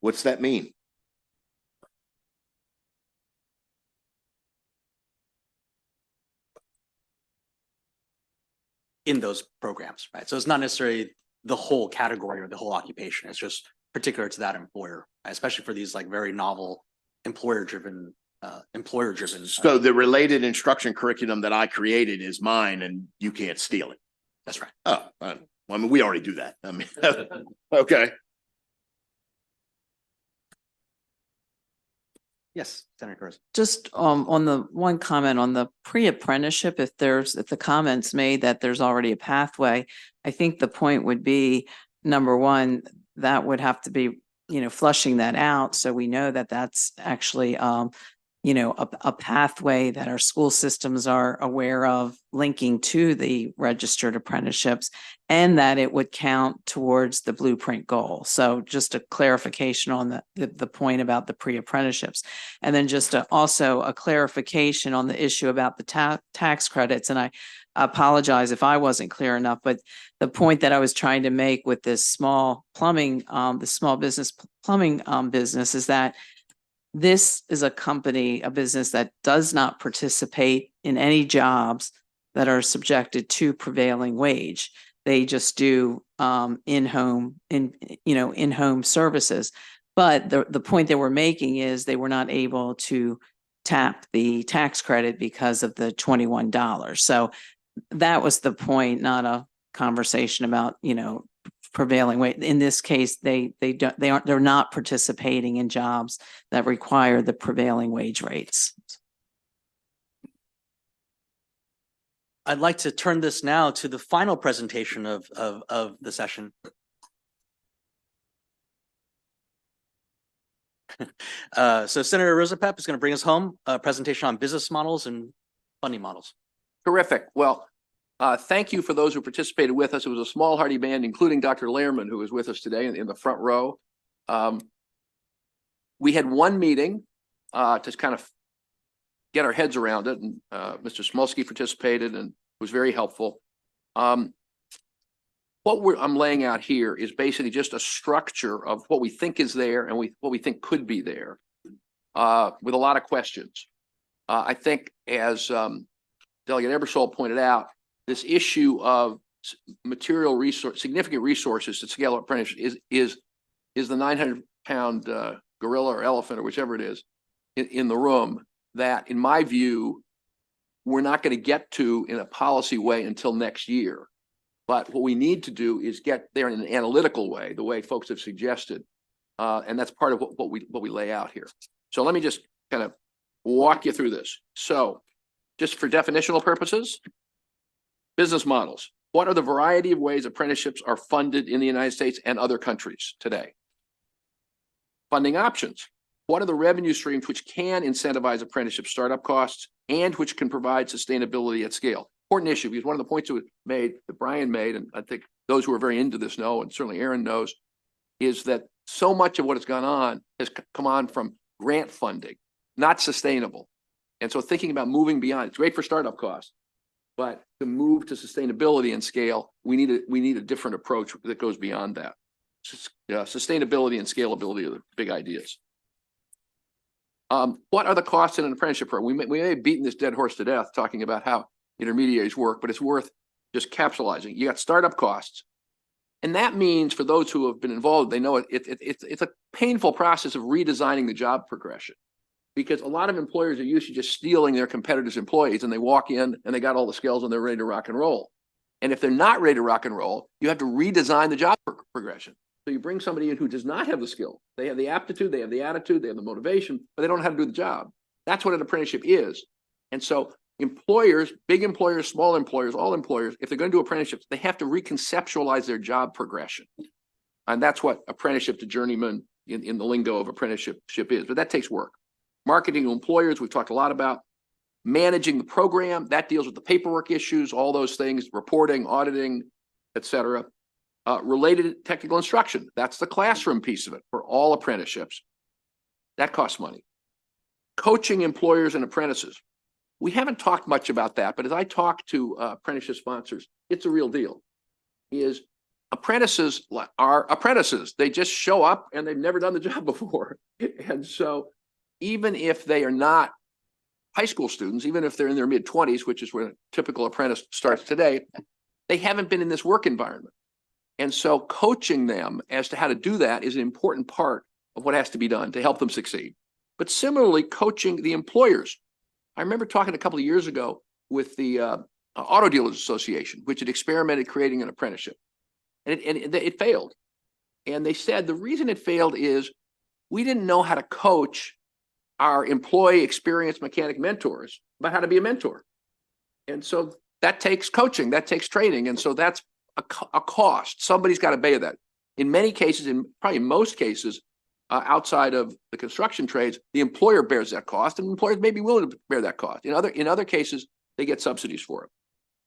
Speaker 8: What's that mean?
Speaker 1: In those programs, right? So it's not necessarily the whole category or the whole occupation. It's just particular to that employer, right? Especially for these like very novel employer-driven.
Speaker 8: So the related instruction curriculum that I created is mine, and you can't steal it.
Speaker 1: That's right.
Speaker 8: Oh, I mean, we already do that. I mean, okay.
Speaker 1: Yes, Senator Cruz.
Speaker 4: Just on the one comment on the pre-apprenticeship, if the comments made that there's already a pathway, I think the point would be, number one, that would have to be, flushing that out. So we know that that's actually, a pathway that our school systems are aware of linking to the registered apprenticeships, and that it would count towards the blueprint goal. So just a clarification on the point about the pre-apprenticeships. And then just also a clarification on the issue about the tax credits. And I apologize if I wasn't clear enough, but the point that I was trying to make with this small plumbing, the small business plumbing business, is that this is a business that does not participate in any jobs that are subjected to prevailing wage. They just do in-home services. But the point that we're making is they were not able to tap the tax credit because of the $21. So that was the point, not a conversation about, prevailing wage. In this case, they're not participating in jobs that require the prevailing wage rates.
Speaker 1: I'd like to turn this now to the final presentation of the session. So Senator Rosapep is going to bring us home a presentation on business models and funding models.
Speaker 3: Terrific. Well, thank you for those who participated with us. It was a small hearty band, including Dr. Lehrman, who was with us today in the front row. We had one meeting to kind of get our heads around it, and Mr. Smolsky participated and was very helpful. What I'm laying out here is basically just a structure of what we think is there and what we think could be there. with a lot of questions. I think as Delegate Ebersol pointed out, this issue of significant resources to scale up apprenticeship is the 900-pound gorilla or elephant or whichever it is in the room that, in my view, we're not going to get to in a policy way until next year. But what we need to do is get there in an analytical way, the way folks have suggested, and that's part of what we lay out here. So let me just kind of walk you through this. So, just for definitional purposes, business models. What are the variety of ways apprenticeships are funded in the United States and other countries today? Funding options. What are the revenue streams which can incentivize apprenticeship startup costs and which can provide sustainability at scale? Important issue, because one of the points that Brian made, and I think those who are very into this know, and certainly Aaron knows, is that so much of what has gone on has come on from grant funding, not sustainable. And so thinking about moving beyond, it's great for startup costs, but to move to sustainability and scale, we need a different approach that goes beyond that. Sustainability and scalability are the big ideas. What are the costs in an apprenticeship program? We may have beaten this dead horse to death talking about how intermediaries work, but it's worth just capsulizing. You got startup costs. And that means for those who have been involved, they know it's a painful process of redesigning the job progression, because a lot of employers are used to just stealing their competitors' employees, and they walk in and they got all the skills and they're ready to rock and roll. And if they're not ready to rock and roll, you have to redesign the job progression. So you bring somebody in who does not have the skill. They have the aptitude, they have the attitude, they have the motivation, but they don't know how to do the job. That's what an apprenticeship is. And so employers, big employers, small employers, all employers, if they're going to do apprenticeships, they have to reconceptualize their job progression. And that's what apprenticeship to journeyman in the lingo of apprenticeship is. But that takes work. Marketing to employers, we've talked a lot about. Managing the program, that deals with the paperwork issues, all those things, reporting, auditing, et cetera. Related technical instruction, that's the classroom piece of it for all apprenticeships. That costs money. Coaching employers and apprentices. We haven't talked much about that, but as I talk to apprenticeship sponsors, it's a real deal. Apprentices are apprentices. They just show up and they've never done the job before. And so even if they are not high school students, even if they're in their mid-20s, which is where a typical apprentice starts today, they haven't been in this work environment. And so coaching them as to how to do that is an important part of what has to be done to help them succeed. But similarly, coaching the employers. I remember talking a couple of years ago with the Auto Dealers Association, which had experimented creating an apprenticeship. And it failed. And they said the reason it failed is we didn't know how to coach our employee experienced mechanic mentors about how to be a mentor. And so that takes coaching, that takes training. And so that's a cost. Somebody's got to pay that. In many cases, in probably most cases, outside of the construction trades, the employer bears that cost, and employers may be willing to bear that cost. In other cases, they get subsidies for it.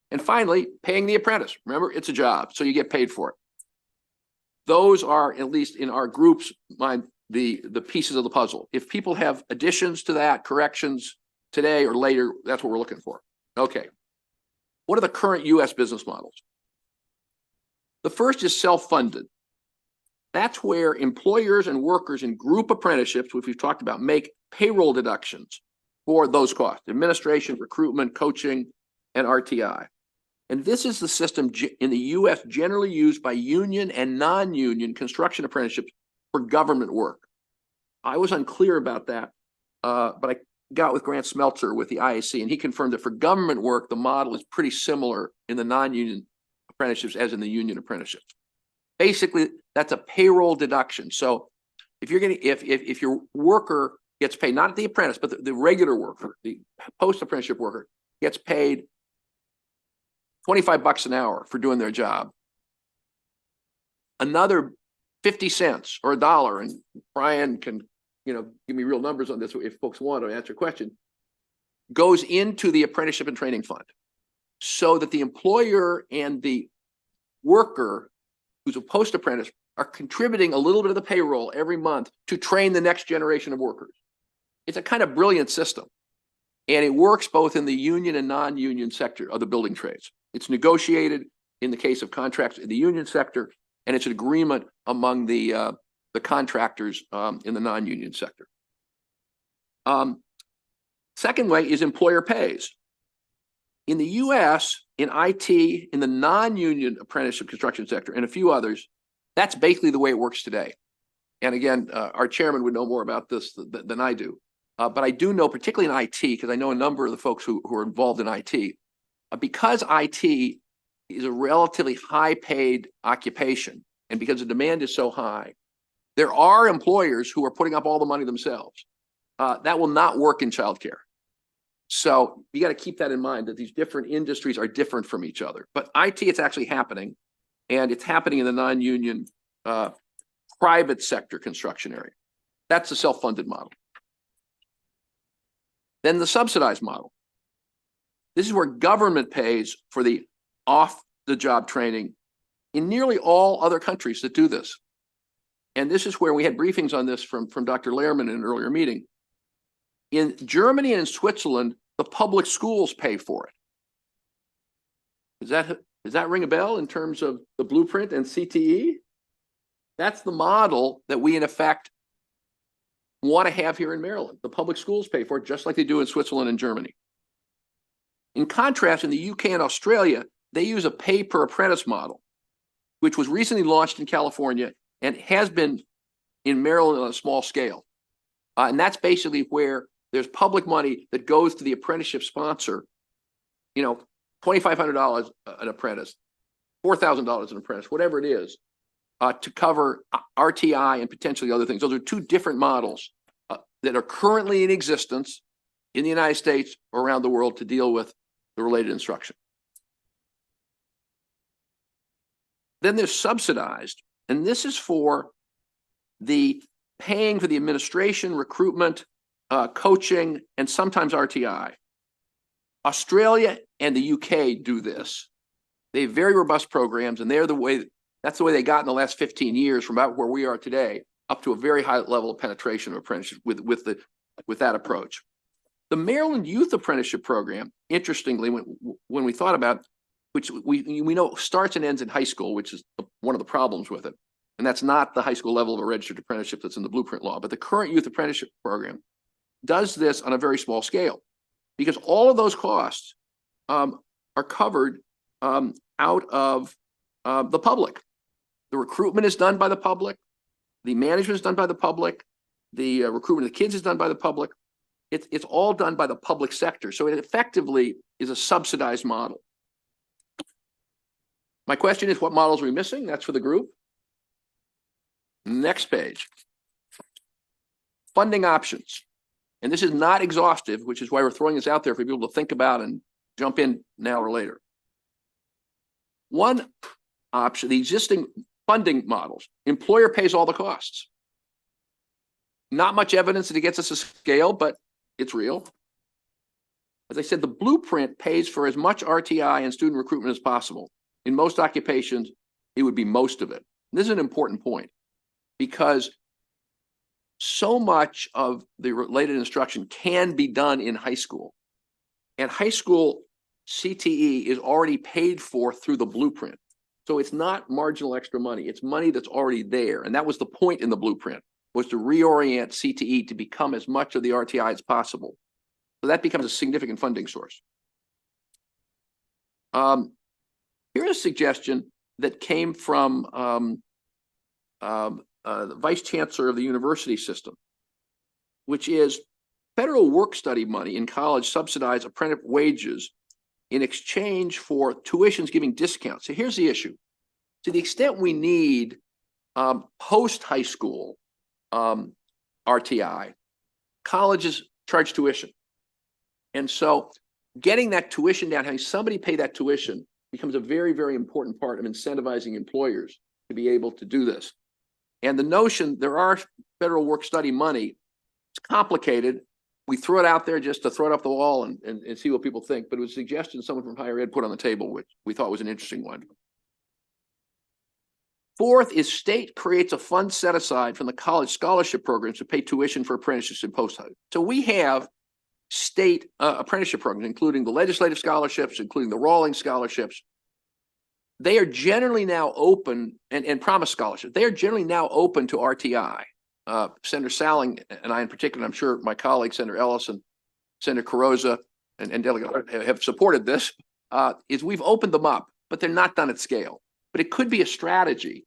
Speaker 3: And finally, paying the apprentice. Remember, it's a job, so you get paid for it. Those are, at least in our group's mind, the pieces of the puzzle. If people have additions to that, corrections today or later, that's what we're looking for. Okay. What are the current U.S. business models? The first is self-funded. That's where employers and workers in group apprenticeships, which we've talked about, make payroll deductions for those costs: administration, recruitment, coaching, and RTI. And this is the system in the U.S. generally used by union and non-union construction apprenticeships for government work. I was unclear about that, but I got with Grant Smeltzer with the IAC, and he confirmed that for government work, the model is pretty similar in the non-union apprenticeships as in the union apprenticeships. Basically, that's a payroll deduction. So if you're if your worker gets paid, not the apprentice, but the regular worker, the post-apprenticeship worker gets paid $25 an hour for doing their job, another 50 cents or $1, and Brian can, give me real numbers on this if folks want to answer a question, goes into the apprenticeship and training fund, so that the employer and the worker who's a post-apprentice are contributing a little bit of the payroll every month to train the next generation of workers. It's a kind of brilliant system. And it works both in the union and non-union sector of the building trades. It's negotiated in the case of contracts in the union sector, and it's an agreement among the contractors in the non-union sector. Second way is employer pays. In the US, in IT, in the non-union apprenticeship construction sector, and a few others, that's basically the way it works today. And again, our chairman would know more about this than I do. But I do know, particularly in IT, because I know a number of the folks who are involved in IT, because IT is a relatively high-paid occupation, and because the demand is so high, there are employers who are putting up all the money themselves. That will not work in childcare. So you got to keep that in mind, that these different industries are different from each other. But IT, it's actually happening, and it's happening in the non-union private sector construction area. That's the self-funded model. Then the subsidized model. This is where government pays for the off-the-job training in nearly all other countries that do this. And this is where we had briefings on this from Dr. Lehrman in an earlier meeting. In Germany and in Switzerland, the public schools pay for it. Does that ring a bell in terms of the blueprint and CTE? That's the model that we, in effect, want to have here in Maryland. The public schools pay for it, just like they do in Switzerland and Germany. In contrast, in the UK and Australia, they use a pay per apprentice model, which was recently launched in California and has been in Maryland on a small scale. And that's basically where there's public money that goes to the apprenticeship sponsor, you know, $2,500 an apprentice, $4,000 an apprentice, whatever it is, to cover RTI and potentially other things. Those are two different models that are currently in existence in the United States or around the world to deal with the related instruction. Then there's subsidized, and this is for the paying for the administration, recruitment, coaching, and sometimes RTI. Australia and the UK do this. They have very robust programs, and that's the way they got in the last 15 years from about where we are today up to a very high level of penetration of apprenticeship with that approach. The Maryland Youth Apprenticeship Program, interestingly, when we thought about, which we know starts and ends in high school, which is one of the problems with it. And that's not the high school level of a registered apprenticeship that's in the blueprint law. But the current youth apprenticeship program does this on a very small scale because all of those costs are covered out of the public. The recruitment is done by the public. The management is done by the public. The recruitment of the kids is done by the public. It's all done by the public sector. So it effectively is a subsidized model. My question is, what models are we missing? That's for the group. Next page. Funding options. And this is not exhaustive, which is why we're throwing this out there for people to think about and jump in now or later. One option, the existing funding models, employer pays all the costs. Not much evidence that it gets us a scale, but it's real. As I said, the blueprint pays for as much RTI and student recruitment as possible. In most occupations, it would be most of it. This is an important point because so much of the related instruction can be done in high school. And high school CTE is already paid for through the blueprint. So it's not marginal extra money. It's money that's already there. And that was the point in the blueprint, was to reorient CTE to become as much of the RTI as possible. So that becomes a significant funding source. Here's a suggestion that came from the Vice Chancellor of the university system, which is federal work study money in college subsidize apprentice wages in exchange for tuitions giving discounts. So here's the issue. To the extent we need post-high school RTI, colleges charge tuition. And so getting that tuition down, having somebody pay that tuition becomes a very, very important part of incentivizing employers to be able to do this. And the notion, there are federal work study money, it's complicated. We threw it out there just to throw it up the wall and see what people think, but it was a suggestion someone from higher ed put on the table, which we thought was an interesting one. Fourth is state creates a fund set aside from the college scholarship programs to pay tuition for apprenticeships in post-high. So we have state apprenticeship programs, including the legislative scholarships, including the Rawlings scholarships. They are generally now open, and promise scholarships. They are generally now open to RTI. Senator Salling and I in particular, I'm sure my colleagues, Senator Ellison, Senator Carozza, and Delegate have supported this, is we've opened them up, but they're not done at scale. But it could be a strategy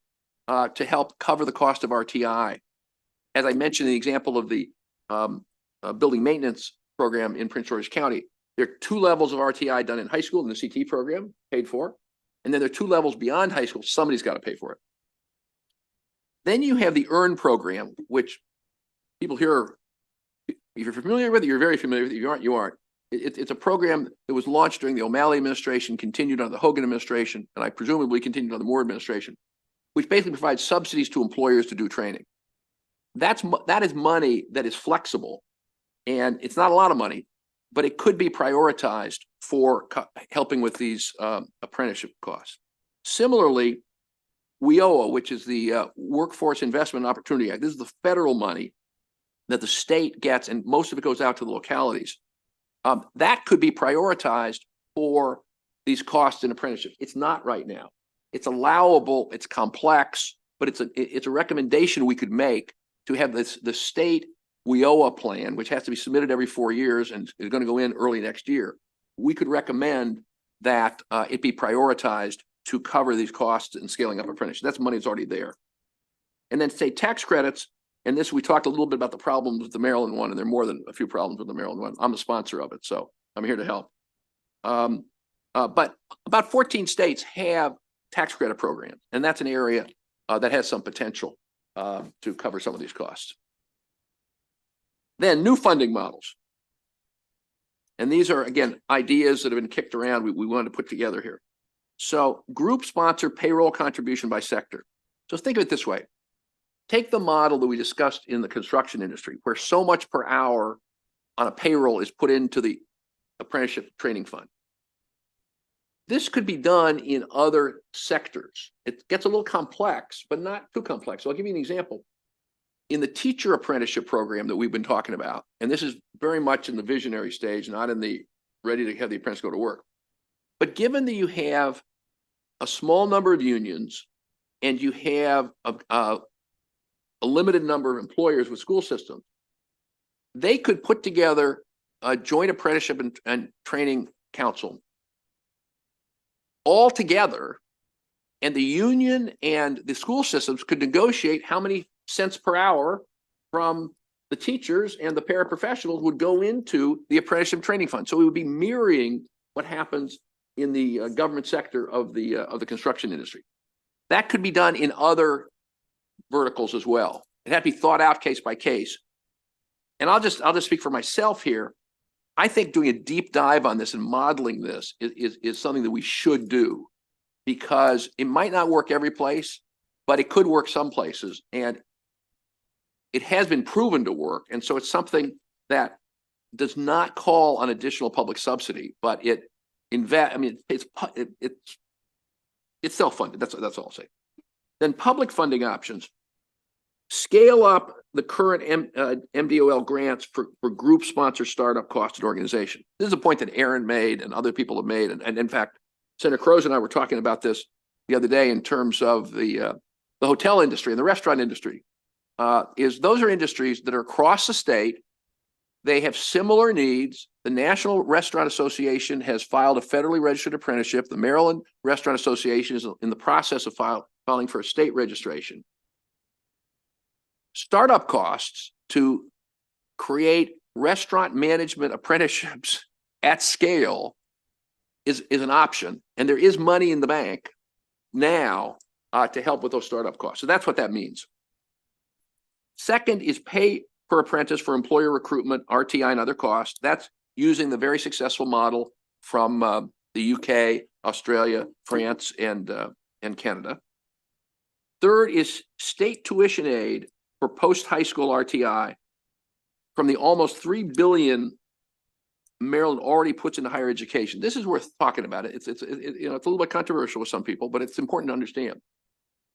Speaker 3: to help cover the cost of RTI. As I mentioned, the example of the building maintenance program in Prince George's County, there are 2 levels of RTI done in high school in the CT program, paid for. And then there are 2 levels beyond high school. Somebody's got to pay for it. Then you have the EARN program, which people here, if you're familiar with it, you're very familiar with it. If you aren't, you aren't. It's a program that was launched during the O'Malley administration, continued under the Hogan administration, and I presumably continued under the Moore administration, which basically provides subsidies to employers to do training. That is money that is flexible, and it's not a lot of money, but it could be prioritized for helping with these apprenticeship costs. Similarly, WIOA, which is the Workforce Investment Opportunity Act, this is the federal money that the state gets, and most of it goes out to the localities. That could be prioritized for these costs in apprenticeships. It's not right now. It's allowable, it's complex, but it's a recommendation we could make to have the state WIOA plan, which has to be submitted every 4 years and is going to go in early next year. We could recommend that it be prioritized to cover these costs in scaling up apprenticeship. That's money that's already there. And then state tax credits. And this, we talked a little bit about the problems with the Maryland one, and there are more than a few problems with the Maryland one. I'm the sponsor of it, so I'm here to help. But about 14 states have tax credit programs, and that's an area that has some potential to cover some of these costs. Then new funding models. And these are, again, ideas that have been kicked around we wanted to put together here. So group sponsor payroll contribution by sector. So think of it this way. Take the model that we discussed in the construction industry, where so much per hour on a payroll is put into the apprenticeship training fund. This could be done in other sectors. It gets a little complex, but not too complex. So I'll give you an example. In the teacher apprenticeship program that we've been talking about, and this is very much in the visionary stage, not in the ready to have the apprentice go to work. But given that you have a small number of unions and you have a limited number of employers with school systems, they could put together a joint apprenticeship and training council all together, and the union and the school systems could negotiate how many cents per hour from the teachers and the paraprofessionals would go into the apprenticeship training fund. So it would be mirroring what happens in the government sector of the construction industry. That could be done in other verticals as well. It had to be thought out case by case. And I'll just speak for myself here. I think doing a deep dive on this and modeling this is something that we should do, because it might not work every place, but it could work some places, and it has been proven to work. And so it's something that does not call on additional public subsidy, but it's self-funded. That's all I'll say. Then public funding options. Scale up the current MDOL grants for group sponsor startup cost and organization. This is a point that Aaron made and other people have made. And in fact, Senator Carozza and I were talking about this the other day in terms of the hotel industry and the restaurant industry. Those are industries that are across the state. They have similar needs. The National Restaurant Association has filed a federally registered apprenticeship. The Maryland Restaurant Association is in the process of filing for a state registration. Startup costs to create restaurant management apprenticeships at scale is an option, and there is money in the bank now to help with those startup costs. So that's what that means. Second is pay per apprentice for employer recruitment, RTI, and other costs. That's using the very successful model from the UK, Australia, France, and Canada. Third is state tuition aid for post-high school RTI from the almost $3 billion Maryland already puts into higher education. This is worth talking about. It's a little bit controversial with some people, but it's important to understand.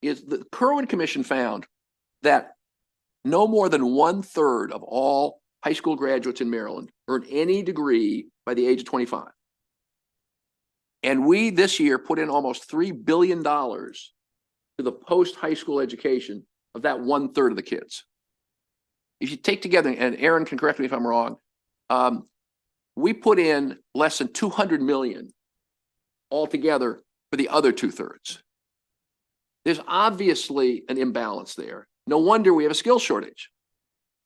Speaker 3: Is the Kirwan Commission found that no more than 1/3 of all high school graduates in Maryland earn any degree by the age of 25. And we this year put in almost $3 billion to the post-high school education of that 1/3 of the kids. if you take together, and Aaron can correct me if I'm wrong, we put in less than 200 million altogether for the other 2/3. There's obviously an imbalance there. No wonder we have a skill shortage.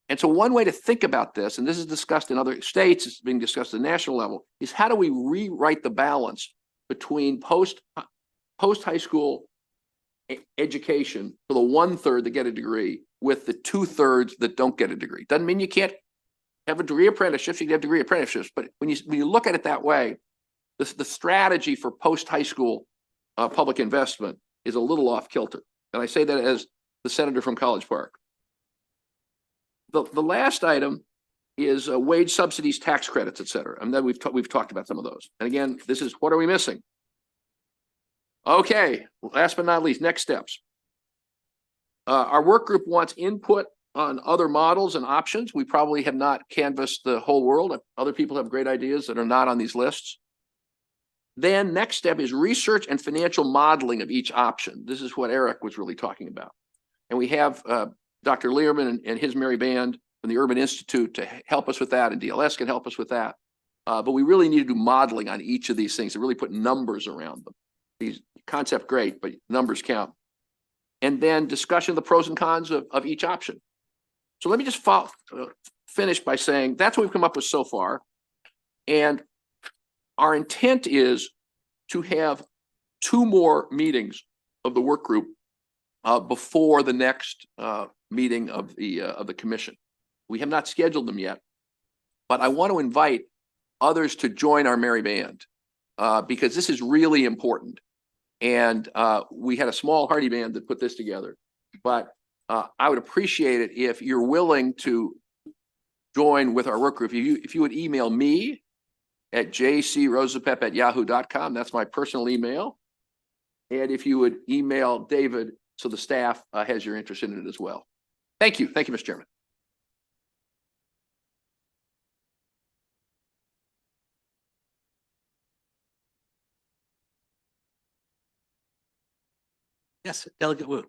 Speaker 3: And so one way to think about this, and this is discussed in other states, it's being discussed at the national level, is how do we rewrite the balance between post-high school education for the 1/3 that get a degree with the 2/3 that don't get a degree. Doesn't mean you can't have a degree apprenticeships, you can have degree apprenticeships, but when you look at it that way, the strategy for post-high school public investment is a little off kilter. And I say that as the senator from College Park. The last item is wage subsidies, tax credits, et cetera. And then we've talked about some of those. And again, this is, what are we missing? Okay, last but not least, next steps. Our work group wants input on other models and options. We probably have not canvassed the whole world. Other people have great ideas that are not on these lists. Then next step is research and financial modeling of each option. This is what Eric was really talking about. And we have Dr. Learman and his merry band from the Urban Institute to help us with that, and DLS can help us with that. But we really need to do modeling on each of these things to really put numbers around them. These concept great, but numbers count. And then discussion of the pros and cons of each option. So let me just finish by saying that's what we've come up with so far. And our intent is to have 2 more meetings of the work group before the next meeting of the commission. We have not scheduled them yet, but I want to invite others to join our merry band because this is really important. And we had a small hardy band that put this together, but I would appreciate it if you're willing to join with our work group. If you would email me at jcrosapep@yahoo.com, that's my personal email. And if you would email David, so the staff has your interest in it as well. Thank you. Thank you, Mr. Chairman.
Speaker 1: Yes, Delegate Wu.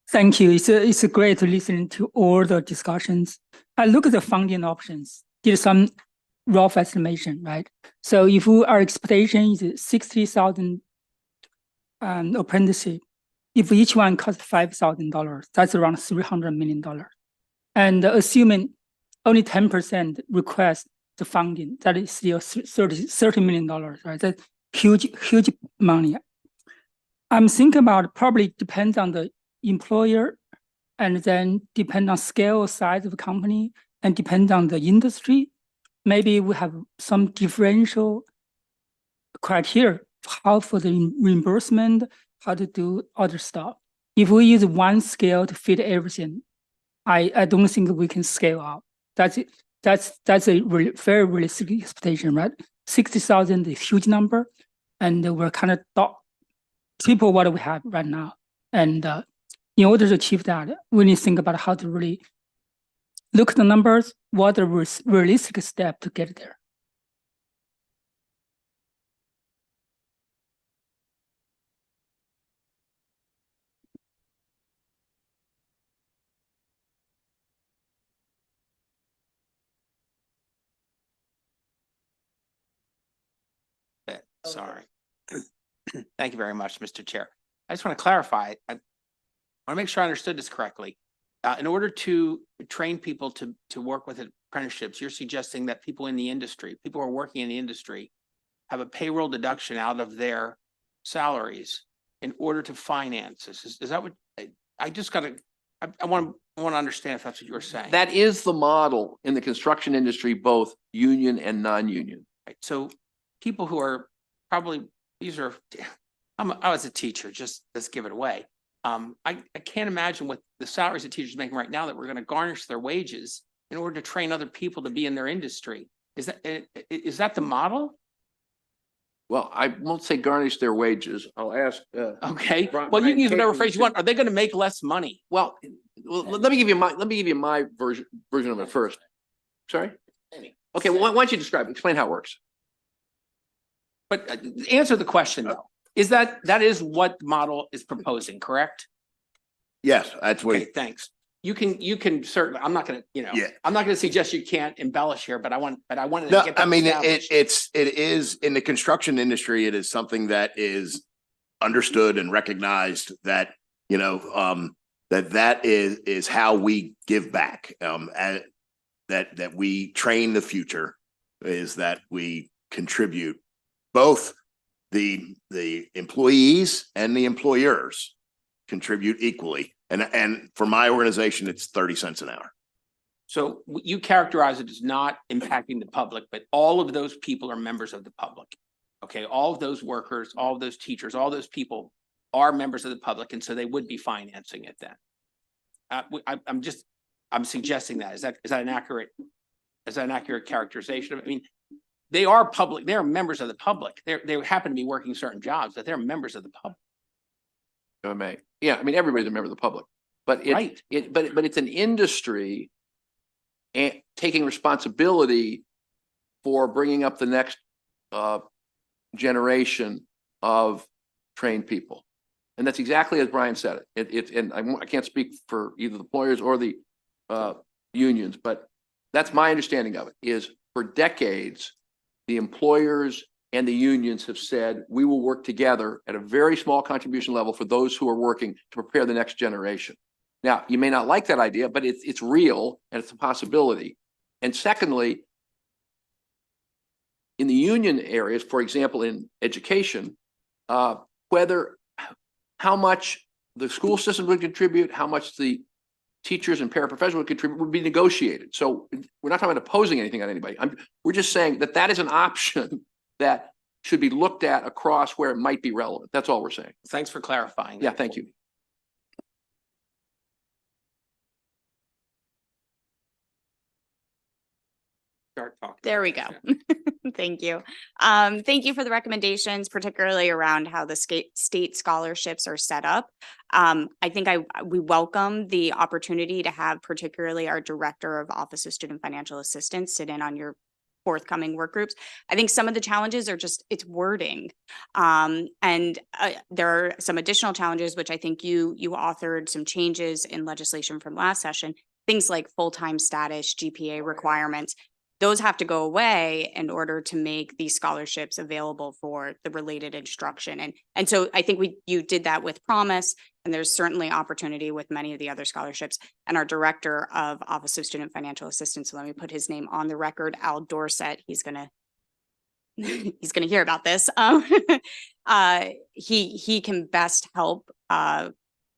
Speaker 14: Thank you. It's great to listen to all the discussions. I look at the funding options, did some rough estimation, right? So if our expectation is 60,000 apprenticeship, if each one costs $5,000, that's around $300 million. And assuming only 10% request the funding, that is still $30 million, right? That's huge money. I'm thinking about probably depends on the employer, and then depend on scale, size of the company, and depend on the industry. Maybe we have some differential criteria how for the reimbursement, how to do other stuff. If we use one scale to fit everything, I don't think we can scale up. That's a very realistic expectation, right? 60,000 is a huge number, and we're kind of triple what we have right now. And in order to achieve that, we need to think about how to really look at the numbers, what are the realistic step to get there.
Speaker 7: Sorry. Thank you very much, Mr. Chair. I just want to clarify. I want to make sure I understood this correctly. In order to train people to work with apprenticeships, you're suggesting that people in the industry, people who are working in the industry, have a payroll deduction out of their salaries in order to finance this. Is that what I just got to? I want to understand if that's what you're saying.
Speaker 3: That is the model in the construction industry, both union and non-union.
Speaker 7: Right. So people who are probably I was a teacher, just let's give it away. I can't imagine what the salaries that teachers are making right now that we're going to garnish their wages in order to train other people to be in their industry. Is that the model?
Speaker 3: Well, I won't say garnish their wages. I'll ask.
Speaker 7: Okay. Well, you can use whatever phrase you want. Are they going to make less money?
Speaker 3: Well, let me give you my version of it first. Sorry. Okay. Well, why don't you explain how it works?
Speaker 7: But answer the question though. Is that is what the model is proposing, correct?
Speaker 8: Yes, that's what.
Speaker 7: Okay, thanks. You can certainly, I'm not gonna,
Speaker 8: Yeah.
Speaker 7: I'm not gonna suggest you can't embellish here, but I wanted to
Speaker 8: No,
Speaker 7: get
Speaker 8: I
Speaker 7: that
Speaker 8: mean,
Speaker 7: established.
Speaker 8: it is in the construction industry, it is something that is understood and recognized that, that is how we give back. And that we train the future is that we contribute both the employees and the employers contribute equally. And for my organization, it's 30 cents an hour.
Speaker 7: So you characterize it as not impacting the public, but all of those people are members of the public. Okay, all of those workers, all of those teachers, all those people are members of the public, and so they would be financing it then. I'm suggesting that. Is that an accurate characterization? I mean, they are public, they're members of the public. They happen to be working certain jobs, but they're members of the public.
Speaker 3: Yeah, I mean, everybody's a member of the public, but
Speaker 7: Right.
Speaker 3: but it's an industry and taking responsibility for bringing up the next generation of trained people. And that's exactly as Brian said it. And I can't speak for either the employers or the unions, but that's my understanding of it, is for decades, the employers and the unions have said, we will work together at a very small contribution level for those who are working to prepare the next generation. Now, you may not like that idea, but it's real and it's a possibility. And secondly, in the union areas, for example, in education, how much the school system would contribute, how much the teachers and paraprofessionals would contribute would be negotiated. So we're not talking about opposing anything on anybody. We're just saying that is an option that should be looked at across where it might be relevant. That's all we're saying.
Speaker 7: Thanks for clarifying.
Speaker 3: Yeah,
Speaker 7: that.
Speaker 3: thank you.
Speaker 7: Start talking.
Speaker 13: There we go. Thank you. Thank you for the recommendations, particularly around how the state scholarships are set up. I think we welcome the opportunity to have particularly our Director of Office of Student Financial Assistance sit in on your forthcoming work groups. I think some of the challenges are just it's wording. And there are some additional challenges, which I think you authored some changes in legislation from last session, things like full-time status, GPA requirements. Those have to go away in order to make these scholarships available for the related instruction. And so I think you did that with Promise, and there's certainly opportunity with many of the other scholarships. And our Director of Office of Student Financial Assistance, so let me put his name on the record, Al Dorset, he's gonna hear about this. He can best help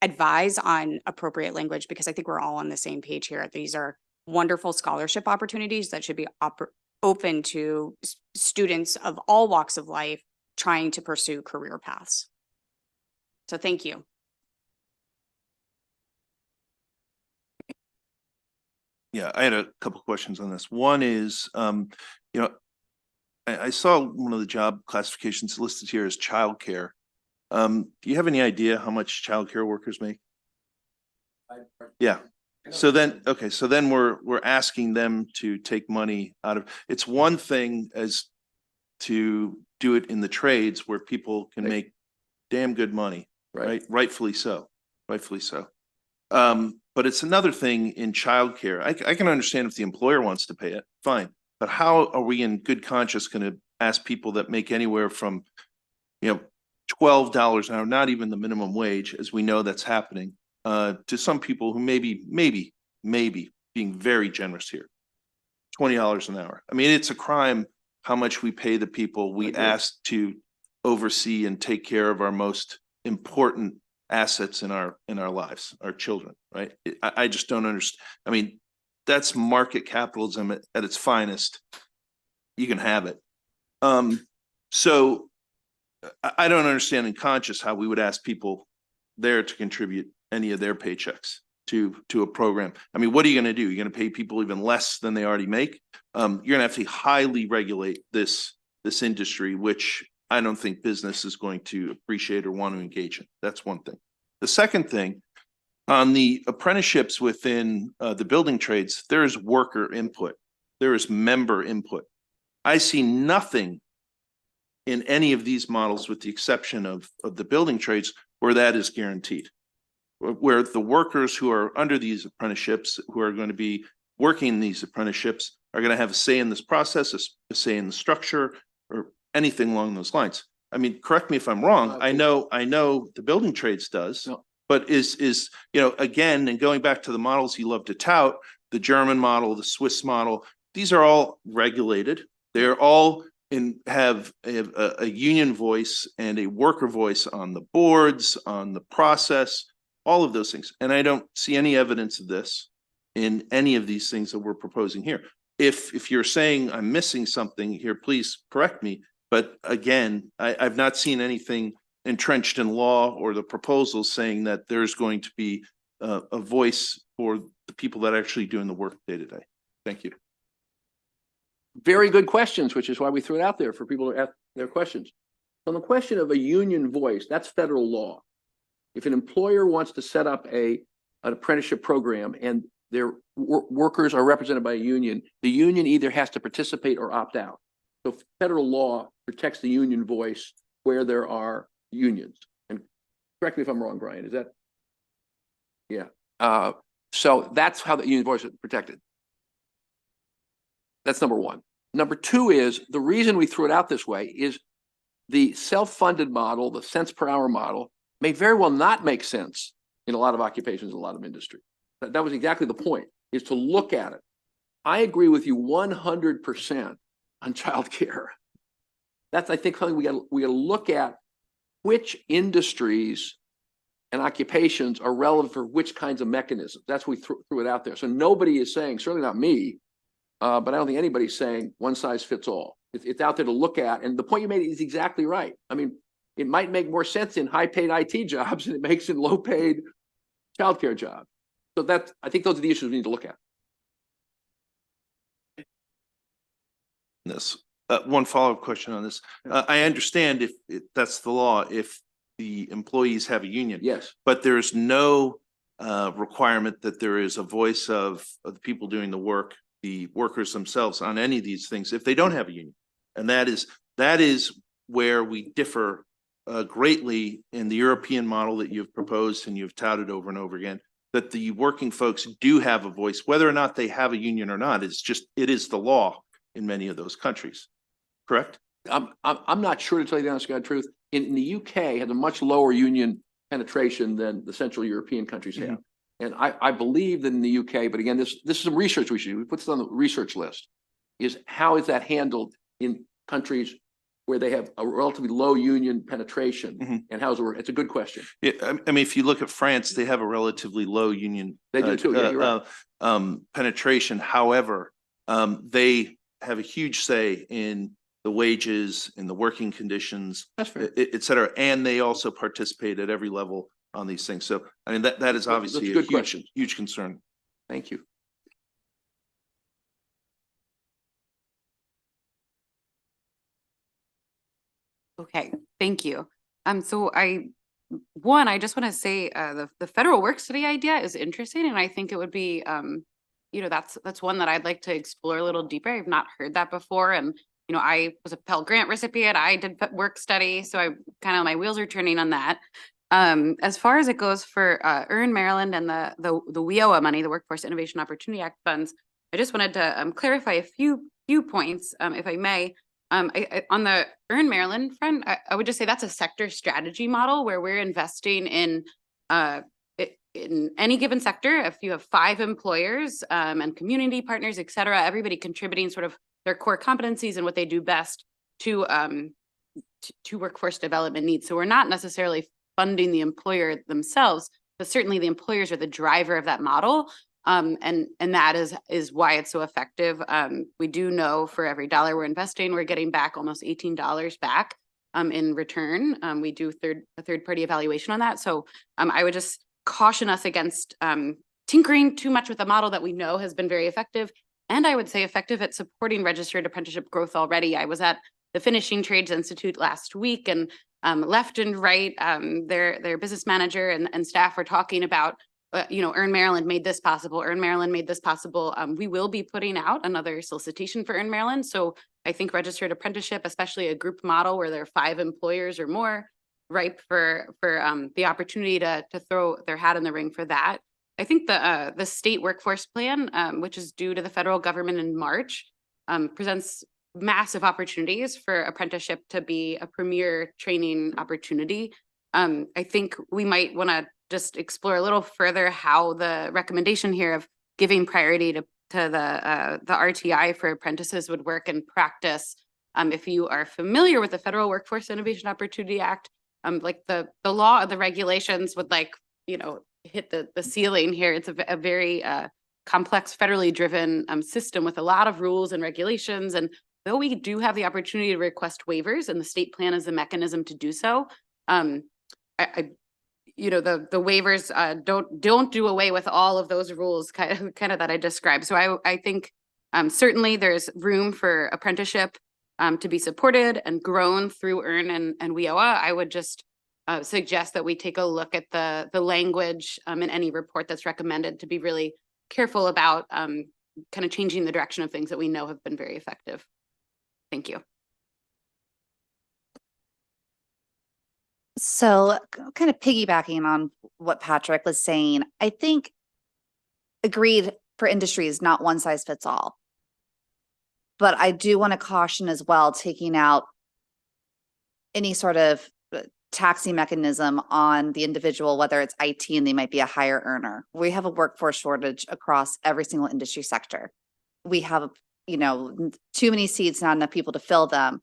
Speaker 13: advise on appropriate language, because I think we're all on the same page here. These are wonderful scholarship opportunities that should be open to students of all walks of life trying to pursue career paths. So thank you.
Speaker 5: Yeah, I had a couple of questions on this. One is, I saw one of the job classifications listed here as childcare. Do you have any idea how much childcare workers make? Yeah. So then we're asking them to take money out of, it's one thing as to do it in the trades where people can make damn good money, right? Rightfully so. But it's another thing in childcare. I can understand if the employer wants to pay it, fine. But how are we in good conscience going to ask people that make anywhere from, $12 an hour, not even the minimum wage, as we know that's happening, to some people who maybe being very generous here, $20 an hour. I mean, it's a crime how much we pay the people we ask to oversee and take care of our most important assets in our lives, our children, right? I just don't understand. I mean, that's market capitalism at its finest. You can have it. So I don't understand in conscience how we would ask people there to contribute any of their paychecks to a program. I mean, what are you going to do? You're going to pay people even less than they already make. You're going to have to highly regulate this industry, which I don't think business is going to appreciate or want to engage in. That's one thing. The second thing, on the apprenticeships within the building trades, there is worker input. There is member input. I see nothing in any of these models, with the exception of the building trades, where that is guaranteed, where the workers who are under these apprenticeships, who are going to be working in these apprenticeships, are going to have a say in this process, a say in the structure, or anything along those lines. I mean, correct me if I'm wrong. I know the building trades does,
Speaker 3: No.
Speaker 5: but is, you know, again, and going back to the models you love to tout, the German model, the Swiss model, these are all regulated. They're all have a union voice and a worker voice on the boards, on the process, all of those things. And I don't see any evidence of this in any of these things that we're proposing here. If you're saying I'm missing something here, please correct me. But again, I've not seen anything entrenched in law or the proposals saying that there's going to be a voice for the people that are actually doing the work day to day. Thank you.
Speaker 3: Very good questions, which is why we threw it out there for people to ask their questions. On the question of a union voice, that's federal law. If an employer wants to set up an apprenticeship program and their workers are represented by a union, the union either has to participate or opt out. So federal law protects the union voice where there are unions. And correct me if I'm wrong, Brian, is that? Yeah. So that's how the union voice is protected. That's number one. Number two is the reason we threw it out this way is the self-funded model, the cents per hour model, may very well not make sense in a lot of occupations, a lot of industry. That was exactly the point, is to look at it. I agree with you 100% on childcare. That's, I think, something we got to look at which industries and occupations are relevant for which kinds of mechanisms. That's why we threw it out there. So nobody is saying, certainly not me, but I don't think anybody's saying one size fits all. It's out there to look at. And the point you made is exactly right. I mean, it might make more sense in high-paid IT jobs than it makes in low-paid childcare jobs. So I think those are the issues we need to look at.
Speaker 5: This one follow-up question on this. I understand if that's the law, if the employees have a union.
Speaker 3: Yes.
Speaker 5: But there's no requirement that there is a voice of the people doing the work, the workers themselves on any of these things if they don't have a union. And that is where we differ greatly in the European model that you've proposed and you've touted over and over again, that the working folks do have a voice, whether or not they have a union or not. It is the law in many of those countries, correct?
Speaker 3: I'm not sure, to tell you the honest God truth. In the UK has a much lower union penetration than the Central European countries have. And I believe that in the UK, but again, this is some research we should do. We put this on the research list, is how is that handled in countries where they have a relatively low union penetration, and how's it work? It's a good question.
Speaker 5: Yeah, I mean, if you look at France, they have a relatively low union
Speaker 3: They do too, yeah, you're right.
Speaker 5: Penetration. However, they have a huge say in the wages, in the working conditions, et cetera. And they also participate at every level on these things. So, I mean, that is obviously a huge concern.
Speaker 3: Thank you.
Speaker 9: Okay, thank you. So I just want to say the federal work study idea is interesting, and I think it would be, you know, that's one that I'd like to explore a little deeper. I've not heard that before, and you know, I was a Pell Grant recipient. I did work study, so I kind of my wheels are turning on that. As far as it goes for Earn Maryland and the WIOA money, the Workforce Innovation Opportunity Act funds, I just wanted to clarify a few points, if I may. On the Earn Maryland front, I would just say that's a sector strategy model where we're investing in any given sector. If you have 5 employers and community partners, et cetera, everybody contributing sort of their core competencies and what they do best to workforce development needs. So we're not necessarily funding the employer themselves, but certainly the employers are the driver of that model. And that is why it's so effective. We do know for every dollar we're investing, we're getting back almost $18 back in return. We do a third party evaluation on that. So I would just caution us against tinkering too much with a model that we know has been very effective. And I would say effective at supporting registered apprenticeship growth already. I was at the Finishing Trades Institute last week, and left and right, their business manager and staff were talking about, you know, Earn Maryland made this possible. Earn Maryland made this possible. We will be putting out another solicitation for Earn Maryland. So I think registered apprenticeship, especially a group model where there are 5 employers or more, ripe for the opportunity to throw their hat in the ring for that. I think the state workforce plan, which is due to the federal government in March, presents massive opportunities for apprenticeship to be a premier training opportunity. I think we might want to just explore a little further how the recommendation here of giving priority to the RTI for apprentices would work in practice. If you are familiar with the Federal Workforce Innovation Opportunity Act, like the law and the regulations would hit the ceiling here. It's a very complex federally driven system with a lot of rules and regulations. And though we do have the opportunity to request waivers and the state plan is the mechanism to do so, the waivers don't do away with all of those rules kind of that I described. So I think certainly there's room for apprenticeship to be supported and grown through EARN and WIOA. I would just suggest that we take a look at the language in any report that's recommended to be really careful about kind of changing the direction of things that we know have been very effective. Thank you.
Speaker 10: So kind of piggybacking on what Patrick was saying, I think agreed for industry is not one size fits all. But I do want to caution as well, taking out any sort of taxing mechanism on the individual, whether it's IT and they might be a higher earner. We have a workforce shortage across every single industry sector. We have, too many seats, not enough people to fill them.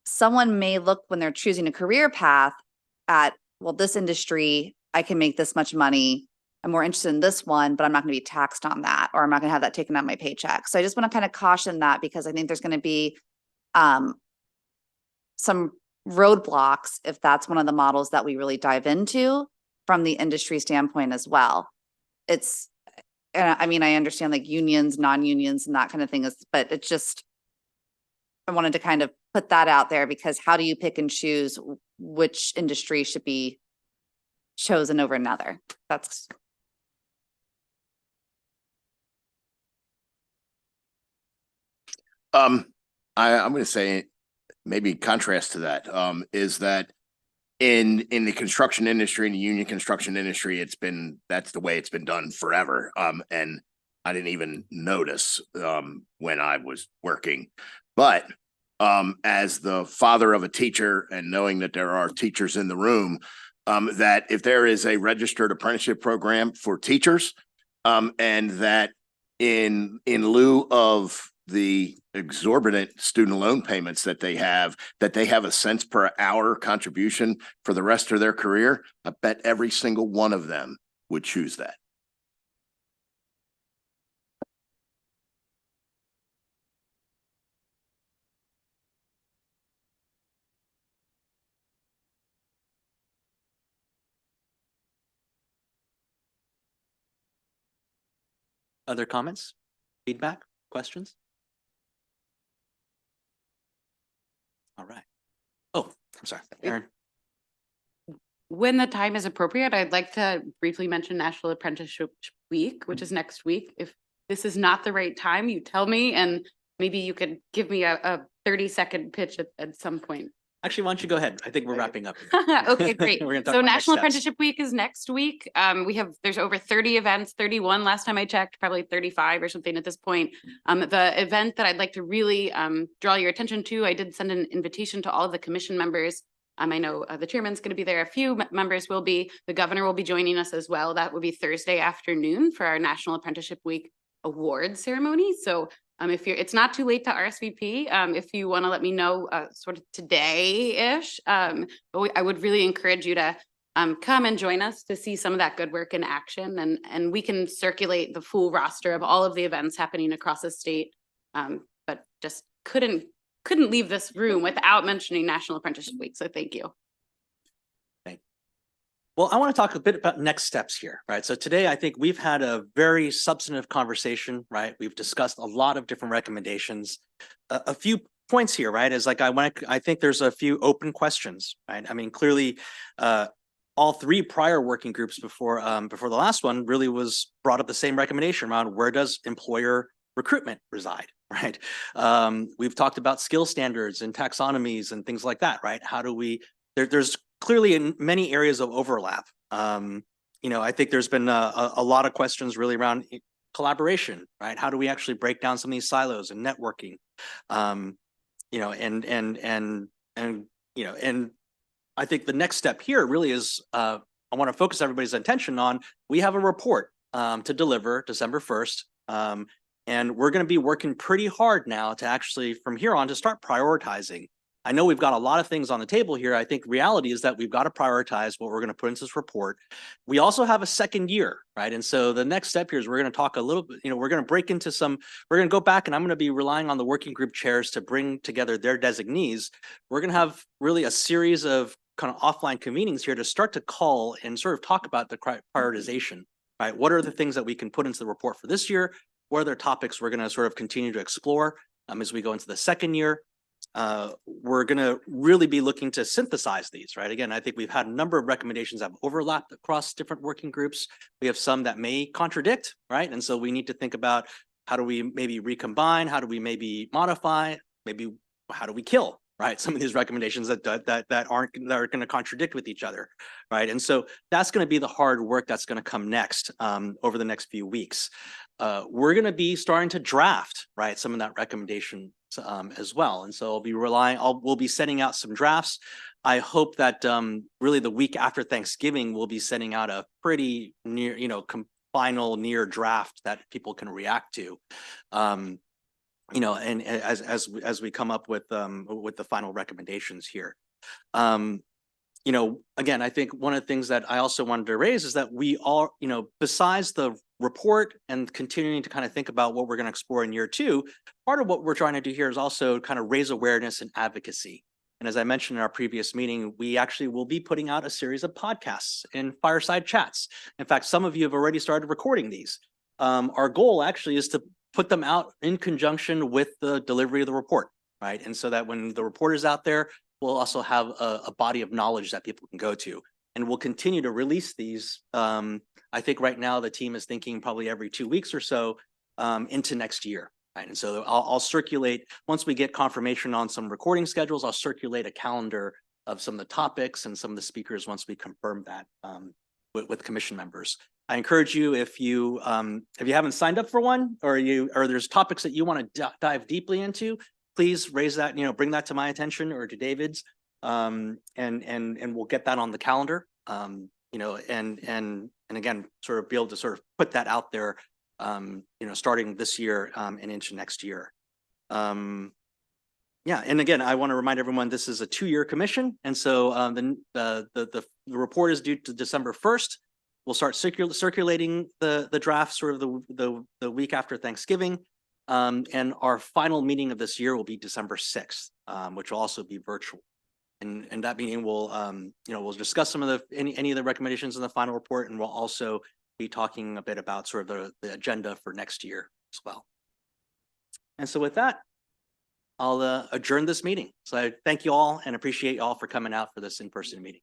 Speaker 10: Someone may look when they're choosing a career path at, well, this industry, I can make this much money. I'm more interested in this one, but I'm not going to be taxed on that, or I'm not going to have that taken out of my paycheck. So I just want to kind of caution that, because I think there's going to be some roadblocks if that's one of the models that we really dive into from the industry standpoint as well. I understand like unions, non-unions and that kind of thing but it's just, I wanted to kind of put that out there, because how do you pick and choose which industry should be chosen over another? That's.
Speaker 8: I'm going to say maybe contrast to that is that in the construction industry, in the union construction industry, that's the way it's been done forever. And I didn't even notice when I was working, but as the father of a teacher and knowing that there are teachers in the room, that if there is a registered apprenticeship program for teachers, and that in lieu of the exorbitant student loan payments that they have a cents per hour contribution for the rest of their career, I bet every single one of them would choose that.
Speaker 1: Other comments, feedback, questions? All right. Oh, I'm sorry, Erin.
Speaker 9: When the time is appropriate, I'd like to briefly mention National Apprenticeship Week, which is next week. If this is not the right time, you tell me, and maybe you could give me a 30-second pitch at some point.
Speaker 1: Actually, why don't you go ahead? I think we're wrapping up.
Speaker 9: Okay, great.
Speaker 1: We're gonna talk
Speaker 9: So
Speaker 1: about next
Speaker 9: National
Speaker 1: steps.
Speaker 9: Apprenticeship Week is next week. There's over 30 events, 31 last time I checked, probably 35 or something at this point. The event that I'd like to really draw your attention to, I did send an invitation to all of the commission members. I know the chairman's going to be there. A few members will be. The governor will be joining us as well. That will be Thursday afternoon for our National Apprenticeship Week award ceremony. So it's not too late to RSVP. If you want to let me know sort of today-ish, but I would really encourage you to come and join us to see some of that good work in action, and we can circulate the full roster of all of the events happening across the state. But just couldn't leave this room without mentioning National Apprenticeship Week. So thank you.
Speaker 1: Well, I want to talk a bit about next steps here, right? So today, I think we've had a very substantive conversation, right? We've discussed a lot of different recommendations. A few points here, right? Is like I think there's a few open questions, right? I mean, clearly, all three prior working groups before the last one really was brought up the same recommendation around where does employer recruitment reside, right? We've talked about skill standards and taxonomies and things like that, right? How do we there's clearly in many areas of overlap. I think there's been a lot of questions really around collaboration, right? How do we actually break down some of these silos and networking? And I think the next step here really is I want to focus everybody's attention on, we have a report to deliver December 1st. And we're going to be working pretty hard now to actually from here on to start prioritizing. I know we've got a lot of things on the table here. I think reality is that we've got to prioritize what we're going to put into this report. We also have a second year, right? And so the next step here is we're going to talk a little bit, we're going to break into we're going to go back, and I'm going to be relying on the working group chairs to bring together their designees. We're going to have really a series of kind of offline convenings here to start to call and sort of talk about the prioritization, right? What are the things that we can put into the report for this year? What other topics we're going to sort of continue to explore as we go into the second year? We're going to really be looking to synthesize these, right? Again, I think we've had a number of recommendations that have overlapped across different working groups. We have some that may contradict, right? And so we need to think about how do we maybe recombine? How do we maybe modify? Maybe how do we kill, right? Some of these recommendations that are going to contradict with each other, right? And so that's going to be the hard work that's going to come next over the next few weeks. We're going to be starting to draft, right, some of that recommendation as well. And so we'll be sending out some drafts. I hope that really the week after Thanksgiving, we'll be sending out a pretty near, final near draft that people can react to. And as we come up with the final recommendations here. Again, I think one of the things that I also wanted to raise is that we all, besides the report and continuing to kind of think about what we're going to explore in year 2, part of what we're trying to do here is also kind of raise awareness and advocacy. And as I mentioned in our previous meeting, we actually will be putting out a series of podcasts and fireside chats. In fact, some of you have already started recording these. Our goal actually is to put them out in conjunction with the delivery of the report, right? And so that when the report is out there, we'll also have a body of knowledge that people can go to. And we'll continue to release these. I think right now the team is thinking probably every 2 weeks or so into next year. Right? And so I'll circulate, once we get confirmation on some recording schedules, I'll circulate a calendar of some of the topics and some of the speakers once we confirm that with commission members. I encourage you, if you haven't signed up for one, or there's topics that you want to dive deeply into, please raise that, bring that to my attention or to David's, and we'll get that on the calendar. And again, sort of be able to sort of put that out there, starting this year and into next year. And again, I want to remind everyone this is a 2-year commission, and so the report is due to December 1st. We'll start circulating the draft sort of the week after Thanksgiving. And our final meeting of this year will be December 6th, which will also be virtual. And that meeting will, we'll discuss some of any of the recommendations in the final report, and we'll also be talking a bit about sort of the agenda for next year as well. And so with that, I'll adjourn this meeting. So I thank you all and appreciate you all for coming out for this in-person meeting.